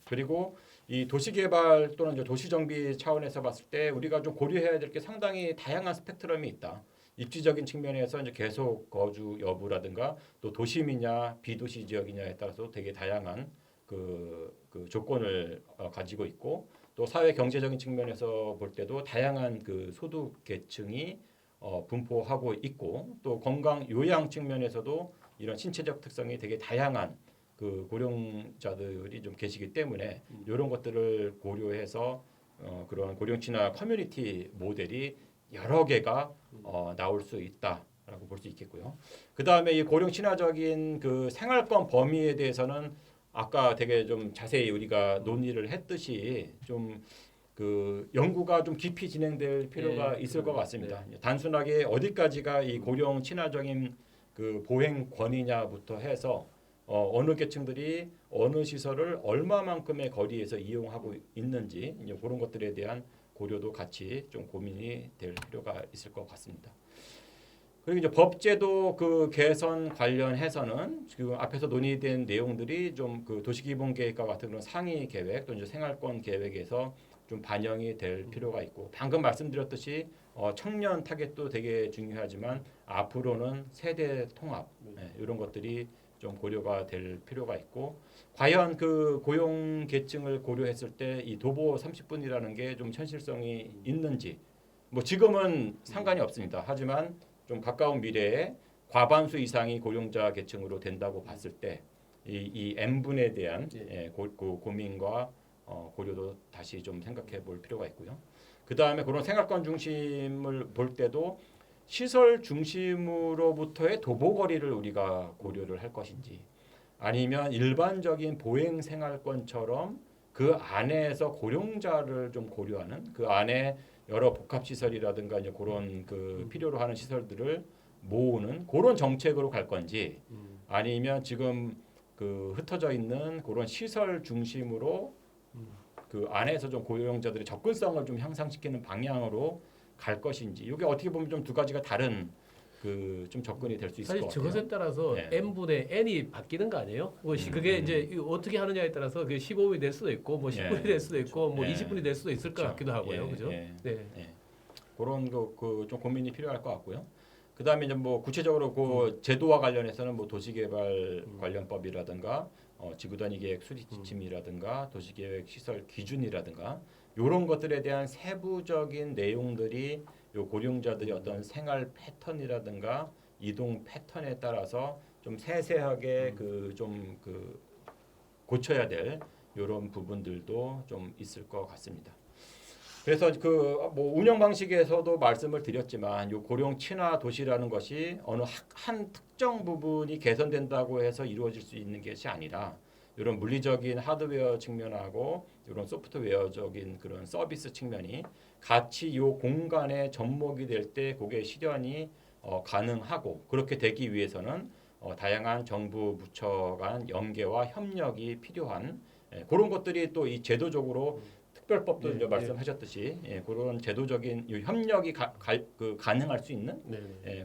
그리고 이 도시개발 또는 이제 도시정비 차원에서 봤을 때 우리가 좀 고려해야 될 게 상당히 다양한 스펙트럼이 있다. 입지적인 측면에서 이제 계속 거주 여부라든가 또 도심이냐 비도시 지역이냐에 따라서 되게 다양한 그 조건을 가지고 있고 또 사회 경제적인 측면에서 볼 때도 다양한 그 소득 계층이 분포하고 있고 또 건강 요양 측면에서도 이런 신체적 특성이 되게 다양한 그 고령자들이 좀 계시기 때문에 이런 것들을 고려해서 그런 고령 친화 커뮤니티 모델이 여러 개가 나올 수 있다라고 볼 수 있겠고요. 그 다음에 이 고령 친화적인 그 생활권 범위에 대해서는 아까 되게 좀 자세히 우리가 논의를 했듯이 좀 그 연구가 좀 깊이 진행될 필요가 있을 것 같습니다. 단순하게 어디까지가 이 고령 친화적인 그 보행 권이냐부터 해서 어느 계층들이 어느 시설을 얼마만큼의 거리에서 이용하고 있는지 그런 것들에 대한 고려도 같이 좀 고민이 될 필요가 있을 것 같습니다. 그리고 이제 법제도 그 개선 관련해서는 지금 앞에서 논의된 내용들이 좀 그 도시기본계획과 같은 그런 상위 계획 또 이제 생활권 계획에서 좀 반영이 될 필요가 있고 방금 말씀드렸듯이 청년 타겟도 되게 중요하지만 앞으로는 세대 통합 이런 것들이 좀 고려가 될 필요가 있고 과연 그 고용 계층을 고려했을 때 이 도보 30분이라는 게 좀 현실성이 있는지 뭐 지금은 상관이 없습니다. 하지만 좀 가까운 미래에 과반수 이상이 고령자 계층으로 된다고 봤을 때 이 N분에 대한 고민과 고려도 다시 좀 생각해 볼 필요가 있고요. 그 다음에 그런 생활권 중심을 볼 때도 시설 중심으로부터의 도보거리를 우리가 고려를 할 것인지 아니면 일반적인 보행 생활권처럼 그 안에서 고령자를 좀 고려하는 그 안에 여러 복합시설이라든가 이제 그런 그 필요로 하는 시설들을 모으는 그런 정책으로 갈 건지 아니면 지금 그 흩어져 있는 그런 시설 중심으로 그 안에서 좀 고령자들의 접근성을 좀 향상시키는 방향으로 갈 것인지 이게 어떻게 보면 좀 두 가지가 다른 그 좀 접근이 될 수 있을 사실 것 같아요. 저것에 따라서 네. n분의 n이 바뀌는 거 아니에요? 그게 이제 어떻게 하느냐에 따라서 그 15분이 될 수도 있고 뭐 10분이 될 수도 있고 뭐 예. 20분이 될 수도 있을 것 그렇죠. 같기도 하고요. 예, 그죠? 예. 네. 예. 그런 좀 고민이 필요할 것 같고요. 그다음에 이제 뭐 구체적으로 그 제도와 관련해서는 뭐 도시개발 관련법이라든가 지구단위계획 수립 지침이라든가 도시계획 시설 기준이라든가 이런 것들에 대한 세부적인 내용들이 요 고령자들의 어떤 생활 패턴이라든가 이동 패턴에 따라서 좀 세세하게 그 고쳐야 될 이런 부분들도 좀 있을 것 같습니다. 그래서 그 뭐 운영 방식에서도 말씀을 드렸지만 요 고령 친화 도시라는 것이 어느 한 특정 부분이 개선된다고 해서 이루어질 수 있는 것이 아니라 이런 물리적인 하드웨어 측면하고 이런 소프트웨어적인 그런 서비스 측면이 같이 요 공간에 접목이 될 때 그게 실현이 가능하고 그렇게 되기 위해서는 다양한 정부 부처 간 연계와 협력이 필요한 그런 것들이 또 이 제도적으로 특별법도 이제 말씀하셨듯이 그런 제도적인 이 협력이 가능할 수 있는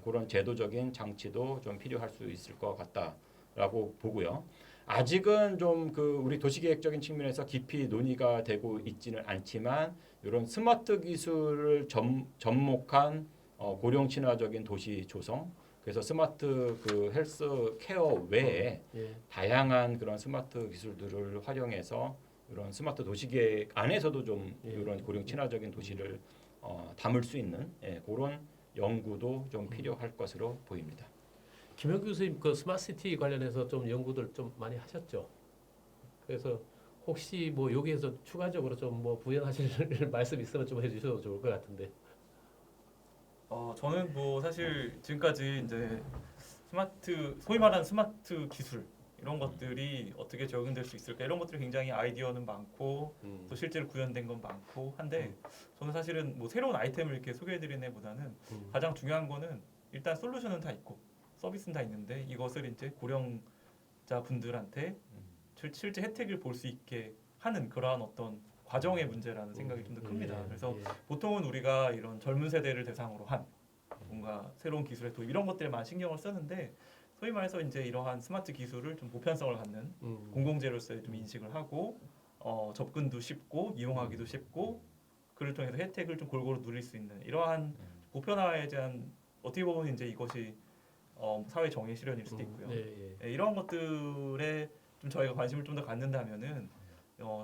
그런 제도적인 장치도 좀 필요할 수 있을 것 같다라고 보고요. 아직은 좀 그 우리 도시계획적인 측면에서 깊이 논의가 되고 있지는 않지만 이런 스마트 기술을 접목한 고령 친화적인 도시 조성 그래서 스마트 그 헬스 케어 외에 다양한 그런 스마트 기술들을 활용해서 이런 스마트 도시계획 안에서도 좀 이런 고령 친화적인 도시를 담을 수 있는 그런 연구도 좀 필요할 것으로 보입니다. 김영 교수님 그 스마트시티 관련해서 좀 연구들 좀 많이 하셨죠. 그래서 혹시 뭐 여기에서 추가적으로 좀 뭐 부연하실 말씀 있으면 좀 해주셔도 좋을 것 같은데. 저는 뭐 사실 지금까지 이제 소위 말하는 스마트 기술 이런 것들이 어떻게 적용될 수 있을까 이런 것들이 굉장히 아이디어는 많고 또 실제로 구현된 건 많고 한데 저는 사실은 뭐 새로운 아이템을 이렇게 소개해드리는 애보다는 가장 중요한 거는 일단 솔루션은 다 있고 서비스는 다 있는데 이것을 이제 고령자 분들한테 실제 혜택을 볼 수 있게 하는 그러한 어떤 과정의 문제라는 생각이 좀 더 큽니다. 그래서 보통은 우리가 이런 젊은 세대를 대상으로 한 뭔가 새로운 기술의 도입 이런 것들에만 신경을 쓰는데 소위 말해서 이제 이러한 스마트 기술을 좀 보편성을 갖는 공공재로서의 좀 인식을 하고 접근도 쉽고 이용하기도 쉽고 그를 통해서 혜택을 좀 골고루 누릴 수 있는 이러한 보편화에 대한 어떻게 보면 이제 이것이 사회 정의 실현일 수도 있고요. 이런 것들에 좀 저희가 관심을 좀 더 갖는다면은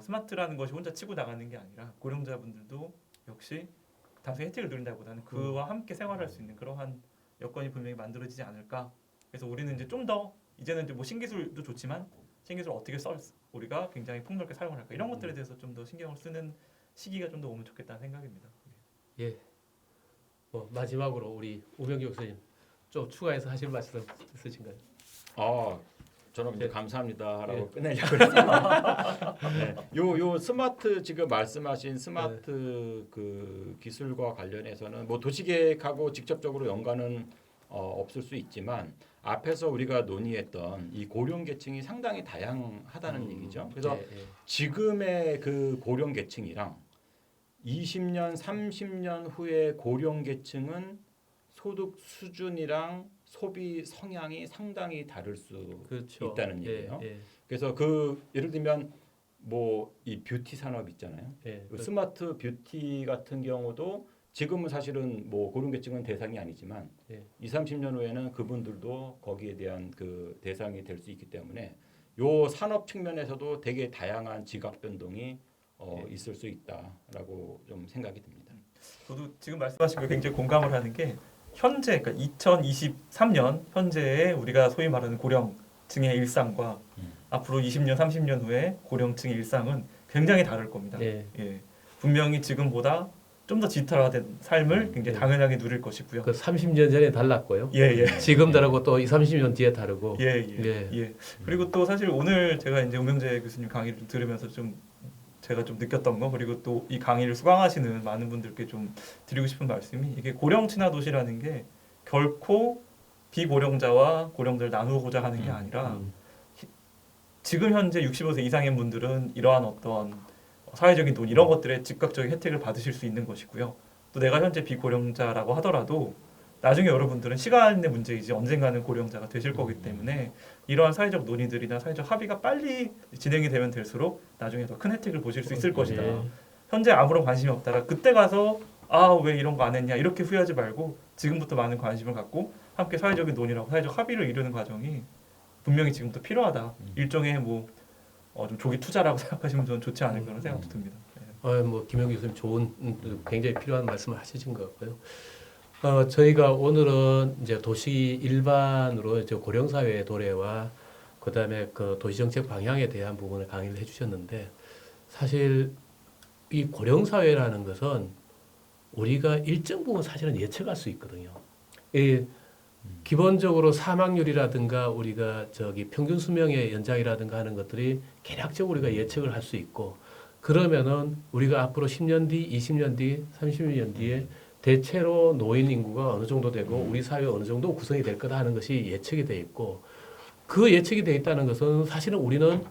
스마트라는 것이 혼자 치고 나가는 게 아니라 고령자분들도 역시 단순히 혜택을 누린다기보다는 그와 함께 생활할 수 있는 그러한 여건이 분명히 만들어지지 않을까. 그래서 우리는 이제 좀 더 이제는 이제 뭐 신기술도 좋지만 신기술 어떻게 우리가 굉장히 폭넓게 사용을 할까 이런 것들에 대해서 좀 더 신경을 쓰는 시기가 좀 더 오면 좋겠다는 생각입니다. 예. 마지막으로 우리 우병기 교수님 좀 추가해서 하실 말씀 있으신가요? 저는 이제 감사합니다라고 끝내려고 했어요. 요 스마트 지금 말씀하신 스마트 그 기술과 관련해서는 뭐 도시계획하고 직접적으로 연관은 없을 수 있지만 앞에서 우리가 논의했던 이 고령 계층이 상당히 다양하다는 얘기죠. 그래서 지금의 그 고령 계층이랑 20년, 30년 후에 고령 계층은 소득 수준이랑 소비 성향이 상당히 다를 수 있다는 얘기예요. 그래서 예를 들면 뭐 이 뷰티 산업 있잖아요. 그 스마트 뷰티 같은 경우도 지금은 사실은 뭐 고령계층은 대상이 아니지만 예. 20, 30년 후에는 그분들도 거기에 대한 그 대상이 될 수 있기 때문에 요 산업 측면에서도 되게 다양한 지각 변동이 있을 수 있다라고 좀 생각이 듭니다. 저도 지금 말씀하신 거 굉장히 공감을 하는 게 현재 그러니까 2023년 현재의 우리가 소위 말하는 고령층의 일상과 앞으로 20년, 30년 후에 고령층의 일상은 굉장히 다를 겁니다. 예. 예. 분명히 지금보다 좀 더 디지털화된 삶을 굉장히 예. 당연하게 누릴 것이고요. 그 30년 전에 달랐고요. 예, 예. 지금 다르고 또 20, 30년 뒤에 다르고. 예, 예, 예. 예. 그리고 또 사실 오늘 제가 이제 우명재 교수님 강의를 들으면서 좀 제가 좀 느꼈던 거 그리고 또 이 강의를 수강하시는 많은 분들께 좀 드리고 싶은 말씀이 이게 고령 친화 도시라는 게 결코 비고령자와 고령자를 나누고자 하는 게 아니라 지금 현재 65세 이상인 분들은 이러한 어떤 사회적인 돈 이런 것들에 즉각적인 혜택을 받으실 수 있는 것이고요. 또 내가 현재 비고령자라고 하더라도 나중에 여러분들은 시간의 문제이지 언젠가는 고령자가 되실 거기 때문에 이러한 사회적 논의들이나 사회적 합의가 빨리 진행이 되면 될수록 나중에 더 큰 혜택을 보실 수 있을 것이다. 예. 현재 아무런 관심이 없다가 그때 가서 아 왜 이런 거 안 했냐 이렇게 후회하지 말고 지금부터 많은 관심을 갖고 함께 사회적인 논의라고 사회적 합의를 이루는 과정이 분명히 지금부터 필요하다. 일종의 좀 조기 투자라고 생각하시면 저는 좋지 않을까 그런 생각도 듭니다. 네. 뭐 김영 교수님 좋은 굉장히 필요한 말씀을 하시신 것 같고요. 저희가 오늘은 이제 도시 일반으로 이제 고령사회의 도래와 그다음에 그 도시정책 방향에 대한 부분을 강의를 해주셨는데 사실 이 고령사회라는 것은 우리가 일정 부분 사실은 예측할 수 있거든요. 이 기본적으로 사망률이라든가 우리가 평균 수명의 연장이라든가 하는 것들이 개략적으로 우리가 예측을 할 수 있고 그러면은 우리가 앞으로 10년 뒤, 20년 뒤, 30년 뒤에 대체로 노인 인구가 어느 정도 되고 우리 사회 어느 정도 구성이 될 거다 하는 것이 예측이 돼 있고 그 예측이 돼 있다는 것은 사실은 우리는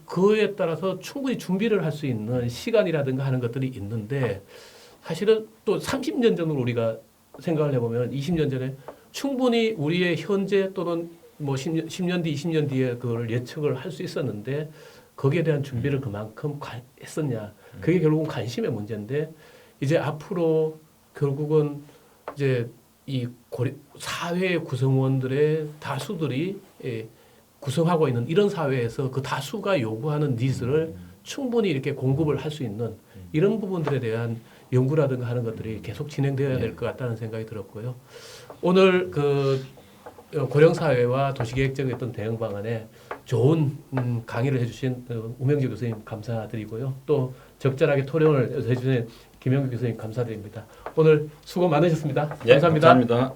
그에 따라서 충분히 준비를 할 수 있는 시간이라든가 하는 것들이 있는데 사실은 또 30년 전으로 우리가 생각을 해보면 20년 전에 충분히 우리의 현재 또는 뭐 10년 뒤, 20년 뒤에 그걸 예측을 할 수 있었는데 거기에 대한 준비를 그만큼 했었냐. 그게 결국은 관심의 문제인데 이제 앞으로 결국은 이제 이 사회의 구성원들의 다수들이 구성하고 있는 이런 사회에서 그 다수가 요구하는 니즈를 충분히 이렇게 공급을 할 수 있는 이런 부분들에 대한 연구라든가 하는 것들이 계속 진행되어야 될 것 같다는 생각이 들었고요. 오늘 그 고령사회와 도시계획적 어떤 대응 방안에 좋은 강의를 해주신 우명재 교수님 감사드리고요. 또 적절하게 토론을 해주신 김영규 교수님 감사드립니다. 오늘 수고 많으셨습니다. 예, 감사합니다. 감사합니다.